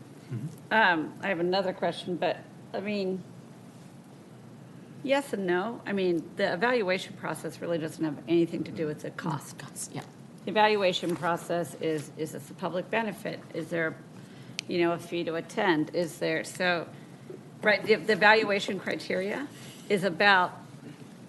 I have another question, but, yes and no. The evaluation process really doesn't have anything to do with the cost. Yeah. The evaluation process is this a public benefit? Is there, a fee to attend? Is there, right, the evaluation criteria is about,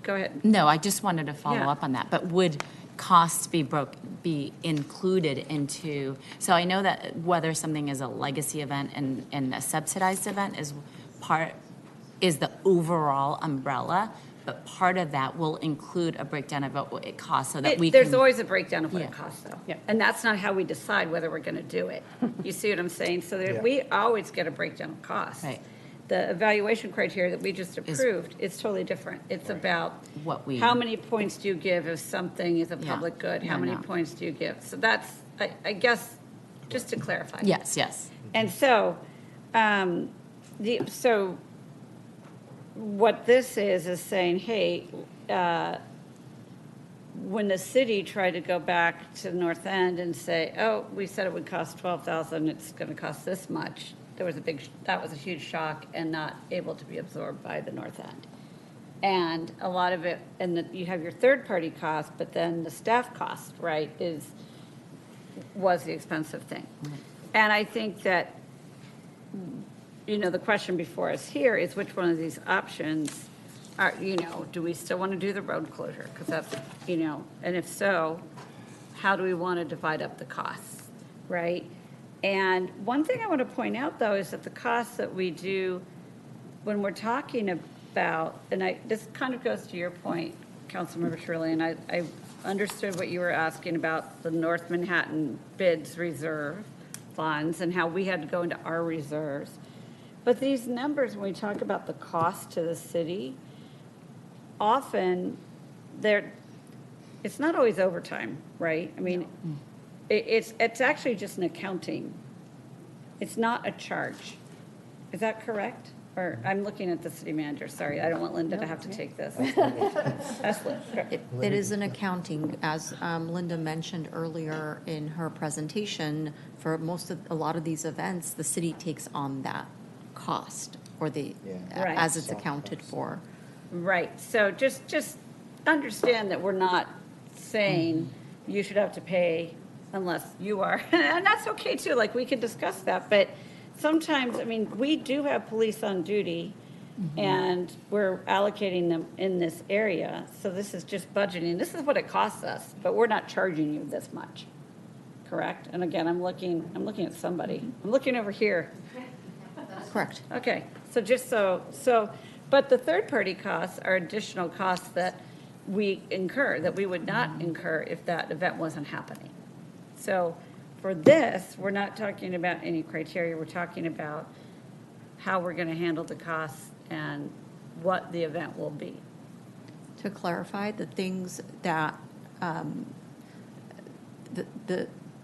go ahead. No, I just wanted to follow Yeah. up on that, but would costs be included into, so I know that whether something is a legacy event and a subsidized event is the overall umbrella, but part of that will include a breakdown of what it costs so that we can. There's always a breakdown of what Yeah. it costs, though. Yeah. And that's not how we decide whether we're going to do it. You see what I'm saying? So we always get a breakdown of costs. Right. The evaluation criteria that we just approved is totally different. It's about how many points do you give if something is a public good? How many points do you give? So that's, I guess, just to clarify. Yes. And so, what this is saying, hey, when the city tried to go back to North End and say, oh, we said it would cost $12,000, it's going to cost this much, that was a huge shock and not able to be absorbed by the north end. And a lot of it, and you have your third-party cost, but then the staff cost, right, was the expensive thing. And I think that, the question before us here is which one of these options are, do we still want to do the road closure? Because that's, and if so, how do we want to divide up the costs, right? And one thing I want to point out, though, is that the costs that we do when we're talking about, and this kind of goes to your point, Councilmember Shirley, and I understood what you were asking about the North Manhattan bids reserve funds and how we had to go into our reserves. But these numbers, when we talk about the cost to the city, often it's not always overtime, right? I mean, it's actually just an accounting. It's not a charge. Is that correct? Or I'm looking at the city manager. Sorry, I don't want Linda to have to take this. It is an accounting, as Linda mentioned earlier in her presentation. For a lot of these events, the city takes on that cost, or as it's accounted for. Right. So just understand that we're not saying you should have to pay unless you are, and that's okay too. Like, we could discuss that, but sometimes, I mean, we do have police on duty, and we're allocating them in this area. So this is just budgeting. This is what it costs us, but we're not charging you this much, correct? And again, I'm looking at somebody. I'm looking over here. Correct. Okay. So just but the third-party costs are additional costs that we incur, that we would not incur if that event wasn't happening. So for this, we're not talking about any criteria. We're talking about how we're going to handle the costs and what the event will be. To clarify, the things that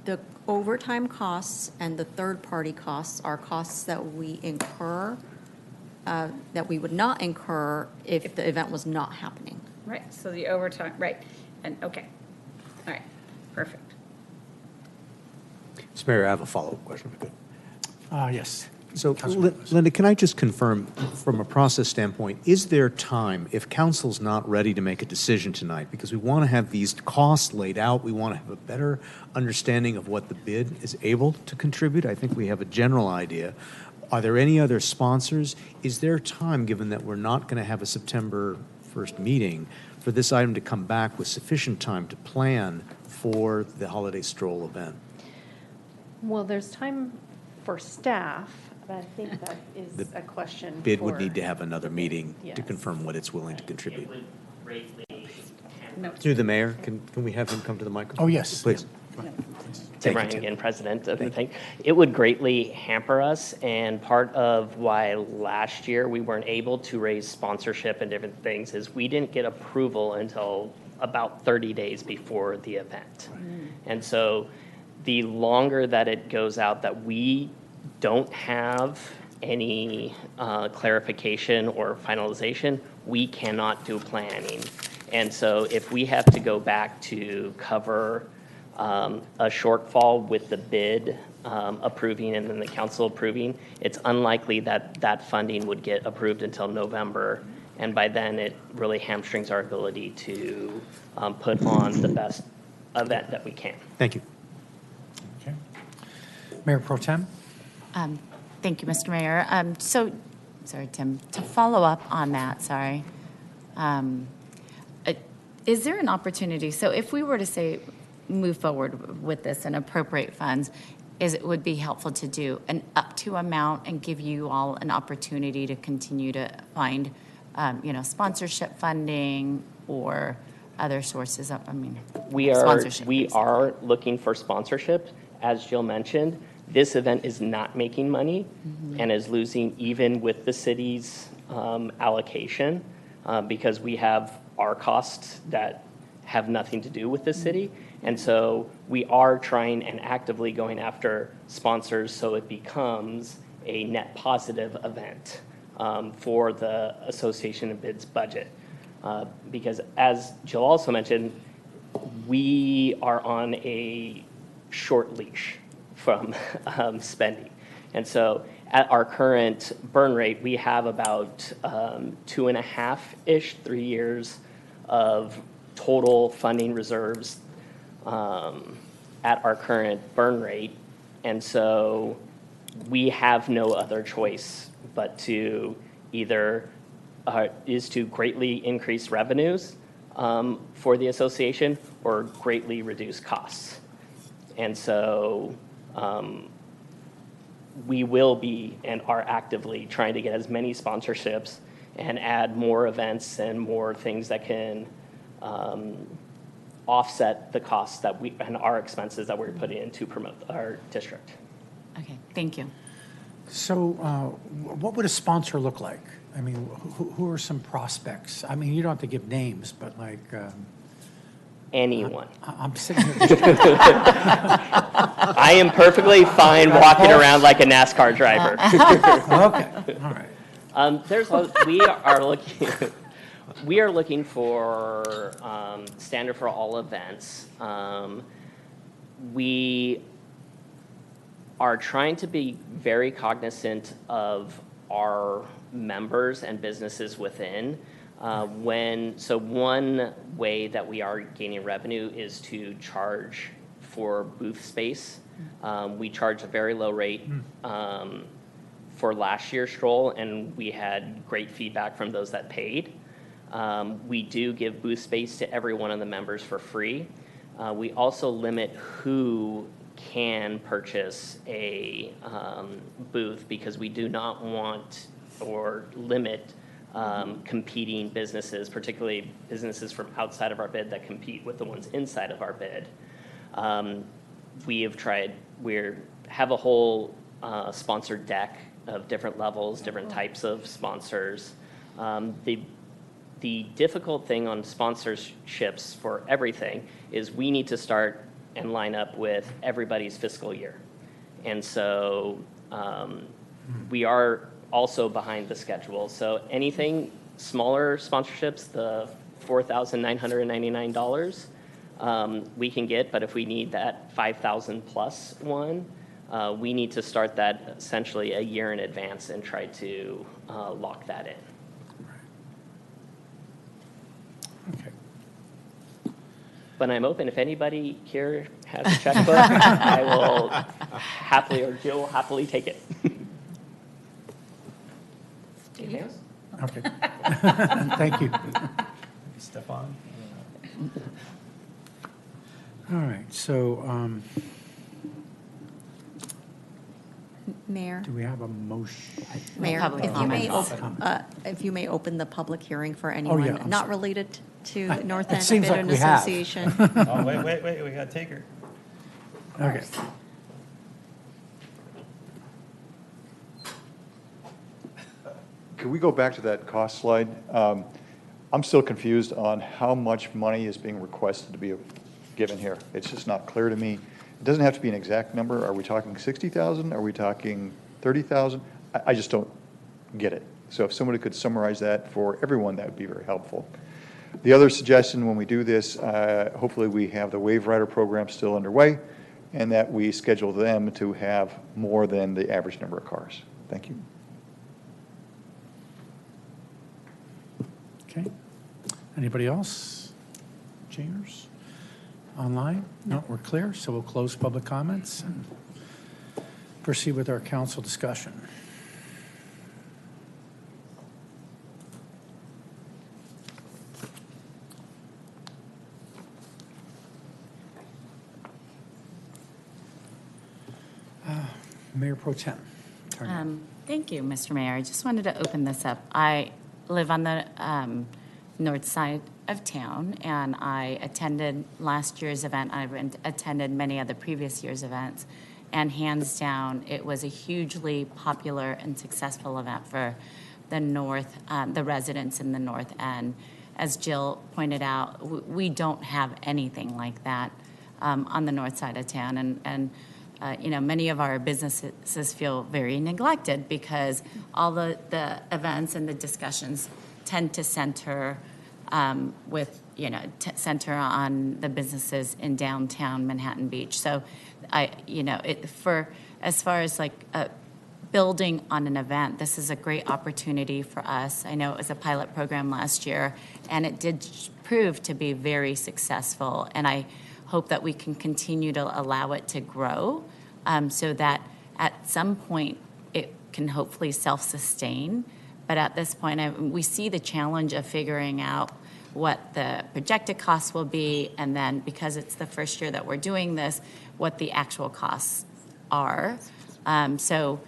the overtime costs and the third-party costs are costs that we incur, that we would not incur if the event was not happening. Right. So the overtime, right. And okay. All right. Perfect. Mr. Mayor, I have a follow-up question, if I could. Yes. So, Linda, can I just confirm, from a process standpoint, is there time, if council's not ready to make a decision tonight, because we want to have these costs laid out, we want to have a better understanding of what the bid is able to contribute? I think we have a general idea. Are there any other sponsors? Is there time, given that we're not going to have a September 1st meeting, for this item to come back with sufficient time to plan for the holiday stroll event? Well, there's time for staff, but I think that is a question. Bid would need to have another meeting to Yes. confirm what it's willing to contribute. It would greatly Through the mayor, can we have him come to the microphone? Oh, yes. Please. Tim Ryan again, president of the thing. It would greatly hamper us, and part of why last year we weren't able to raise sponsorship and different things is we didn't get approval until about 30 days before the event. And so the longer that it goes out that we don't have any clarification or finalization, we cannot do planning. And so if we have to go back to cover a shortfall with the bid approving and then the council approving, it's unlikely that that funding would get approved until November. And by then, it really hamstrings our ability to put on the best event that we can. Thank you. Okay. Mayor Pro Tem? Thank you, Mr. Mayor. Sorry, Tim, to follow up on that, is there an opportunity, so if we were to say, move forward with this and appropriate funds, it would be helpful to do an up to amount and give you all an opportunity to continue to find, sponsorship funding or other sources of, We are looking for sponsorship. As Jill mentioned, this event is not making money and is losing even with the city's allocation because we have our costs that have nothing to do with the city. And so we are trying and actively going after sponsors so it becomes a net positive event for the Association of Bids budget. Because as Jill also mentioned, we are on a short leash from spending. And so at our current burn rate, we have about 2.5-ish, 3 years of total funding reserves at our current burn rate. And so we have no other choice but to either is to greatly increase revenues for the association or greatly reduce costs. And so we will be and are actively trying to get as many sponsorships and add more events and more things that can offset the costs that we and our expenses that we're putting in to promote our district. Okay, thank you. So what would a sponsor look like? I mean, who are some prospects? I mean, you don't have to give names, but like... Anyone. I'm sitting here... I am perfectly fine walking around like a NASCAR driver. Okay, all right. We are looking for standard for all events. We are trying to be very cognizant of our members and businesses within. One way that we are gaining revenue is to charge for booth space. We charge a very low rate for last year's Stroll, and we had great feedback from those that paid. We do give booth space to every one of the members for free. We also limit who can purchase a booth because we do not want or limit competing businesses, particularly businesses from outside of our bid that compete with the ones inside of our bid. We have a whole sponsored deck of different levels, different types of sponsors. The difficult thing on sponsorships for everything is we need to start and line up with everybody's fiscal year. And so we are also behind the schedule. So anything smaller sponsorships, the $4,999 we can get, but if we need that 5,000 plus one, we need to start that essentially a year in advance and try to lock that in. Okay. But I'm open. If anybody here has a checkbook, I will happily, or Jill will happily take it. Anything else? Okay. Thank you. Stefan? All right, so Mayor? do we have a motion? Mayor, Public if you may, comments. if you may open the public hearing for anyone I'm not sorry. related to North it End seems like Veteran we have. Association. Oh, wait, we got to take her. Okay. Could we go back to that cost slide? I'm still confused on how much money is being requested to be given here. It's just not clear to me. It doesn't have to be an exact number. Are we talking 60,000? Are we talking 30,000? I just don't get it. So if somebody could summarize that for everyone, that would be very helpful. The other suggestion when we do this, hopefully we have the Wave Rider program still underway, and that we schedule them to have more than the average number of cars. Thank you. Okay. Anybody else? Chambers? Online? No, we're clear, so we'll close public comments and proceed with our council discussion. Mayor Pro Tem. Thank you, Mr. Mayor. I just wanted to open this up. I live on the north side of town, and I attended last year's event. I've attended many of the previous year's events, and hands down, it was a hugely popular and successful event for the north, the residents in the North End. As Jill pointed out, we don't have anything like that on the north side of town, and many of our businesses feel very neglected because all the events and the discussions tend to center center on the businesses in downtown Manhattan Beach. So, as far as like building on an event. This is a great opportunity for us. I know it was a pilot program last year, and it did prove to be very successful. And I hope that we can continue to allow it to grow so that at some point it can hopefully self-sustain. But at this point, we see the challenge of figuring out what the projected costs will be, and then because it's the first year that we're doing this, what the actual costs are. So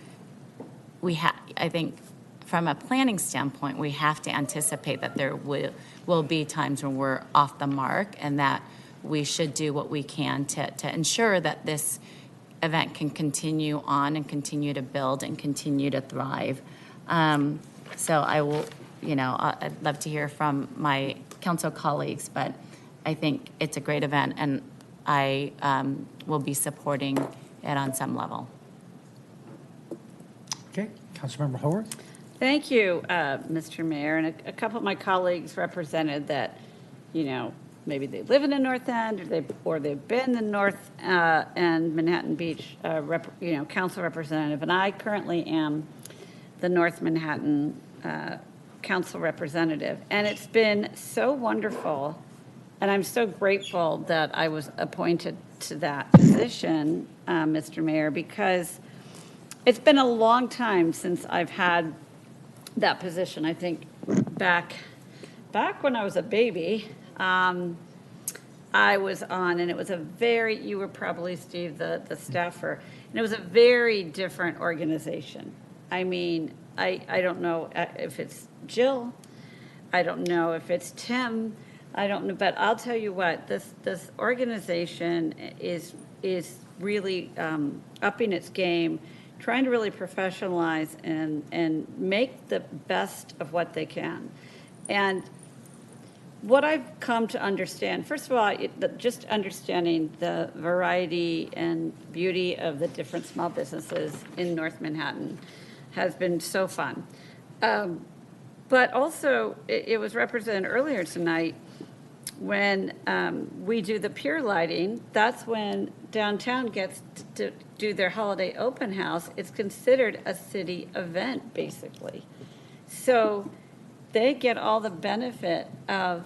I think from a planning standpoint, we have to anticipate that there will be times when we're off the mark, and that we should do what we can to ensure that this event can continue on and continue to build and continue to thrive. So I will, I'd love to hear from my council colleagues, but I think it's a great event, and I will be supporting it on some level. Okay, Councilmember Howorth. Thank you, Mr. Mayor. And a couple of my colleagues represented that, maybe they live in the North End, or they've been the North End, Manhattan Beach, council representative. And I currently am the North Manhattan council representative. And it's been so wonderful, and I'm so grateful that I was appointed to that position, Mr. Mayor, because it's been a long time since I've had that position. I think back when I was a baby, I was on, and it was you were probably, Steve, the staffer, and it was a very different organization. I mean, I don't know if it's Jill, I don't know if it's Tim, I don't know, but I'll tell you what, this organization is really upping its game, trying to really professionalize and make the best of what they can. And what I've come to understand, first of all, just understanding the variety and beauty of the different small businesses in North Manhattan has been so fun. But also, it was represented earlier tonight, when we do the pier lighting, that's when downtown gets to do their holiday open house. It's considered a city event, basically. So they get all the benefit of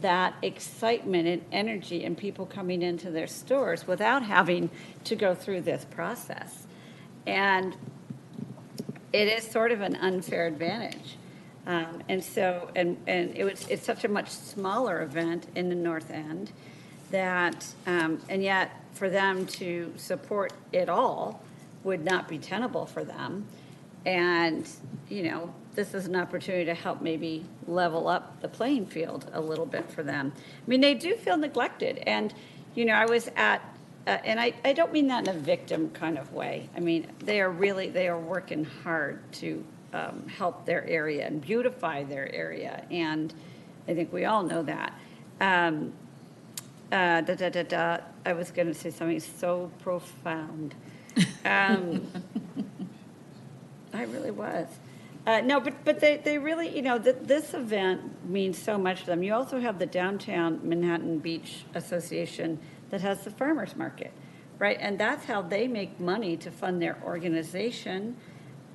that excitement and energy and people coming into their stores without having to go through this process. And it is sort of an unfair advantage. It's such a much smaller event in the North End that, and yet for them to support it all would not be tenable for them. And, this is an opportunity to help maybe level up the playing field a little bit for them. I mean, they do feel neglected. And, I was at, and I don't mean that in a victim kind of way. I mean, they are working hard to help their area and beautify their area. And I think we all know that. I was going to say something so profound. I really was. No, but they really, this event means so much to them. You also have the Downtown Manhattan Beach Association that has the farmers market, right? And that's how they make money to fund their organization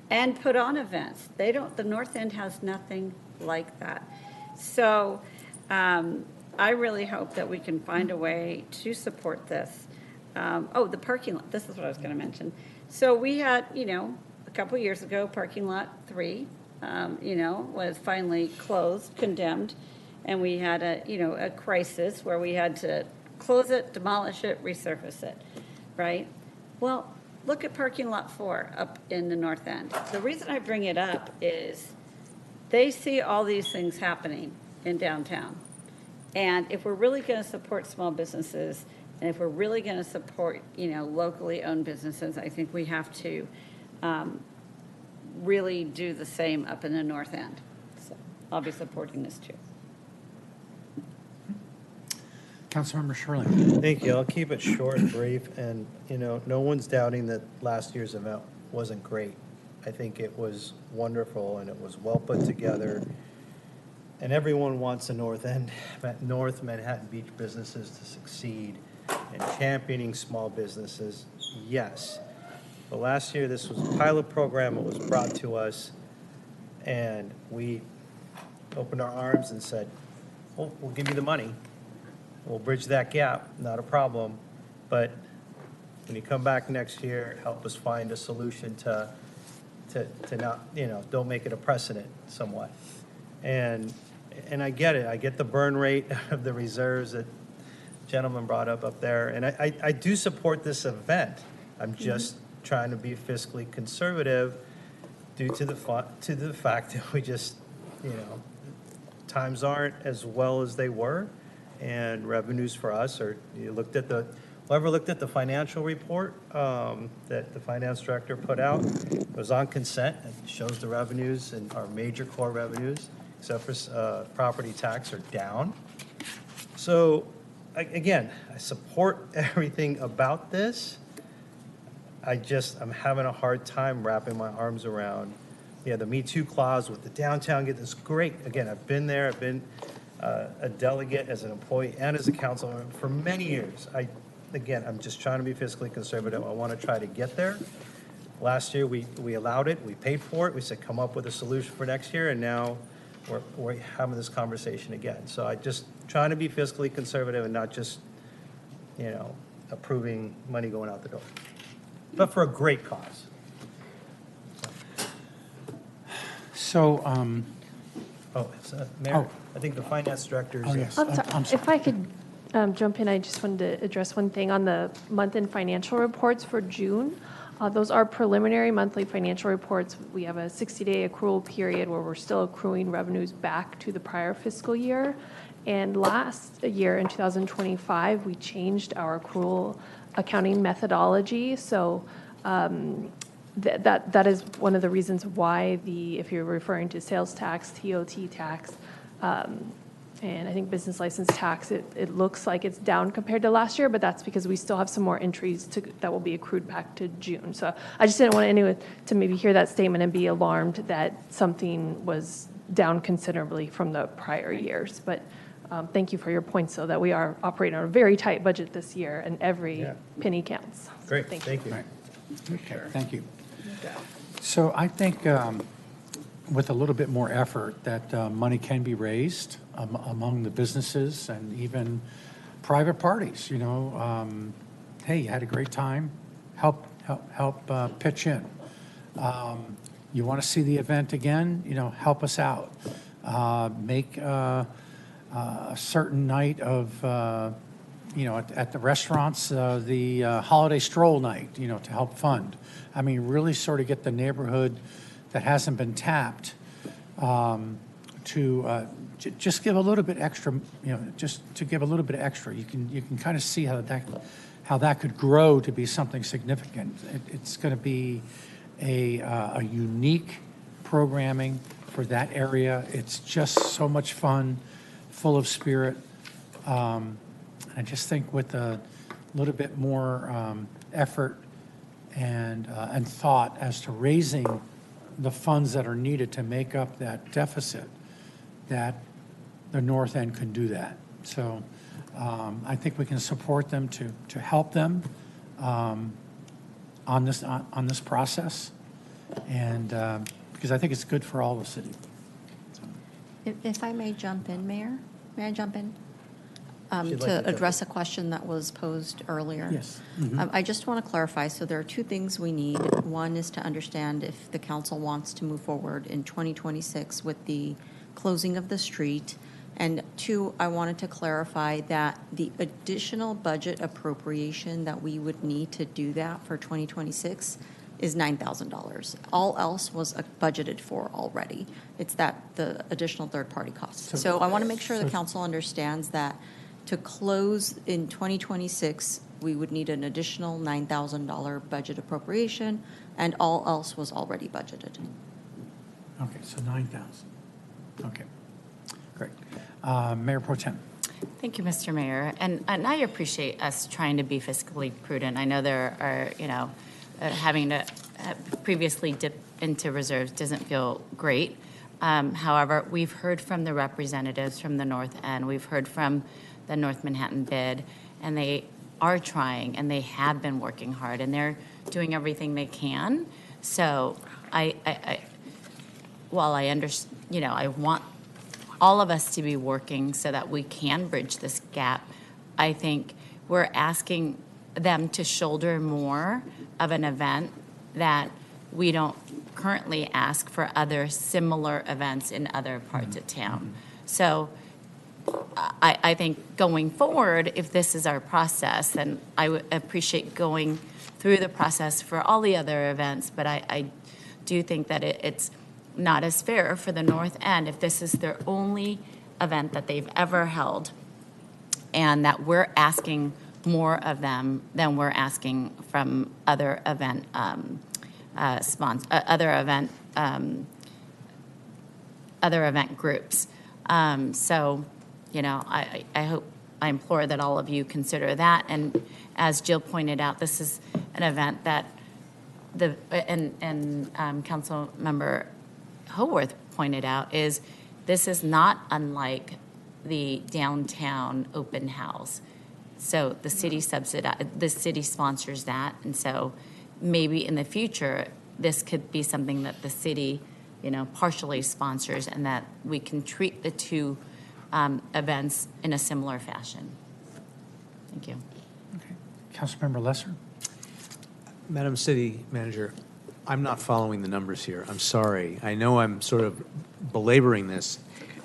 and put on events. The North End has nothing like that. So I really hope that we can find a way to support this. The parking lot, this is what I was going to mention. So we had, a couple years ago, parking lot 3, was finally closed, condemned, and we had a crisis where we had to close it, demolish it, resurface it, right? Well, look at parking lot 4 up in the North End. The reason I bring it up is they see all these things happening in downtown. And if we're really going to support small businesses, and if we're really going to support, locally owned businesses, I think we have to really do the same up in the North End. So I'll be supporting this too. Councilmember Shirley. Thank you. I'll keep it short and brief. And, no one's doubting that last year's event wasn't great. I think it was wonderful and it was well put together. And everyone wants the North Manhattan Beach businesses to succeed, and championing small businesses, yes. But last year, this was a pilot program. It was brought to us, and we opened our arms and said, "Oh, we'll give you the money. We'll bridge that gap, not a problem. But when you come back next year, help us find a solution to not, don't make it a precedent somewhat." And I get it. I get the burn rate of the reserves that the gentleman brought up there. And I do support this event. I'm just trying to be fiscally conservative due to the fact that we just, times aren't as well as they were, and revenues for us are, whoever looked at the financial report that the finance director put out, it was on consent. It shows the revenues and our major core revenues, except for property tax, are down. So again, I support everything about this. I'm having a hard time wrapping my arms around, the Me Too clause with the downtown get this great. Again, I've been there. I've been a delegate as an employee and as a councilman for many years. I'm just trying to be fiscally conservative. I want to try to get there. Last year, we allowed it. We paid for it. We said, come up with a solution for next year. And now we're having this conversation again. So I just trying to be fiscally conservative and not just, approving money going out the door, but for a great cause. So, Mayor, I think the finance director is. Oh, yes. I'm sorry. I'm sorry. If I could jump in, I just wanted to address one thing on the month-end financial reports for June. Those are preliminary monthly financial reports. We have a 60-day accrual period where we're still accruing revenues back to the prior fiscal year. And last year, in 2025, we changed our accrual accounting methodology. So that is one of the reasons why if you're referring to sales tax, TOT tax, and I think business license tax, it looks like it's down compared to last year, but that's because we still have some more entries that will be accrued back to June. So I just didn't want anyone to maybe hear that statement and be alarmed that something was down considerably from the prior years. But thank you for your points, so that we are operating on a very tight budget this year, and every penny counts. Great, thank you. Right. Okay, thank you. So I think with a little bit more effort that money can be raised among the businesses and even private parties, hey, you had a great time, help pitch in. You want to see the event again, help us out. Make a certain night of, at the restaurants, the holiday stroll night, to help fund. I mean, really sort of get the neighborhood that hasn't been tapped to just give a little bit extra, just to give a little bit extra. You can kind of see how that could grow to be something significant. It's going to be a unique programming for that area. It's just so much fun, full of spirit. I just think with a little bit more effort and thought as to raising the funds that are needed to make up that deficit, that the North End can do that. So I think we can support them to help them on this process, and because I think it's good for all the city. If I may jump in, Mayor, may I jump in? She'd like To address a question that was posed earlier. Yes. I just want to clarify, so there are two things we need. One is to understand if the council wants to move forward in 2026 with the closing of the street. And two, I wanted to clarify that the additional budget appropriation that we would need to do that for 2026 is $9,000. All else was budgeted for already. It's the additional third-party costs. So I want to make sure the council understands that to close in 2026, we would need an additional $9,000 budget appropriation, and all else was already budgeted. Okay, so 9,000. Okay, great. Mayor Pro Tem. Thank you, Mr. Mayor. And I appreciate us trying to be fiscally prudent. I know there are, having to previously dip into reserves doesn't feel great. However, we've heard from the representatives from the North End. We've heard from the North Manhattan bid, and they are trying, and they have been working hard, and they're doing everything they can. So while I understand, I want all of us to be working so that we can bridge this gap, I think we're asking them to shoulder more of an event that we don't currently ask for other similar events in other parts of town. So I think going forward, if this is our process, then I would appreciate going through the process for all the other events, but I do think that it's not as fair for the North End if this is their only event that they've ever held, and that we're asking more of them than we're asking from other event other event groups. So, I implore that all of you consider that. And as Jill pointed out, this is an event that Councilmember Howorth pointed out, this is not unlike the downtown open house. So the city sponsors that, and so maybe in the future this could be something that the city, partially sponsors, and that we can treat the two events in a similar fashion. Thank you. Okay. Councilmember Lesser? Madam City Manager, I'm not following the numbers here. I'm sorry. I know I'm sort of belaboring this.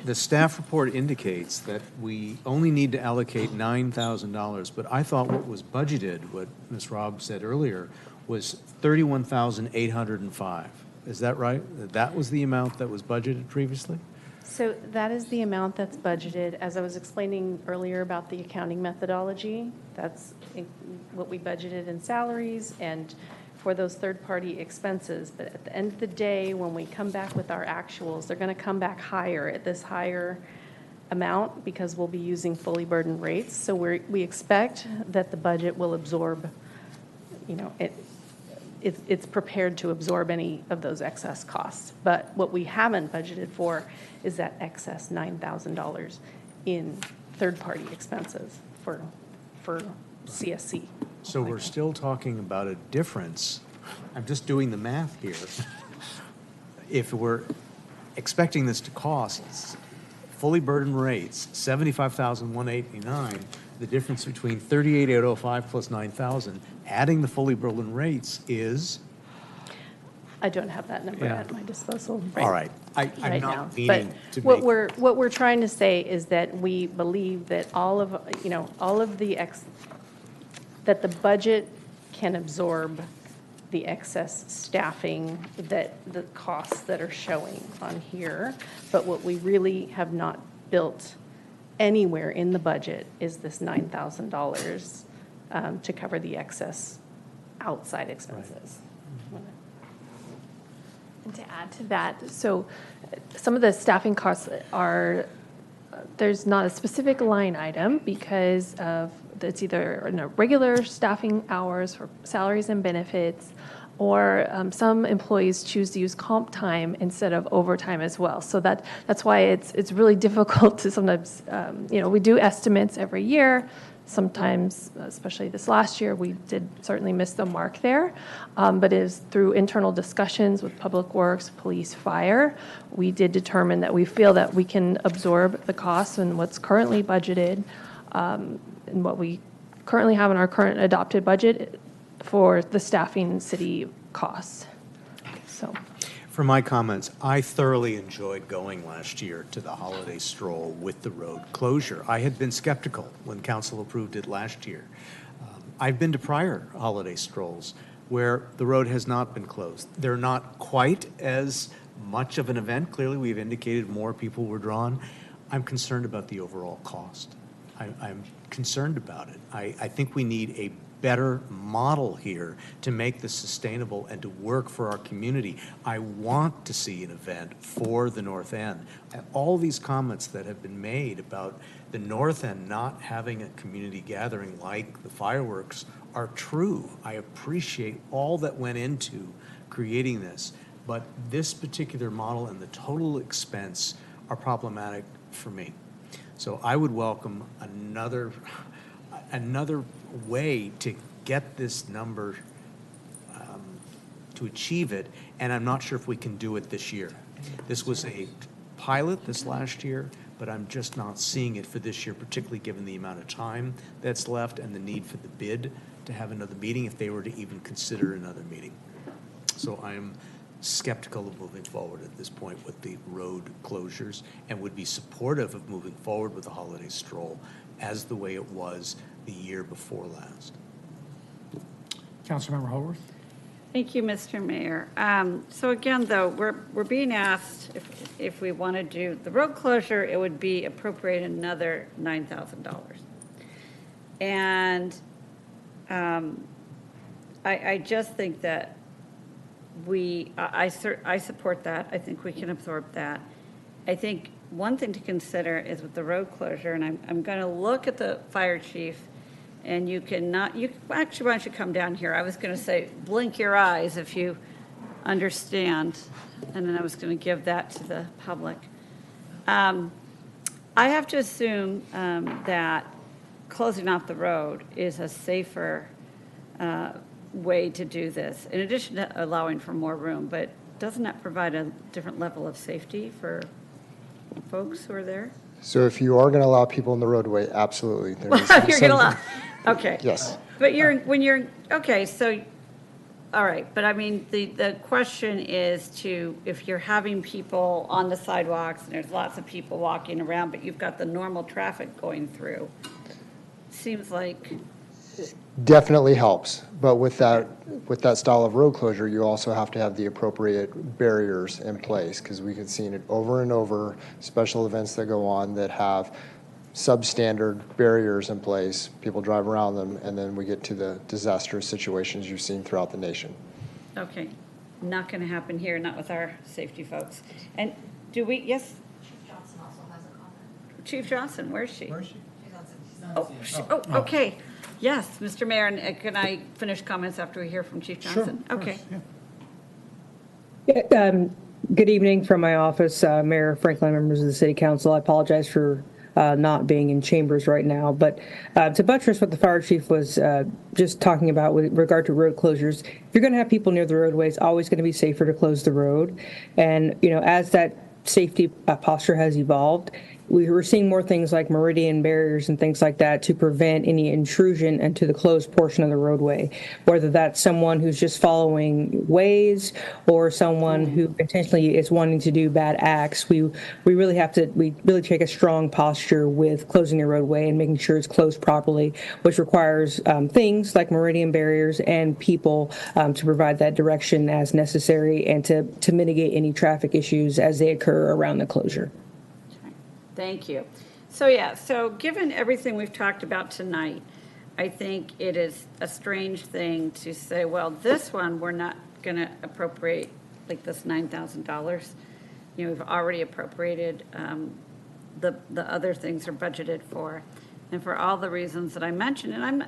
The staff report indicates that we only need to allocate $9,000, but I thought what was budgeted, what Ms. Robb said earlier, was $31,805. Is that right? That was the amount that was budgeted previously? So that is the amount that's budgeted. As I was explaining earlier about the accounting methodology, that's what we budgeted in salaries and for those third-party expenses. But at the end of the day, when we come back with our actuals, they're going to come back higher at this higher amount because we'll be using fully burdened rates. So we expect that the budget will absorb, it's prepared to absorb any of those excess costs. But what we haven't budgeted for is that excess $9,000 in third-party expenses for CSC. So we're still talking about a difference. I'm just doing the math here. If we're expecting this to cost fully burdened rates, $75,189, the difference between $38,805 plus $9,000, adding the fully burdened rates is? I don't have that number at my disposal All right. I'm right not now. meaning to But make... what we're trying to say is that we believe that all of that the budget can absorb the excess staffing, that the costs that are showing on here. But what we really have not built anywhere in the budget is this $9,000 to cover the excess outside expenses. And to add to that, so some of the staffing costs are, there's not a specific line item because of, it's either regular staffing hours for salaries and benefits, or some employees choose to use comp time instead of overtime as well. So that's why it's really difficult to sometimes, we do estimates every year. Sometimes, especially this last year, we did certainly miss the mark there. But it is through internal discussions with Public Works, Police, Fire, we did determine that we feel that we can absorb the costs and what's currently budgeted and what we currently have in our current adopted budget for the staffing city costs. So. For my comments, I thoroughly enjoyed going last year to the holiday stroll with the road closure. I had been skeptical when council approved it last year. I've been to prior holiday strolls where the road has not been closed. They're not quite as much of an event. Clearly, we've indicated more people were drawn. I'm concerned about the overall cost. I'm concerned about it. I think we need a better model here to make this sustainable and to work for our community. I want to see an event for the North End. All these comments that have been made about the North End not having a community gathering like the fireworks are true. I appreciate all that went into creating this, but this particular model and the total expense are problematic for me. So I would welcome another way to get this number to achieve it, and I'm not sure if we can do it this year. This was a pilot this last year, but I'm just not seeing it for this year, particularly given the amount of time that's left and the need for the bid to have another meeting if they were to even consider another meeting. So I am skeptical of moving forward at this point with the road closures and would be supportive of moving forward with the holiday stroll as the way it was the year before last. Councilmember Howorth? Thank you, Mr. Mayor. So again, though, we're being asked if we want to do the road closure, it would be appropriate another $9,000. And I just think that I support that. I think we can absorb that. I think one thing to consider is with the road closure, and I'm going to look at the fire chief, and you actually, why don't you come down here? I was going to say, blink your eyes if you understand, and then I was going to give that to the public. I have to assume that closing off the road is a safer way to do this, in addition to allowing for more room, but doesn't that provide a different level of safety for folks who are there? So if you are going to allow people in the roadway, absolutely. You're going to allow, okay. Yes. But okay, so, all right, but I mean, the question is if you're having people on the sidewalks, and there's lots of people walking around, but you've got the normal traffic going through, seems like. Definitely helps, but with that style of road closure, you also have to have the appropriate barriers in place, because we can see it over and over, special events that go on that have substandard barriers in place, people drive around them, and then we get to the disastrous situations you've seen throughout the nation. Okay, not going to happen here, not with our safety folks. And do we, yes? Chief Johnson also has a comment. Chief Johnson, where's she? She's Okay. Yes, Mr. Mayor, and can I finish comments after we hear from Chief Johnson? Sure, Okay. Good evening from my office, Mayor Franklin, members of the City Council. I apologize for not being in chambers right now, but to buttress what the fire chief was just talking about with regard to road closures, if you're going to have people near the roadway, it's always going to be safer to close the road. And, as that safety posture has evolved, we were seeing more things like meridian barriers and things like that to prevent any intrusion into the closed portion of the roadway, whether that's someone who's just following ways or someone who intentionally is wanting to do bad acts. We really take a strong posture with closing the roadway and making sure it's closed properly, which requires things like meridian barriers and people to provide that direction as necessary and to mitigate any traffic issues as they occur around the closure. Thank you. So given everything we've talked about tonight, I think it is a strange thing to say, well, this one, we're not going to appropriate like this $9,000. We've already appropriated, the other things are budgeted for. And for all the reasons that I mentioned, and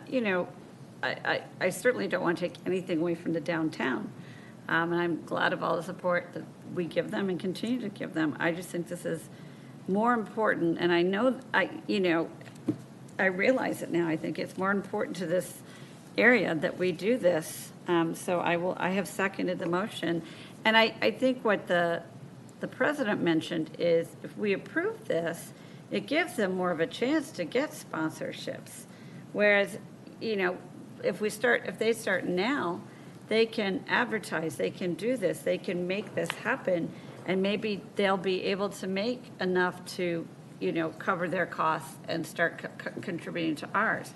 I certainly don't want to take anything away from the downtown. And I'm glad of all the support that we give them and continue to give them. I just think this is more important, and I know, I realize it now. I think it's more important to this area that we do this. So I have seconded the motion. And I think what the president mentioned is if we approve this, it gives them more of a chance to get sponsorships. Whereas, if they start now, they can advertise, they can do this, they can make this happen. And maybe they'll be able to make enough to, cover their costs and start contributing to ours.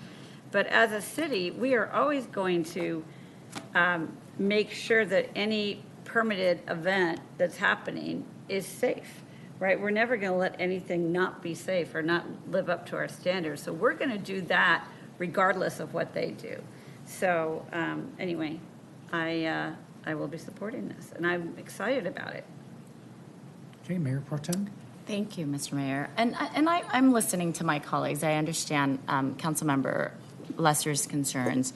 But as a city, we are always going to make sure that any permitted event that's happening is safe, right? We're never going to let anything not be safe or not live up to our standards. So we're going to do that regardless of what they do. So anyway, I will be supporting this, and I'm excited about it. Okay, Mayor Pro Tem. Thank you, Mr. Mayor. And I'm listening to my colleagues. I understand Councilmember Lesser's concerns,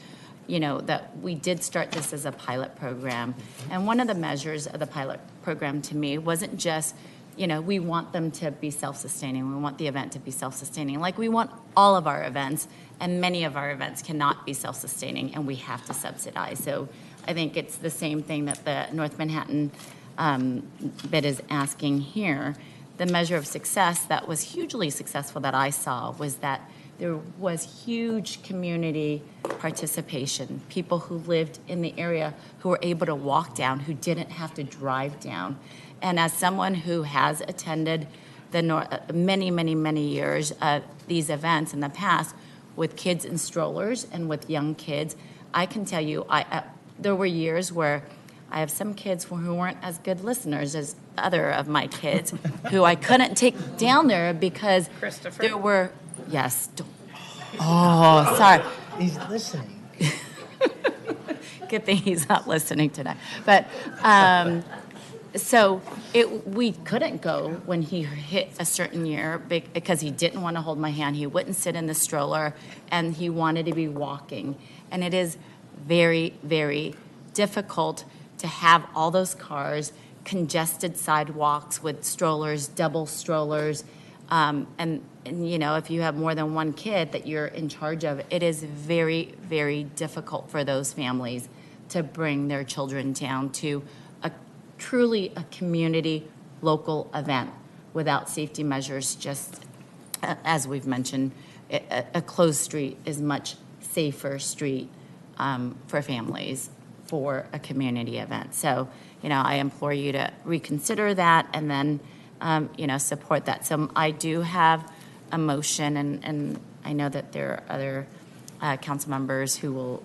that we did start this as a pilot program. And one of the measures of the pilot program to me wasn't just, we want them to be self-sustaining. We want the event to be self-sustaining. Like we want all of our events, and many of our events cannot be self-sustaining, and we have to subsidize. So I think it's the same thing that the North Manhattan bid is asking here. The measure of success that was hugely successful that I saw was that there was huge community participation, people who lived in the area who were able to walk down, who didn't have to drive down. And as someone who has attended many years these events in the past with kids in strollers and with young kids, I can tell you, there were years where I have some kids who weren't as good listeners as other of my kids who I couldn't take down there because there were, yes. Oh, sorry. He's listening. Good thing he's not listening today. But so we couldn't go when he hit a certain year because he didn't want to hold my hand. He wouldn't sit in the stroller, and he wanted to be walking. And it is very, very difficult to have all those cars, congested sidewalks with strollers, double strollers, and you know, if you have more than one kid that you're in charge of, it is very, very difficult for those families to bring their children down to truly a community local event without safety measures. Just as we've mentioned, a closed street is much safer street for families for a community event. So, you know, I implore you to reconsider that and then, you know, support that. So I do have a motion, and I know that there are other council members who will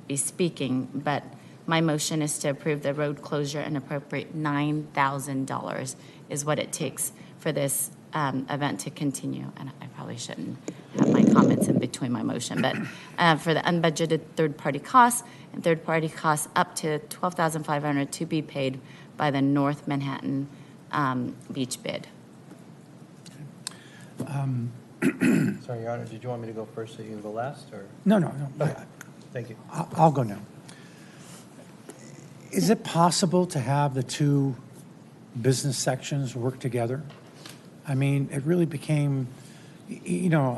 be speaking, but my motion is to approve the road closure and appropriate $9,000 is what it takes for this event to continue. And I probably shouldn't have my comments in between my motion, but for the unbudgeted third-party costs and third-party costs up to $12,500 to be paid by the North Manhattan Beach bid. Sorry, Your Honor, did you want me to go first so you can go last, or? No. Okay. Thank you. I'll go now. Is it possible to have the two business sections work together? I mean, it really became, you know,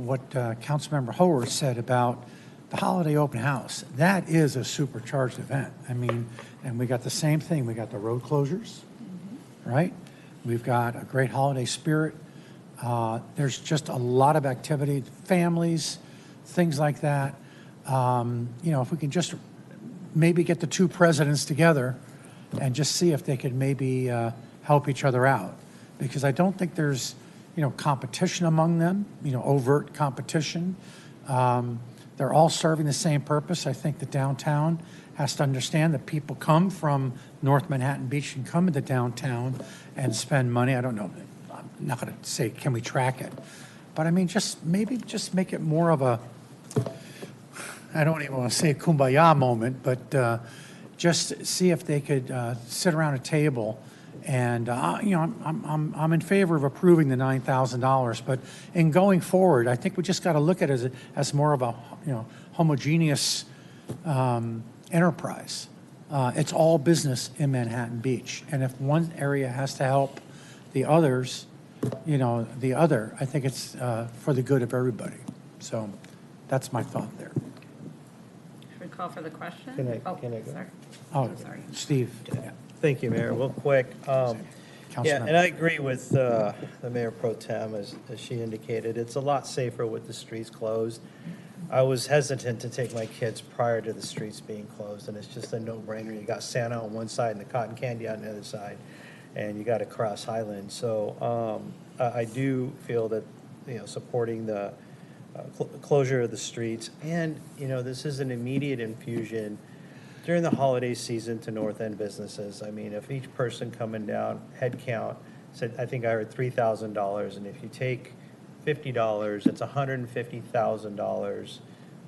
what Councilmember Howorth said about the holiday open house. That is a supercharged event. I mean, and we got the same thing. We got the road closures, right? We've got a great holiday spirit. There's just a lot of activity, families, things like that. You know, if we can just maybe get the two presidents together and just see if they could maybe help each other out. Because I don't think there's, you know, competition among them, you know, overt competition. They're all serving the same purpose. I think the downtown has to understand that people come from North Manhattan Beach and come into downtown and spend money. I don't know. I'm not going to say, can we track it? But I mean, maybe make it more of a, I don't even want to say a kumbaya moment, but just see if they could sit around a table and, you know, I'm in favor of approving the $9,000, but in going forward, I think we just got to look at it as more of a, you know, homogeneous enterprise. It's all business in Manhattan Beach, and if one area has to help the others, you know, the other, I think it's for the good of everybody. So that's my thought there. Should we call for the question? Can I go? Sorry. Oh, I'm sorry. Steve. Thank you, Mayor. Real quick. Yeah, and I agree with the Mayor Pro Tem, as she indicated. It's a lot safer with the streets closed. I was hesitant to take my kids prior to the streets being closed, and it's just a no-brainer. You got Santa on one side and the cotton candy on the other side, and you got to cross Highland. So I do feel that, you know, supporting the closure of the streets, and, you know, this is an immediate infusion during the holiday season to North End businesses. I mean, if each person coming down, head count, said, I think I heard $3,000, and if you take $50, it's $150,000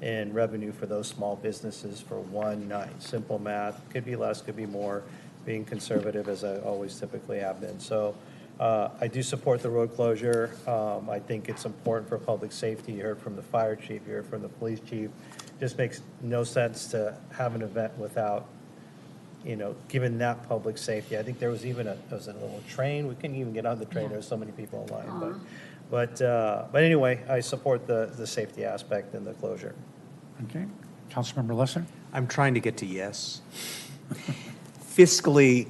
in revenue for those small businesses for one night. Simple math. Could be less, could be more, being conservative as I always typically have been. So I do support the road closure. I think it's important for public safety. You heard from the fire chief, you heard from the police chief. Just makes no sense to have an event without, you know, given that public safety. I think there was even a little train. We couldn't even get on the train. There were so many people in line. But anyway, I support the safety aspect and the closure. Okay. Councilmember Lesser? I'm trying to get to yes. Fiscally,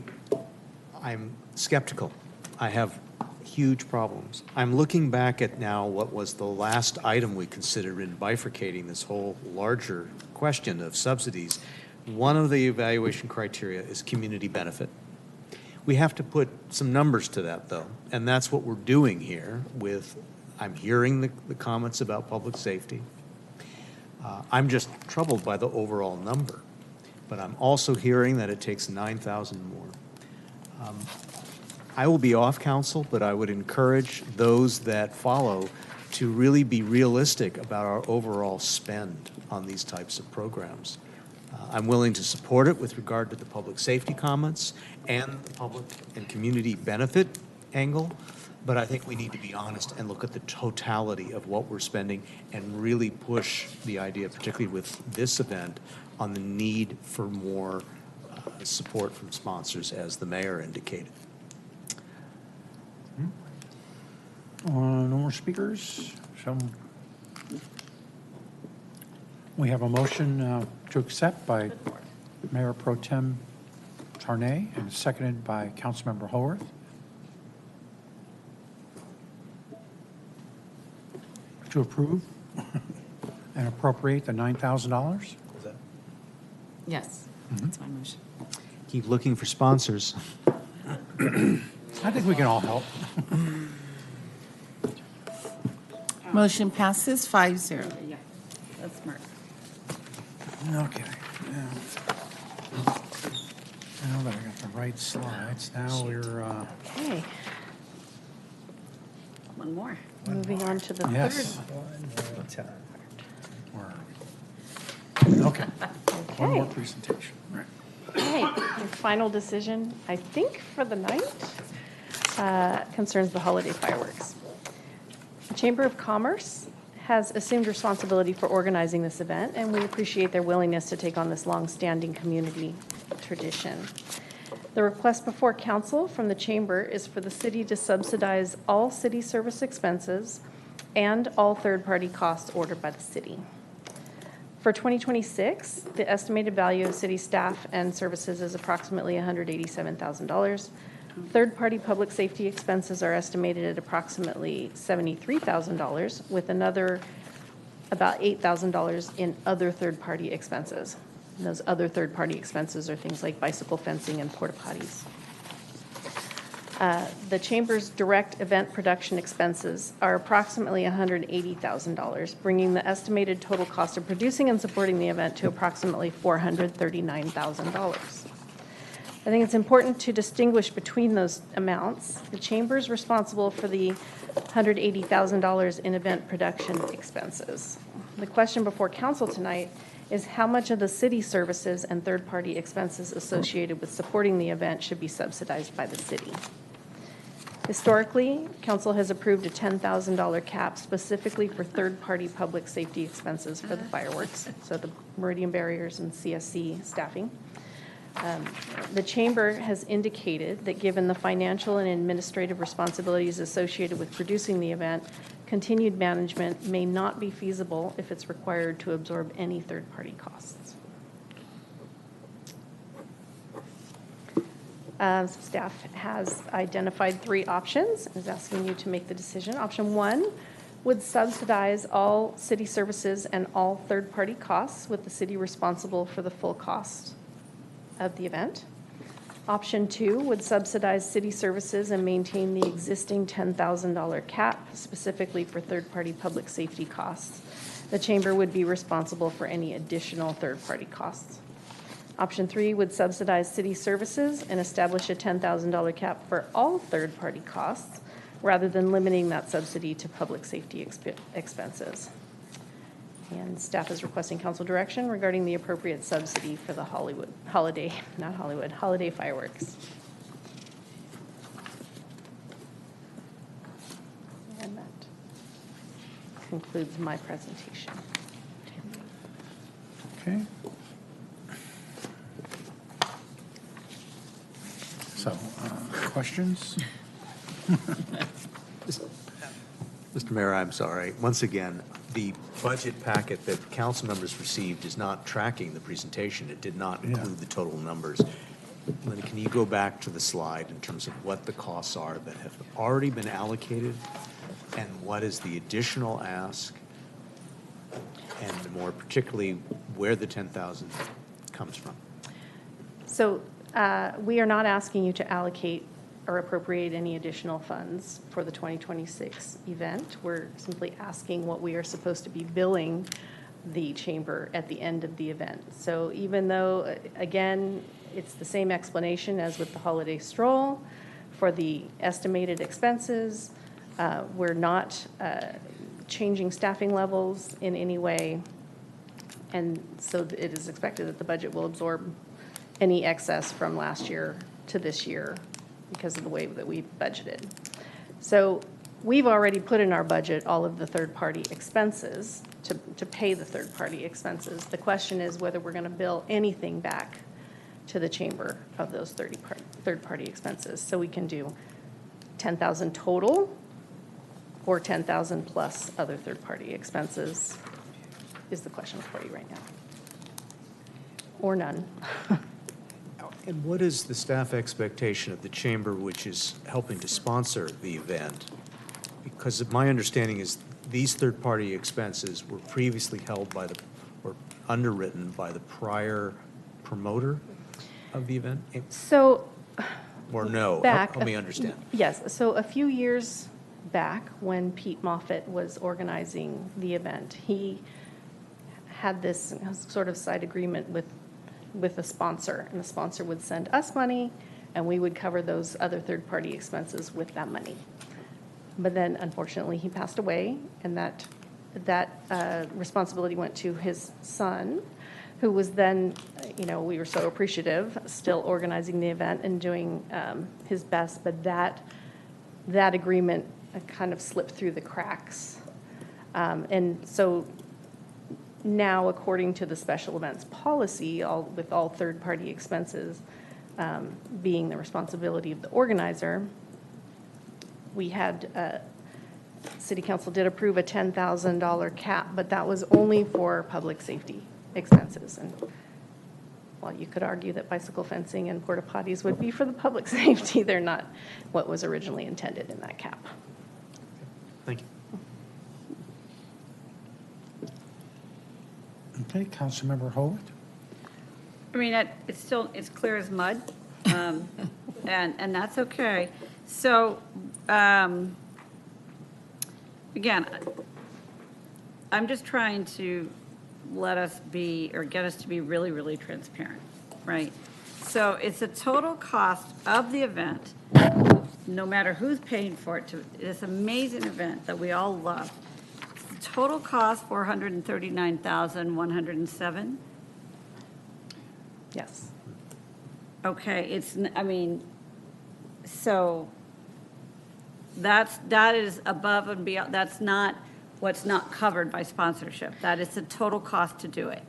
I'm skeptical. I have huge problems. I'm looking back at now what was the last item we considered in bifurcating this whole larger question of subsidies. One of the evaluation criteria is community benefit. We have to put some numbers to that, though, and that's what we're doing here with, I'm hearing the comments about public safety. I'm just troubled by the overall number, but I'm also hearing that it takes 9,000 more. I will be off council, but I would encourage those that follow to really be realistic about our overall spend on these types of programs. I'm willing to support it with regard to the public safety comments and the public and community benefit angle, but I think we need to be honest and look at the totality of what we're spending and really push the idea, particularly with this event, on the need for more support from sponsors, as the mayor indicated. No more speakers. So we have a motion to accept by Mayor Pro Tem Tarnay and seconded by Councilmember Howorth. To approve and appropriate the $9,000. Yes, that's my motion. Keep looking for sponsors. I think we can all help. Motion passes 5-0. Yeah, that's smart. Okay. Now that I got the right slides, now we're, Okay, One more. moving on to the yes. third. Okay. One more presentation. Right. Okay, your final decision, I think, for the night concerns the holiday fireworks. The Chamber of Commerce has assumed responsibility for organizing this event, and we appreciate their willingness to take on this long-standing community tradition. The request before council from the Chamber is for the city to subsidize all city service expenses and all third-party costs ordered by the city. For 2026, the estimated value of city staff and services is approximately $187,000. Third-party public safety expenses are estimated at approximately $73,000, with another about $8,000 in other third-party expenses. And those other third-party expenses are things like bicycle fencing and porta potties. The Chamber's direct event production expenses are approximately $180,000, bringing the estimated total cost of producing and supporting the event to approximately $439,000. I think it's important to distinguish between those amounts. The Chamber is responsible for the $180,000 in event production expenses. The question before council tonight is how much of the city services and third-party expenses associated with supporting the event should be subsidized by the city. Historically, council has approved a $10,000 cap specifically for third-party public safety expenses for the fireworks, so the meridian barriers and CSC staffing. The Chamber has indicated that given the financial and administrative responsibilities associated with producing the event, continued management may not be feasible if it's required to absorb any third-party costs. Staff has identified 3 options and is asking you to make the decision. Option 1 would subsidize all city services and all third-party costs, with the city responsible for the full cost of the event. Option 2 would subsidize city services and maintain the existing $10,000 cap, specifically for third-party public safety costs. The Chamber would be responsible for any additional third-party costs. Option 3 would subsidize city services and establish a $10,000 cap for all third-party costs, rather than limiting that subsidy to public safety expenses. And staff is requesting council direction regarding the appropriate subsidy for the holiday fireworks. And that concludes my presentation. Okay. So, questions? Mr. Mayor, I'm sorry. Once again, the budget packet that council members received is not tracking the presentation. It did not include the total numbers. Linda, can you go back to the slide in terms of what the costs are that have already been allocated and what is the additional ask, and more particularly where the 10,000 comes from? So we are not asking you to allocate or appropriate any additional funds for the 2026 event. We're simply asking what we are supposed to be billing the chamber at the end of the event. So even though, again, it's the same explanation as with the holiday stroll for the estimated expenses, we're not changing staffing levels in any way. And so it is expected that the budget will absorb any excess from last year to this year because of the way that we budgeted. So we've already put in our budget all of the third-party expenses to pay the third-party expenses. The question is whether we're going to bill anything back to the chamber of those third-party expenses. So we can do 10,000 total or 10,000 plus other third-party expenses is the question for you right now. Or none. And what is the staff expectation of the chamber, which is helping to sponsor the event? Because my understanding is these third-party expenses were previously held by or underwritten by the prior promoter of the event? So, or no? Help me understand. Yes. So a few years back, when Pete Moffitt was organizing the event, he had this sort of side agreement with a sponsor, and the sponsor would send us money, and we would cover those other third-party expenses with that money. But then, unfortunately, he passed away, and that responsibility went to his son, who was then, we were so appreciative, still organizing the event and doing his best, but that agreement kind of slipped through the cracks. And so now, according to the special events policy, with all third-party expenses being the responsibility of the organizer, we had, City Council did approve a $10,000 cap, but that was only for public safety expenses. And while you could argue that bicycle fencing and porta potties would be for the public safety, they're not what was originally intended in that cap. Thank you. Okay, Councilmember Howorth. I mean, it's clear as mud, and that's okay. So, again, I'm just trying to get us to be really, really transparent, right? So it's a total cost of the event, no matter who's paying for it, to this amazing event that we all love. Total cost, $439,107. Yes. Okay, so that is above and beyond, that's not what's not covered by sponsorship. That is the total cost to do it.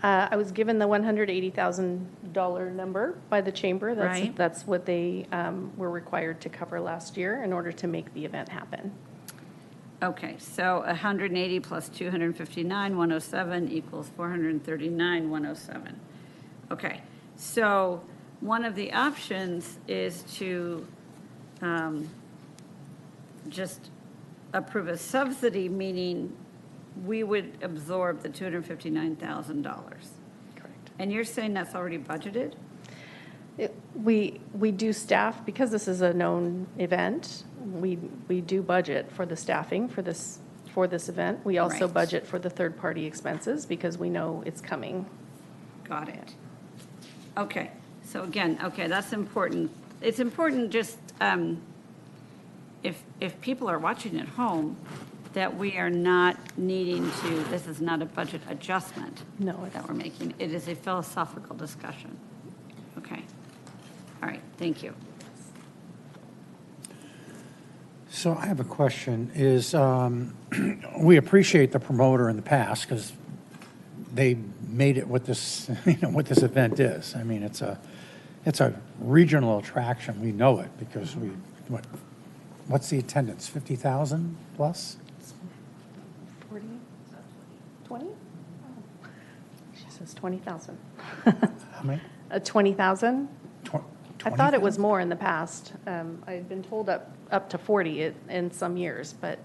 I was given the $180,000 number by the chamber. Right. That's what they were required to cover last year in order to make the event happen. Okay, so 180 plus 259, 107 equals 439, 107. Okay, so one of the options is to just approve a subsidy, meaning we would absorb the $259,000. Correct. And you're saying that's already budgeted? We do staff, because this is a known event, we do budget for the staffing for this event. We also Right. budget for the third-party expenses because we know it's coming. Got it. Okay, so again, okay, that's important. It's important just, if people are watching at home, that we are not needing to, this is not a budget adjustment. No, that we're making. It is a philosophical discussion. Okay. All right, thank you. So I have a question. We appreciate the promoter in the past because they made it what this, what this event is. I mean, it's a regional attraction. We know it because what's the attendance? 50,000 plus? 40? 20? Oh, she says 20,000. How many? 20,000? I thought it was 20,000? more in the past. I had been told up to 40 in some years, but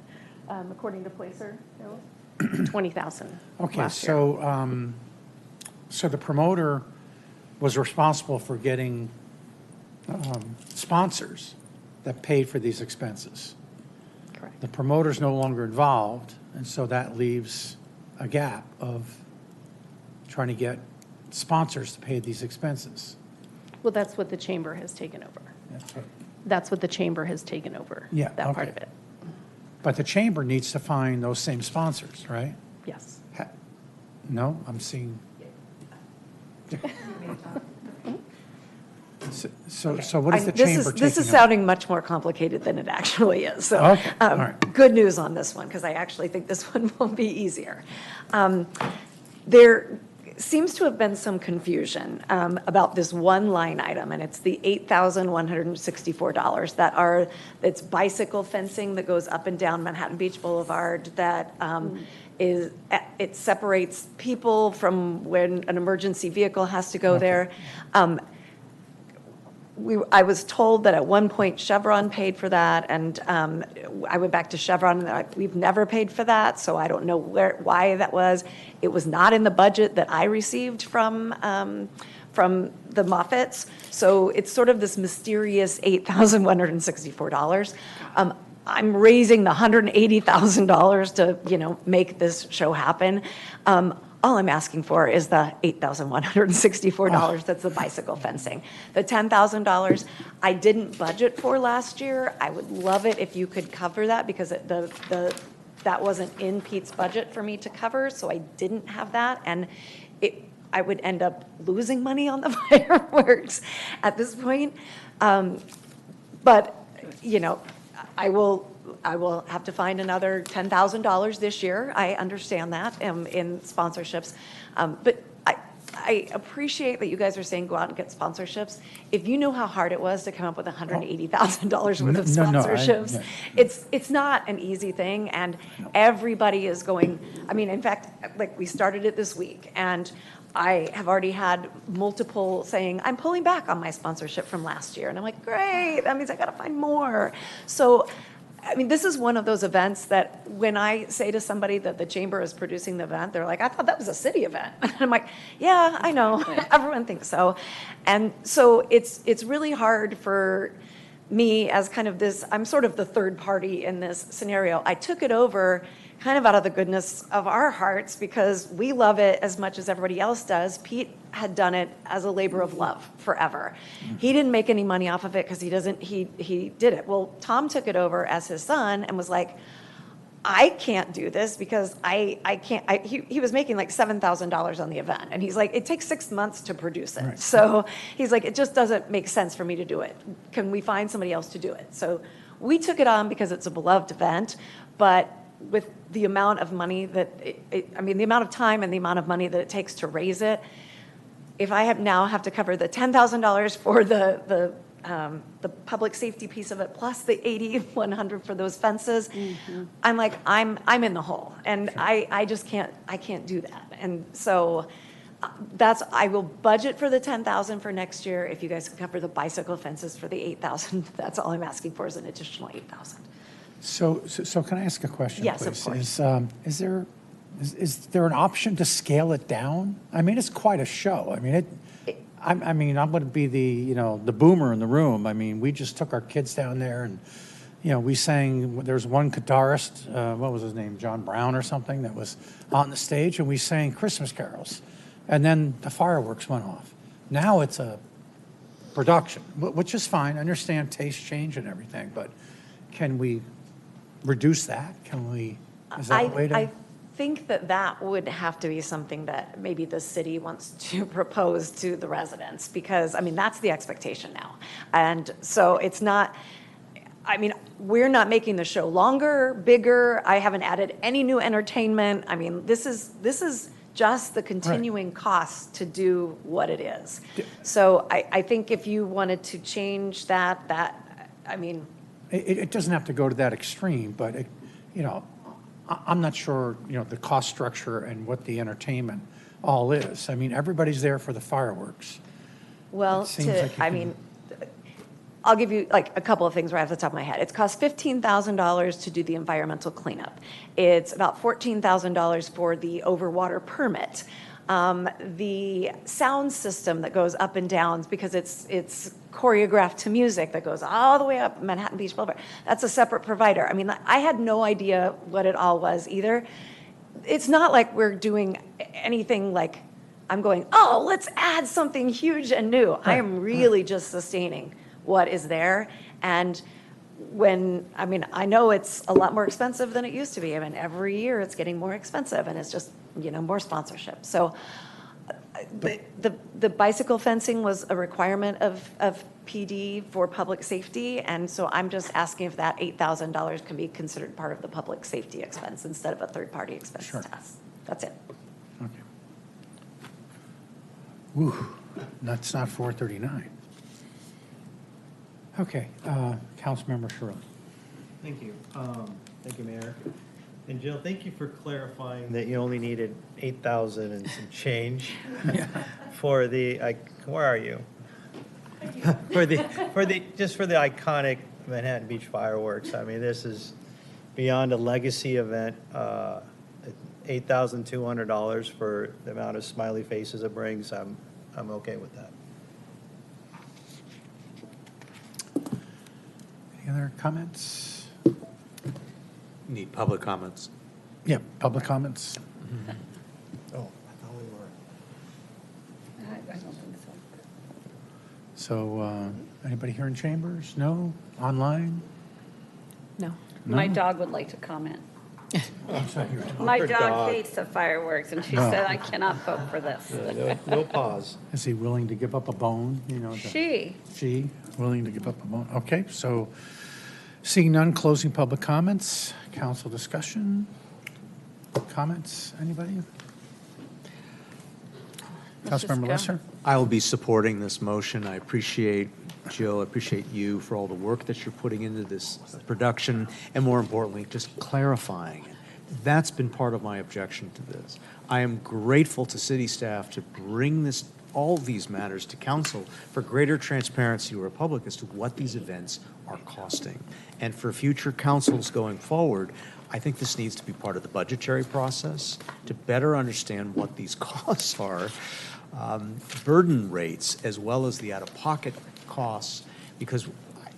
according to Placer, it was 20,000 Okay, last year. so, so the promoter was responsible for getting sponsors that paid for these expenses. Correct. The promoter's no longer involved, and so that leaves a gap of trying to get sponsors to pay these expenses. Well, that's what the chamber has taken over. That's what- That's what the chamber has taken over. Yeah, That part okay. of it. But the chamber needs to find those same sponsors, right? Yes. No, I'm seeing. So what is the chamber taking? This is sounding much more complicated than it actually is. So, Okay, all right. good news on this one, because I actually think this one will be easier. There seems to have been some confusion about this one line item, and it's the $8,164 it's bicycle fencing that goes up and down Manhattan Beach Boulevard that it separates people from when an emergency vehicle has to go there. I was told that at one point Chevron paid for that, and I went back to Chevron, and we've never paid for that, so I don't know why that was. It was not in the budget that I received from the Moffats, so it's sort of this mysterious $8,164. I'm raising the $180,000 to, make this show happen. All I'm asking for is the $8,164. That's the bicycle fencing. The $10,000 I didn't budget for last year. I would love it if you could cover that, because that wasn't in Pete's budget for me to cover, so I didn't have that. And I would end up losing money on the fireworks at this point. But, I will have to find another $10,000 this year. I understand that in sponsorships. But I appreciate that you guys are saying go out and get sponsorships. If you know how hard it was to come up with $180,000 worth of sponsorships, it's not an easy thing, and everybody is going. In fact, like, we started it this week, and I have already had multiple saying, I'm pulling back on my sponsorship from last year. And I'm like, great, that means I got to find more. So, this is one of those events that when I say to somebody that the chamber is producing the event, they're like, I thought that was a city event. And I'm like, yeah, I know. Everyone thinks so. And so it's really hard for me as kind of this, I'm sort of the third party in this scenario. I took it over kind of out of the goodness of our hearts because we love it as much as everybody else does. Pete had done it as a labor of love forever. He didn't make any money off of it because he did it. Well, Tom took it over as his son and was like, I can't do this because I can't, he was making like $7,000 on the event. And he's like, it takes 6 months to produce it. Right. So he's like, it just doesn't make sense for me to do it. Can we find somebody else to do it? So we took it on because it's a beloved event, but with the amount of money that, the amount of time and the amount of money that it takes to raise it, if I now have to cover the $10,000 for the public safety piece of it, plus the $8,100 for those fences, I'm like, I'm in the hole, and I just can't do that. And so I will budget for the $10,000 for next year. If you guys can cover the bicycle fences for the $8,000, that's all I'm asking for is an additional $8,000. So can I ask a question, Yes, please? of course. Is there an option to scale it down? It's quite a show. I'm going to be the boomer in the room. We just took our kids down there and, we sang, there's one guitarist, what was his name, John Brown or something, that was on the stage, and we sang Christmas carols. And then the fireworks went off. Now it's a production, which is fine. I understand taste change and everything, but can we reduce that? Is that a way to? I think that would have to be something that maybe the city wants to propose to the residents, because, that's the expectation now. And so it's not, we're not making the show longer, bigger. I haven't added any new entertainment. This is just the continuing costs to do what it is. So I think if you wanted to change that. It doesn't have to go to that extreme, but I'm not sure, the cost structure and what the entertainment all is. I mean, everybody's there for the fireworks. Well, It seems like you can- I'll give you like a couple of things right off the top of my head. It's cost $15,000 to do the environmental cleanup. It's about $14,000 for the overwater permit. The sound system that goes up and down because it's choreographed to music that goes all the way up Manhattan Beach Boulevard. That's a separate provider. I mean, I had no idea what it all was either. It's not like we're doing anything like I'm going, oh, let's add something huge and new. I am really just sustaining what is there. And I know it's a lot more expensive than it used to be. I mean, every year it's getting more expensive and it's just, more sponsorship. So the bicycle fencing was a requirement of PD for public safety. And so I'm just asking if that $8,000 can be considered part of the public safety expense instead of a third-party expense to us. That's it. Okay. Ooh, that's not 439. Okay, Councilmember Shirley. Thank you. Thank you, Mayor. And Jill, thank you for clarifying that you only needed 8,000 and some change for the, where are you? for the iconic Manhattan Beach fireworks. I mean, this is beyond a legacy event. $8,200 for the amount of smiley faces it brings. I'm okay with that. Any other comments? Need public comments. Yeah, public comments. Oh, I thought we were. I don't think so. So, anybody here in chambers? No? Online? No. My dog would like to comment. I'm sorry, you're talking. My Her dog dog. hates the fireworks, and she No. said, I cannot vote for this. No pause. Is he willing to give up a bone? She. She, willing to give up a bone. Okay, so seeing none, closing public comments. Council discussion. Comments, anybody? Councilmember Lesser? I will be supporting this motion. I appreciate, Jill, I appreciate you for all the work that you're putting into this production, and more importantly, just clarifying it. That's been part of my objection to this. I am grateful to city staff to bring all these matters to council for greater transparency to our public as to what these events are costing. And for future councils going forward, I think this needs to be part of the budgetary process to better understand what these costs are, burden rates, as well as the out-of-pocket costs, because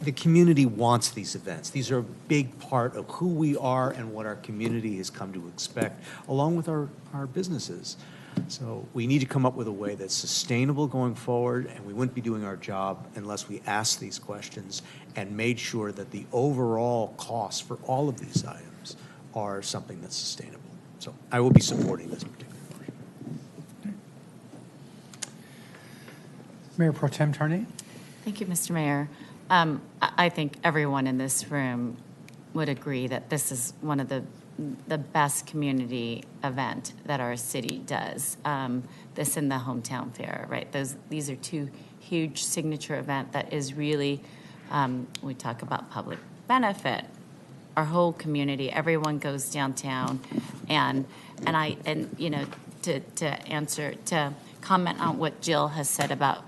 the community wants these events. These are a big part of who we are and what our community has come to expect, along with our businesses. So we need to come up with a way that's sustainable going forward, and we wouldn't be doing our job unless we asked these questions and made sure that the overall costs for all of these items are something that's sustainable. So I will be supporting this particular motion. Mayor Pro Tem Tarnay? Thank you, Mr. Mayor. I think everyone in this room would agree that this is one of the best community event that our city does. This and the hometown fair, right? These are two huge signature event that is really, we talk about public benefit. Our whole community, everyone goes downtown, and to comment on what Jill has said about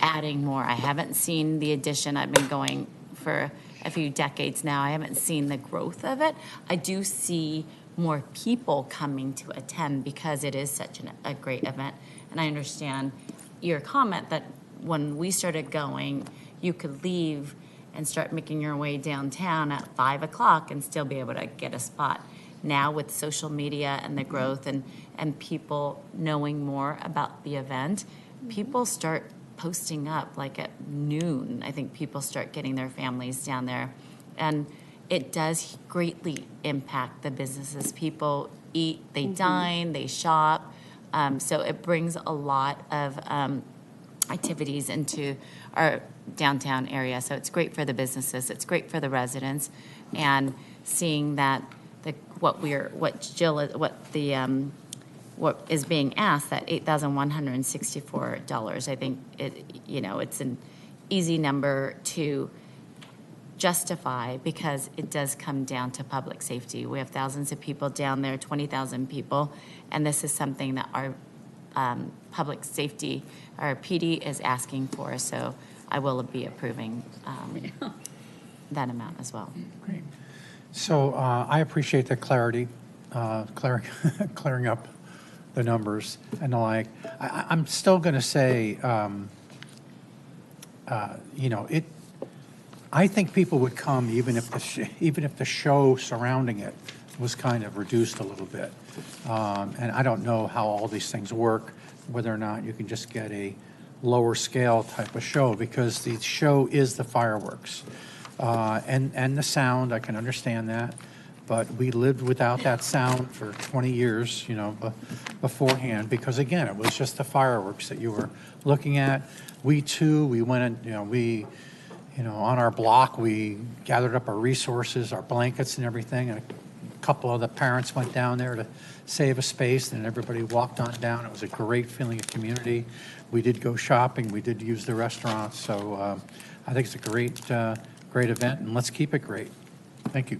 adding more. I haven't seen the addition. I've been going for a few decades now. I haven't seen the growth of it. I do see more people coming to attend because it is such a great event. And I understand your comment that when we started going, you could leave and start making your way downtown at 5 o'clock and still be able to get a spot. Now with social media and the growth and people knowing more about the event, people start posting up like at noon. I think people start getting their families down there. And it does greatly impact the businesses. People eat, they dine, they shop. So it brings a lot of activities into our downtown area. So it's great for the businesses. It's great for the residents. And seeing that what is being asked, that $8,164, I think it's an easy number to justify, because it does come down to public safety. We have thousands of people down there, 20,000 people, and this is something that our public safety, our PD is asking for, so I will be approving that amount as well. Great. So I appreciate the clarity, clearing up the numbers and the like. I'm still going to say, I think people would come even if the show surrounding it was kind of reduced a little bit. And I don't know how all these things work, whether or not you can just get a lower scale type of show, because the show is the fireworks. And the sound, I can understand that, but we lived without that sound for 20 years, beforehand, because again, it was just the fireworks that you were looking at. We went and, on our block, we gathered up our resources, our blankets and everything, and a couple of the parents went down there to save a space, and everybody walked on down. It was a great feeling of community. We did go shopping. We did use the restaurants. So I think it's a great event, and let's keep it great. Thank you.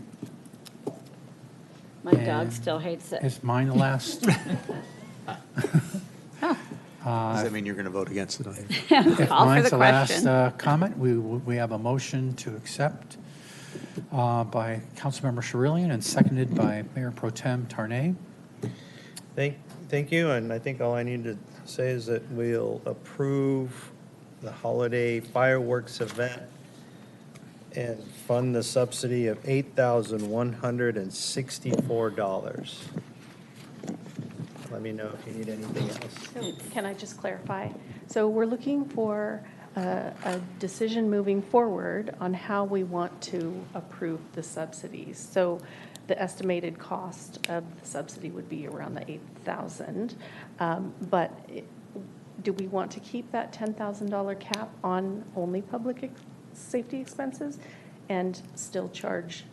My dog still hates it. Is mine the last? Does that mean you're going to vote against it? If Call for mine's the the question. last comment, we have a motion to accept by Councilmember Sherillian and seconded by Mayor Pro Tem Tarnay. Thank you, and I think all I need to say is that we'll approve the holiday fireworks event and fund the subsidy of $8,164. Let me know if you need anything else. So can I just clarify? So we're looking for a decision moving forward on how we want to approve the subsidies. So the estimated cost of the subsidy would be around the $8,000. Do we want to keep that $10,000 cap on only public safety expenses and still charge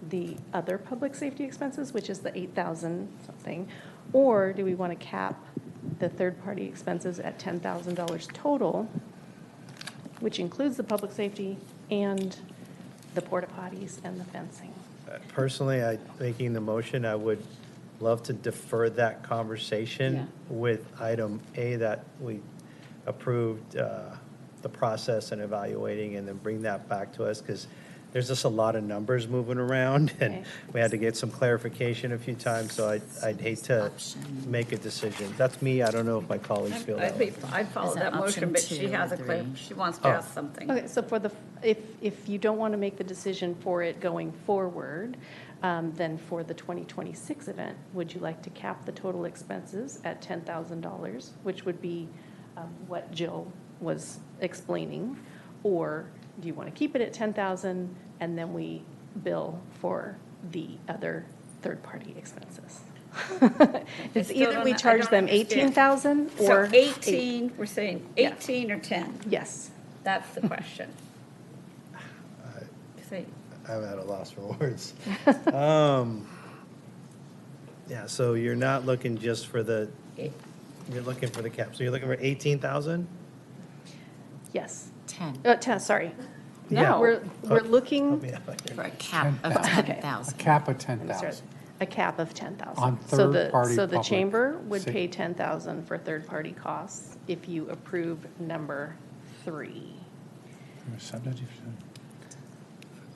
the other public safety expenses, which is the $8,000 something? Or do we want to cap the third-party expenses at $10,000 total, which includes the public safety and the porta potties and the fencing? Personally, making the motion, I would love to defer that conversation with item A that we approved the process and evaluating, and then bring that back to us, because there's just a lot of numbers moving around, and we had to get some clarification a few times, so I'd hate to make a decision. That's me. I don't know if my colleagues feel that way. I'd follow Is it that motion, option but she 2 has or a 3? she wants to ask something. Okay, so if you don't want to make the decision for it going forward, then for the 2026 event, would you like to cap the total expenses at $10,000, which would be what Jill was explaining? Or do you want to keep it at $10,000 and then we bill for the other third-party expenses? It's either we charge them $18,000 or So 18, we're saying 18 or 10? Yes. That's the question. Say, I'm at a loss for words. Yeah, so you're not looking just for you're looking for the cap. So you're looking for 18,000? Yes. 10 Sorry. Yeah. We're looking for a cap of A 10,000. cap of 10,000. a cap of 10,000. On So third-party So the public chamber would safety. pay 10,000 for third-party costs if you approve number 3.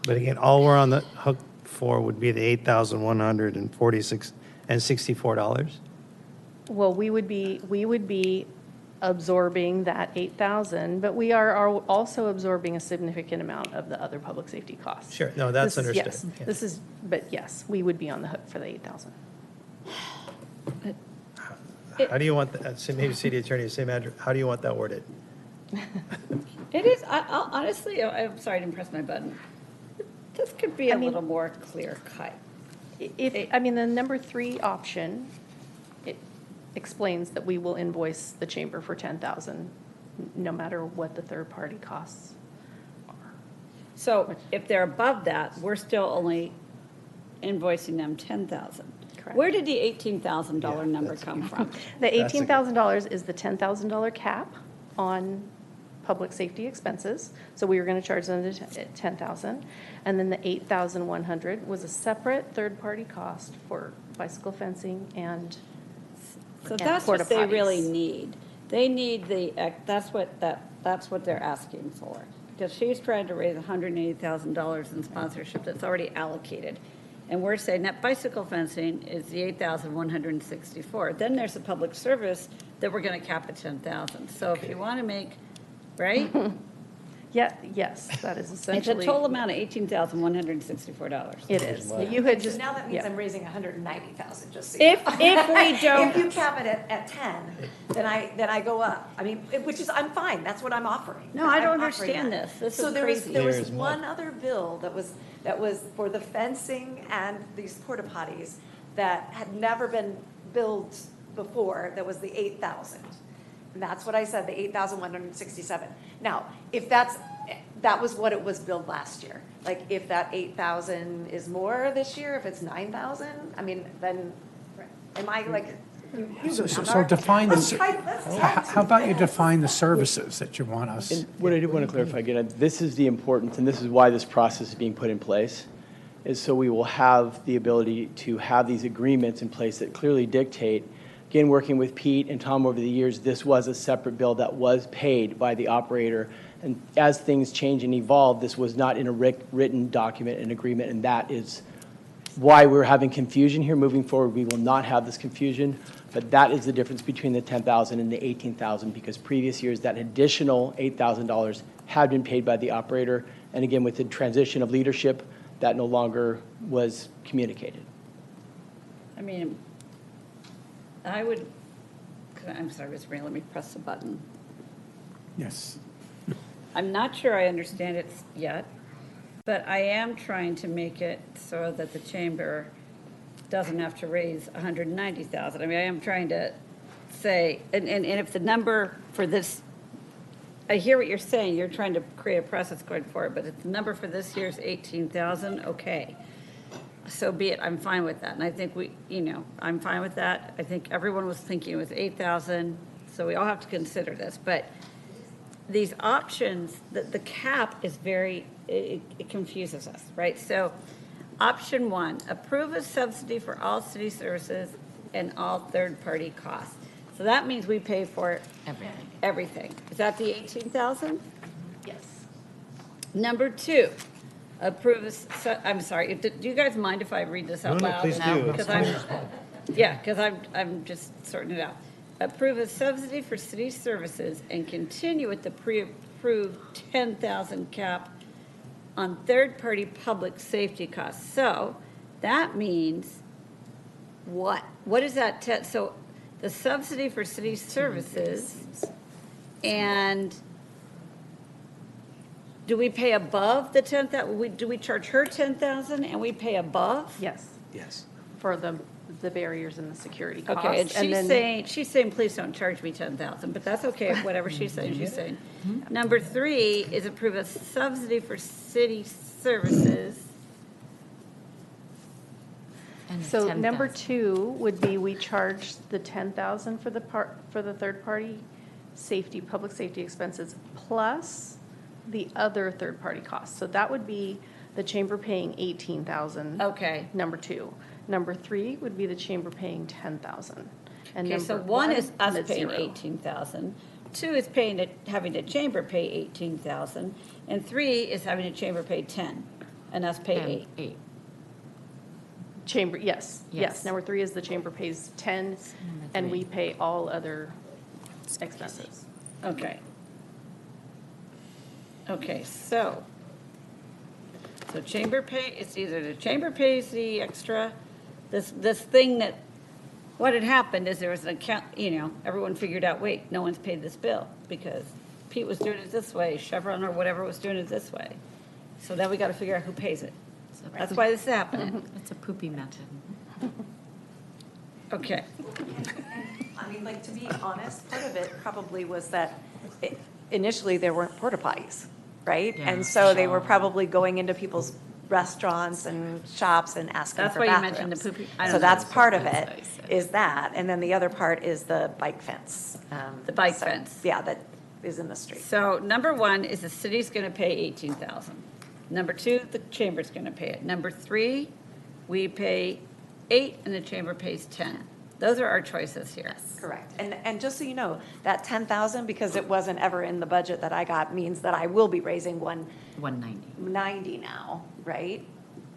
But again, all we're on the hook for would be the $8,146.64. Well, we would be absorbing that 8,000, but we are also absorbing a significant amount of the other public safety costs. Sure, no, that's This is- understood. Yes, but yes, we would be on the hook for the 8,000. How do you want, maybe city attorney, same address, how do you want that worded? it is, honestly, I'm sorry, I didn't press my button. This could be a little more clear cut. The number 3 option, it explains that we will invoice the chamber for 10,000, no matter what the third-party costs are. So if they're above that, we're still only invoicing them 10,000. Correct. Where did the $18,000 number come from? The $18,000 is the $10,000 cap on public safety expenses. So we were going to charge them the $10,000. And then the $8,100 was a separate third-party cost for bicycle fencing and So and that's porta what they really potties. need. They need that's what they're asking for. Because she's trying to raise $180,000 in sponsorship that's already allocated. And we're saying that bicycle fencing is the $8,164. Then there's a public service that we're going to cap at $10,000. So if you want to make, right? Yeah, yes, that is It's essentially. a total amount of $18,164. It is. You had just. Now that means yeah. I'm raising 190,000, just so you If know. we don't. If you cap it at 10, then I go up. I mean, which is, I'm fine, that's what I'm offering. No, I don't I'm offering understand that. this. This So is there crazy. there was There's one other bill that was for the fencing and these porta potties that had never been billed before, that was the 8,000. And that's what I said, the 8,167. Now, if that was what it was billed last year. Like, if that 8,000 is more this year, if it's 9,000, I mean, then, am I like? So define how about you define the services that you want us? And what I do want to clarify again, this is the importance, and this is why this process is being put in place, is so we will have the ability to have these agreements in place that clearly dictate. Again, working with Pete and Tom over the years, this was a separate bill that was paid by the operator. And as things change and evolve, this was not in a written document, an agreement, and that is why we're having confusion here. Moving forward, we will not have this confusion, but that is the difference between the $10,000 and the $18,000, because previous years, that additional $8,000 had been paid by the operator. And again, with the transition of leadership, that no longer was communicated. I mean, I'm sorry, Ms. Mayor, let me press the button. Yes. I'm not sure I understand it yet, but I am trying to make it so that the chamber doesn't have to raise $190,000. I mean, I am trying to say, and if the number for this, I hear what you're saying, you're trying to create a process going forward, but if the number for this year is 18,000, okay. So be it, I'm fine with that. And I think I'm fine with that. I think everyone was thinking it was 8,000, so we all have to consider this. But these options, the cap is it confuses us, right? So option 1, approve a subsidy for all city services and all third-party costs. So that means we pay for everything. Is that the 18,000? Yes. Number 2, approve, I'm sorry, do you guys mind if I read this out No, loud? please do. Because I'm just sorting it out. Approve a subsidy for city services and continue with the pre-approved 10,000 cap on third-party public safety costs. So that means what? What is that? So the subsidy for city services, and do we pay above the 10,000? Do we charge her 10,000 and we pay above? Yes. Yes. For the barriers and the security costs. Okay, and then- she's saying, please don't charge me 10,000, but that's okay, whatever she's saying, she's saying. Number 3 is approve a subsidy for city services. And So number 10,000. 2 would be we charge the 10,000 for the third-party public safety expenses plus the other third-party costs. So that would be the chamber paying 18,000. Okay. Number 2. Number 3 would be the chamber paying 10,000. And Okay, so number 1 is us is paying 0. 18,000, 2 is having the chamber pay 18,000, and 3 is having the chamber pay 10, and us pay 8. Chamber, yes, Yes. yes. Number 3 is the chamber pays 10, and we pay all other expenses. Okay. Okay, so chamber pay, it's either the chamber pays the extra, this thing that, what had happened is there was an account, everyone figured out, wait, no one's paid this bill because Pete was doing it this way, Chevron or whatever was doing it this way. So then we got to figure out who pays it. That's why this is happening. It's a poopy method. Okay. I mean, like, to be honest, part of it probably was that initially there weren't porta potties, right? Yeah. And so they were probably going into people's restaurants and shops and asking That's for why you bathrooms. mentioned the poopy- I don't So know. that's part of That's it, what I said. is that. And then the other part is the bike fence. The bike So, fence. Yeah, that is in the street. So number one is the city's going to pay 18,000. Number two, the chamber's going to pay it. Number three, we pay 8 and the chamber pays 10. Those are our choices here. Correct. And just so you know, that 10,000, because it wasn't ever in the budget that I got, means that I will be raising 190 now, right?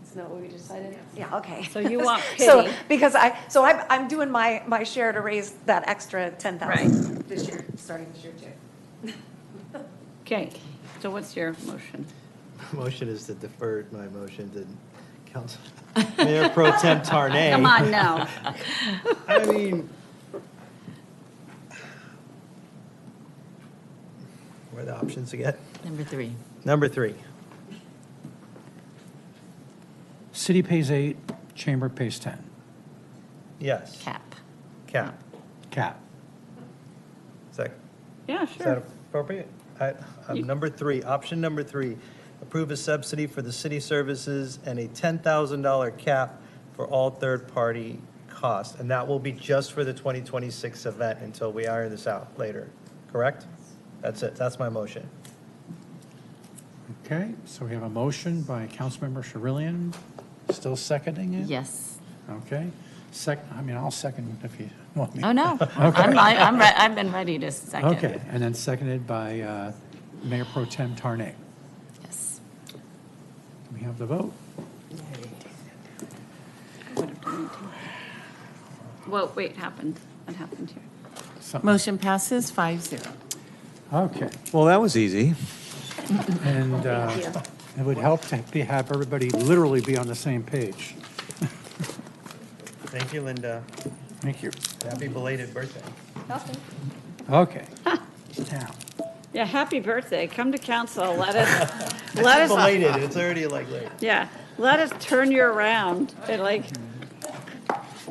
Isn't that what we decided? Yeah, okay. So you want So, pity. because I'm doing my share to raise that extra 10,000 this year, starting this year too. Okay, so what's your motion? Motion is to defer my motion to Council, Mayor Pro Tem Tarnay. Come on now. I mean, what are the options again? Number three. Number three. City pays 8, chamber pays 10. Yes. Cap. Cap. Cap. Is that, Yeah, is that sure. appropriate? Number three, option number three, approve a subsidy for the city services and a $10,000 cap for all third-party costs. And that will be just for the 2026 event until we iron this out later, correct? That's it. That's my motion. Okay, so we have a motion by Councilmember Sherillian, still seconding it? Yes. Okay. I'll second if you want me. Oh, no. Okay. I've been ready to second. Okay, and then seconded by Mayor Pro Tem Tarnay. Yes. We have the vote. Well, wait, happened. What happened here? Motion passes 5-0. Okay, Well, that was easy. and it would help to have everybody literally be on the same page. Thank you, Linda. Thank you. Happy belated birthday. Okay. Now, Yeah, happy birthday. Come to council. Let us, Belated, it's already like late. yeah, let us turn you around. And like,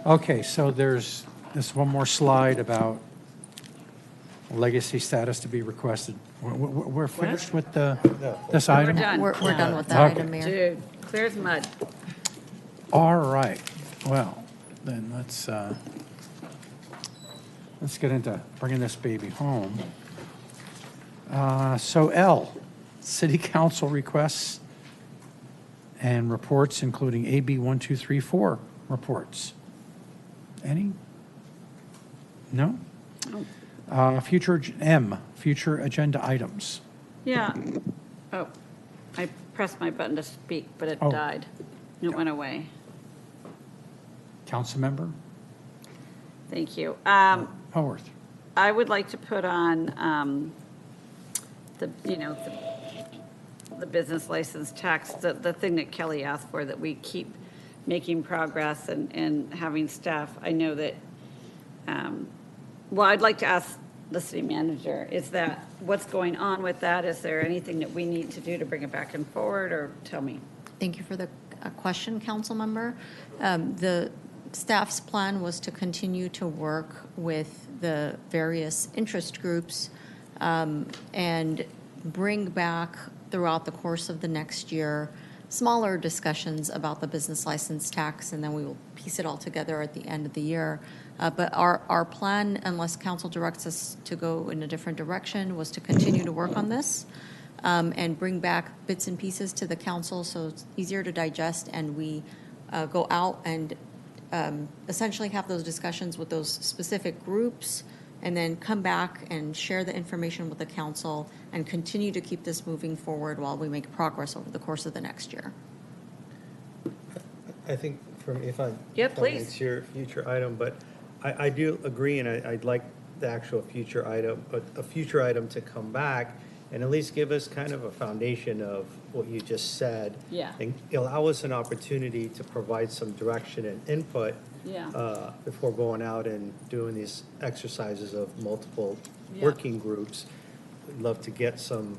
okay, so there's this one more slide about legacy status to be requested. We're finished with this item? done. We're done with that Okay. item, Mayor. dude, clear as mud. All right, well, then let's get into bringing this baby home. So L, City Council requests and reports, including AB 1234 reports. Any? No? Future agenda items. Yeah. Oh, I pressed my button to speak, but it Oh. died. It went away. Councilmember Thank you. Howorth. I would like to put on the business license tax, the thing that Kelly asked for, that we keep making progress and having staff. I know that, well, I'd like to ask the city manager, is that, what's going on with that? Is there anything that we need to do to bring it back and forward, or tell me? Thank you for the question, council member. The staff's plan was to continue to work with the various interest groups and bring back throughout the course of the next year smaller discussions about the business license tax, and then we will piece it all together at the end of the year. But our plan, unless council directs us to go in a different direction, was to continue to work on this and bring back bits and pieces to the council so it's easier to digest, and we go out and essentially have those discussions with those specific groups, and then come back and share the information with the council and continue to keep this moving forward while we make progress over the course of the next year. I think if I. Yeah, if I- please. It's your future item, but I do agree, and I'd like the actual future item, but a future item to come back and at least give us kind of a foundation of what you just said. Yeah. And allow us an opportunity to provide some direction and input. Yeah. Before going out and doing these exercises of multiple Yeah. working groups. I'd love to get some,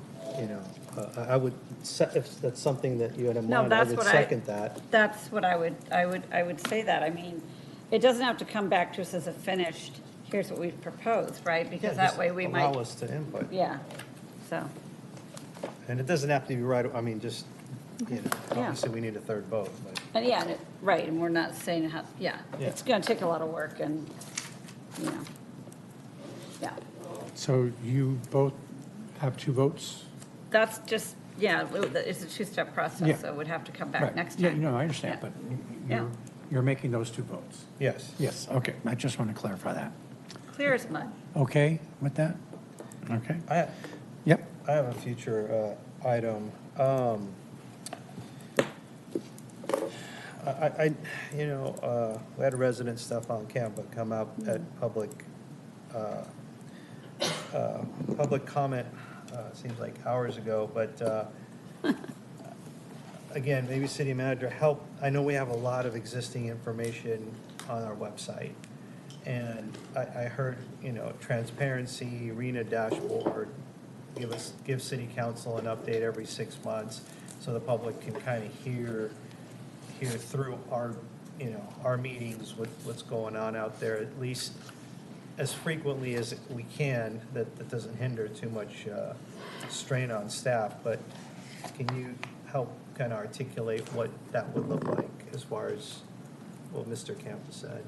I would, if that's something that you had in No, mind, I that's would what second that. That's what I would say that. I mean, it doesn't have to come back to us as a finished, here's what we've proposed, right? Because Yeah, that just way we might. Allow us to input. Yeah, so, And it doesn't have to be right, I mean, just, Yeah. obviously, we need a third vote, but. and yeah, right, and we're not saying how, yeah, Yeah. it's gonna take a lot of work and, yeah. So you both have two votes? That's just, yeah, it's a two-step Yeah. process, so it would have to come back Right. next Yeah, time. no, I understand, Yeah. but Yeah. you're making those two votes? Yes. Yes, okay, I just want to clarify that. Clear as mud. Okay with that? Okay, I yep. I have a future item. We had resident stuff on camera come up at public comment, seems like hours ago, but again, maybe city manager, help. I know we have a lot of existing information on our website. And I heard, transparency, arena dashboard, give city council an update every 6 months so the public can kind of hear through our meetings what's going on out there, at least as frequently as we can, that doesn't hinder too much strain on staff. But can you help kind of articulate what that would look like as far as what Mr. Campbell said?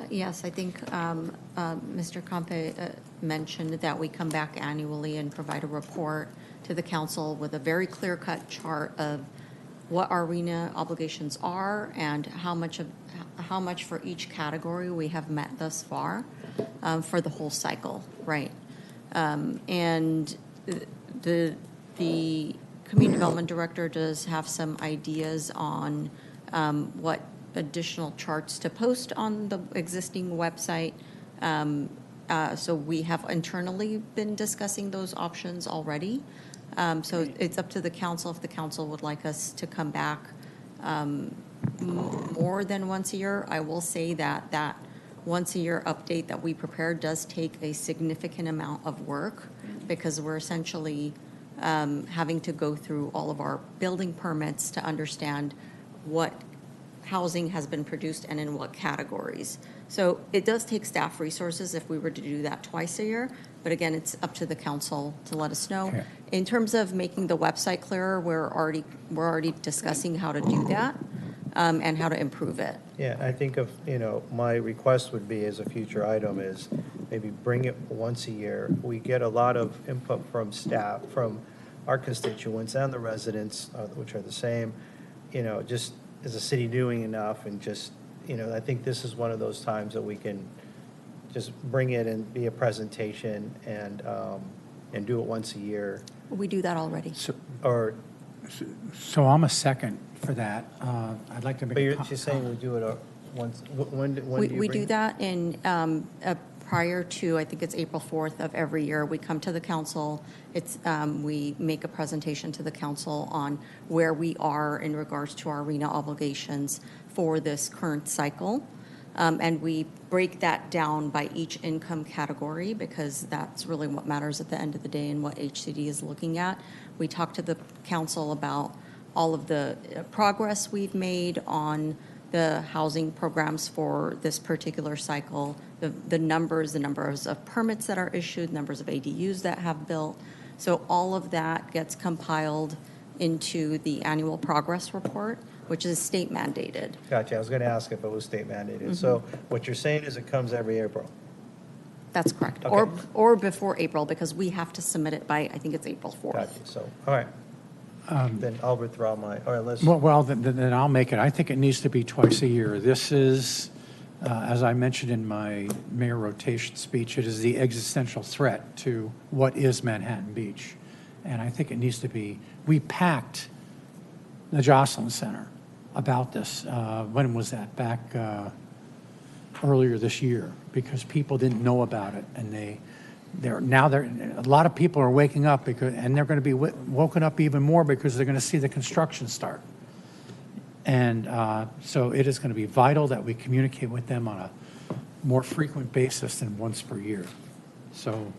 Yes, I think Mr. Campe mentioned that we come back annually and provide a report to the council with a very clear-cut chart of what our RENA obligations are and how much for each category we have met thus far for the whole cycle, right? And the community development director does have some ideas on what additional charts to post on the existing website. So we have internally been discussing those options already. So it's up to the council if the council would like us to come back more than once a year. I will say that once a year update that we prepare does take a significant amount of work because we're essentially having to go through all of our building permits to understand what housing has been produced and in what categories. So it does take staff resources if we were to do that twice a year, but again, it's up to the council to let us know. Okay. In terms of making the website clearer, we're already discussing how to do that and how to improve it. Yeah, I think my request would be as a future item is maybe bring it once a year. We get a lot of input from staff, from our constituents and the residents, which are the same, just is the city doing enough? And just, I think this is one of those times that we can just bring it and be a presentation and do it once a year. We do that already. So I'm a second for that. I'd like to make But a she's saying we do it once, when do you bring? We do that in prior to, I think it's April 4th of every year. We come to the council. We make a presentation to the council on where we are in regards to our RENA obligations for this current cycle. And we break that down by each income category because that's really what matters at the end of the day and what HCD is looking at. We talk to the council about all of the progress we've made on the housing programs for this particular cycle, the numbers of permits that are issued, numbers of ADUs that have built. So all of that gets compiled into the annual progress report, which is state mandated. Gotcha. I was going to ask if it was state mandated. So what you're saying is it comes every April? That's correct. Okay. Or before April, because we have to submit it by, I think it's April 4th. Gotcha. So, all right. Then I'll withdraw my, all right, let's. Well, then I'll make it. I think it needs to be twice a year. This is, as I mentioned in my mayor rotation speech, it is the existential threat to what is Manhattan Beach. And I think it needs to be, we packed the Jocelyn Center about this. When was that? Back earlier this year, because people didn't know about it. And a lot of people are waking up and they're going to be woken up even more because they're going to see the construction start. And so it is going to be vital that we communicate with them on a more frequent basis than once per year. So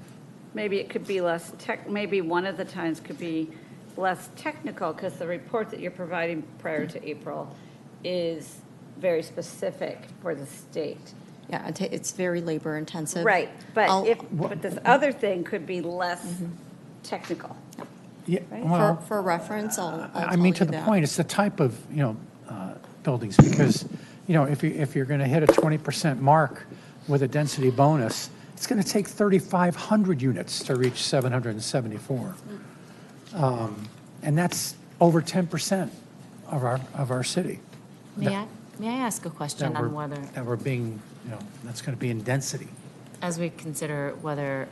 Maybe it could be less maybe one of the times could be less technical because the report that you're providing prior to April is very specific for the state. Yeah, it's very labor intensive. Right, but this other thing could be less technical. yeah, Right. well, For reference, I'll I mean, to tell the you that. point, it's the type of, buildings, because, if you're going to hit a 20% mark with a density bonus, It's going to take 3,500 units to reach 774. And that's over 10% of our city. May I ask a question on whether, That we're being, that's going to be in density. as we consider whether,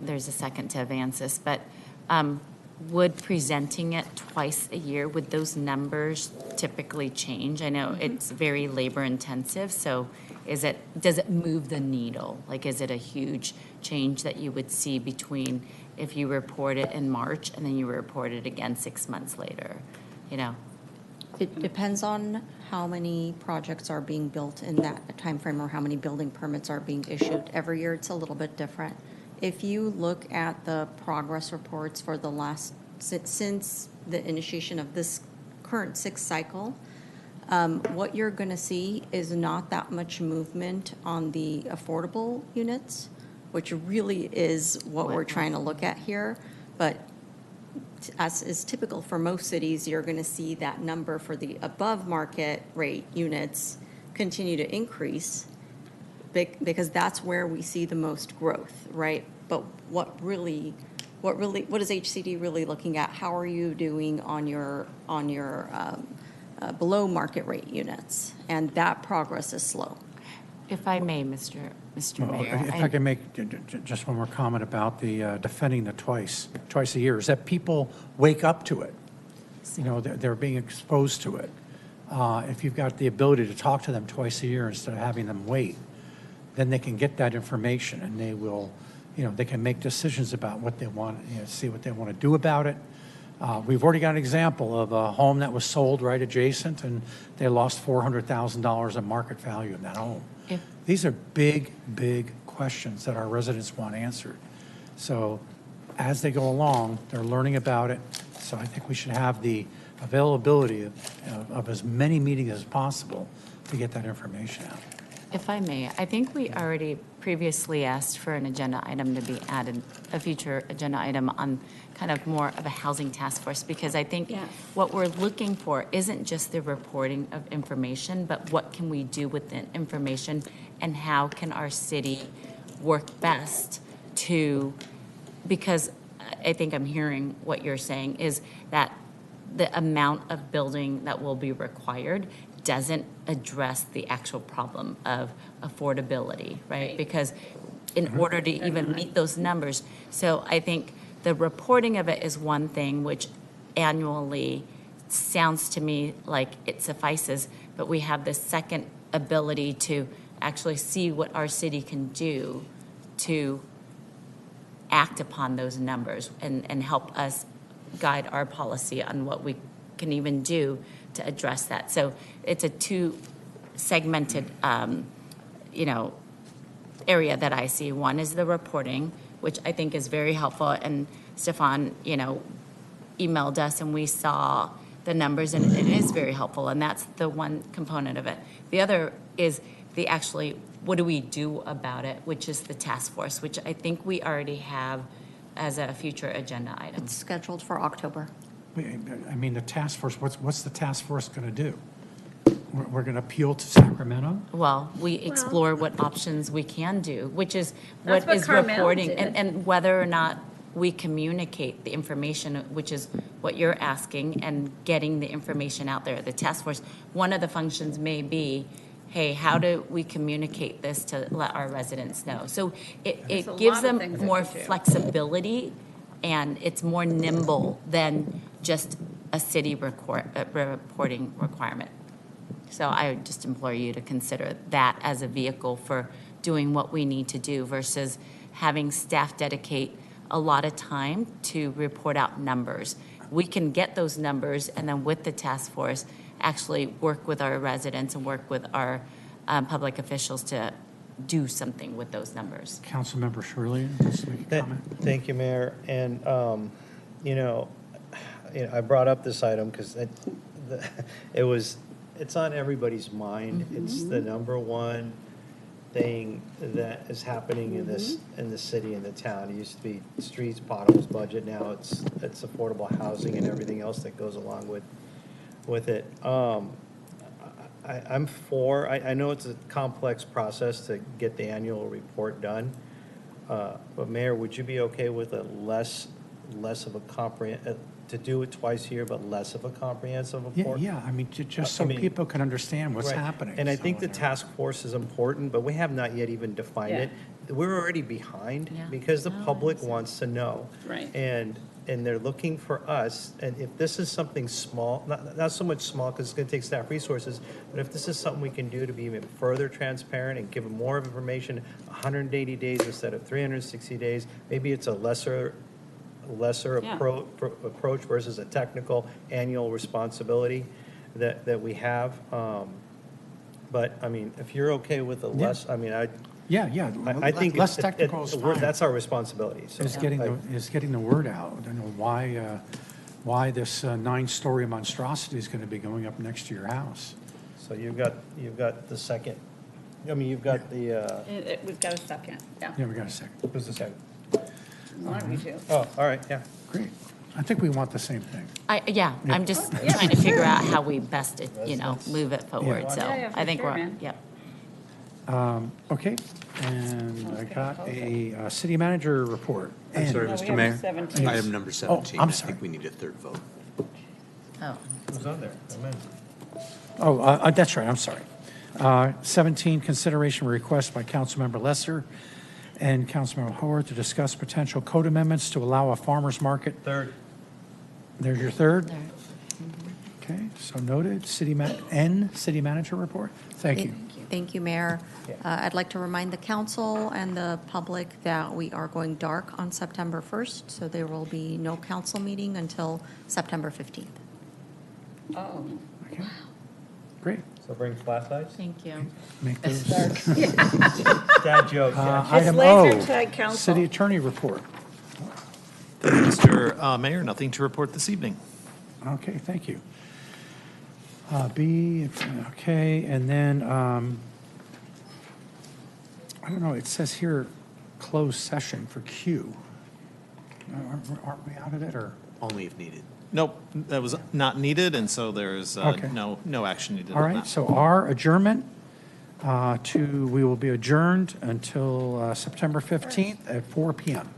there's a second to advance this, but would presenting it twice a year, would those numbers typically change? I know it's very labor intensive, so does it move the needle? Like, is it a huge change that you would see between if you report it in March and then you report it again 6 months later, It depends on how many projects are being built in that timeframe or how many building permits are being issued. Every year, it's a little bit different. If you look at the progress reports for the since the initiation of this current 6th cycle, what you're going to see is not that much movement on the affordable units, which really is what we're trying to look at here. But as is typical for most cities, you're going to see that number for the above market rate units continue to increase because that's where we see the most growth, right? But what is HCD really looking at? How are you doing on your below market rate units? And that progress is slow. If I may, Mr. Mayor. If I can make just one more comment about the defending the twice a year, is that people wake up to it. They're being exposed to it. If you've got the ability to talk to them twice a year instead of having them wait, then they can get that information and they will, they can make decisions about what they want, see what they want to do about it. We've already got an example of a home that was sold right adjacent and they lost $400,000 in market value in that home. These are big, big questions that our residents want answered. So as they go along, they're learning about it. So I think we should have the availability of as many meetings as possible to get that information out. If I may, I think we already previously asked for an agenda item to be added, a future agenda item on kind of more of a housing task force, because I think what we're looking for isn't just the reporting of information, but what can we do with the information and how can our city work best to, because I think I'm hearing what you're saying is that the amount of building that will be required doesn't address the actual problem of affordability, right? Because in order to even meet those numbers, so I think the reporting of it is one thing, which annually sounds to me like it suffices, but we have this second ability to actually see what our city can do to act upon those numbers and help us guide our policy on what we can even do to address that. So it's a two-segmented, area that I see. One is the reporting, which I think is very helpful, and Stefan, emailed us and we saw the numbers and it is very helpful, and that's the one component of it. The other is the actually, what do we do about it, which is the task force, which I think we already have as a future agenda item. It's scheduled for October. I mean, the task force, what's the task force going to do? We're going to appeal to Sacramento? Well, we explore what options we can do, which is what That's is what Carmel reporting did. and whether or not we communicate the information, which is what you're asking, and getting the information out there. The task force, one of the functions may be, hey, how do we communicate this to let our residents know? So it a gives lot of them things that more we do. flexibility, and it's more nimble than just a city reporting requirement. So I would just implore you to consider that as a vehicle for doing what we need to do versus having staff dedicate a lot of time to report out numbers. We can get those numbers and then with the task force, actually work with our residents and work with our public officials to do something with those numbers. Councilmember Shirley, just make a comment. Thank you, Mayor. And, I brought up this item because it's on everybody's mind. It's the number one thing that is happening in the city and the town. It used to be streets, potholes, budget. Now it's affordable housing and everything else that goes along with it. I'm for, I know it's a complex process to get the annual report done, but Mayor, would you be okay with a less of a to do it twice a year, but less of a comprehensive report? Yeah, I mean, just so people can understand what's Right. happening. And I So, think the task force is important, but we have not yet even defined Yeah. it. We're already behind Yeah. because the public wants to know. Right. And they're looking for us, and if this is something small, not so much small because it's going to take staff resources, but if this is something we can do to be even further transparent and give them more information, 180 days instead of 360 days, maybe it's a lesser Yeah. approach versus a technical annual responsibility that we have. But, I mean, if you're okay with the less, I mean, Yeah, I think less technical is fine. that's our responsibility. So Is getting the word out. I don't know why this 9-story monstrosity is going to be going up next to your house. So you've got the second, I mean, you've got the, We've got a second, yeah. Yeah, we got a second. who's the second? One of you two. Oh, all right, yeah. Great. I think we want the same thing. I'm just trying to figure out how we best, move it forward, Yeah. so Yeah, for I think sure, we're, man. yep. Okay, and I got a city manager report. I'm sorry, No, we Mr. have Mayor. 17. Item number 17. I'm I sorry. think we need a third vote. Oh, Who's on there? Amen. Oh, that's right, I'm sorry. 17, consideration request by Councilmember Lesser and Councilmember Howorth to discuss potential code amendments to allow a farmer's market. Third. There's your third? there. Okay, so noted. City manager report. Thank you. Thank you, Mayor. I'd like to remind the council and the public that we are going dark on September 1st, so there will be no council meeting until September 15th. Oh. Okay. Great. So bring flashlights? Thank you. Make those. Dad joke, yeah. Item laser O, tag council. city attorney report. Mr. Mayor, nothing to report this evening. Okay, thank you. B, okay, and then, I don't know, it says here, closed session for Q. Aren't we out of it, or? Only if needed. Nope, that was not needed, and so there's Okay. no action needed All on right, that. so our adjournment we will be adjourned until September 15th at 4 PM.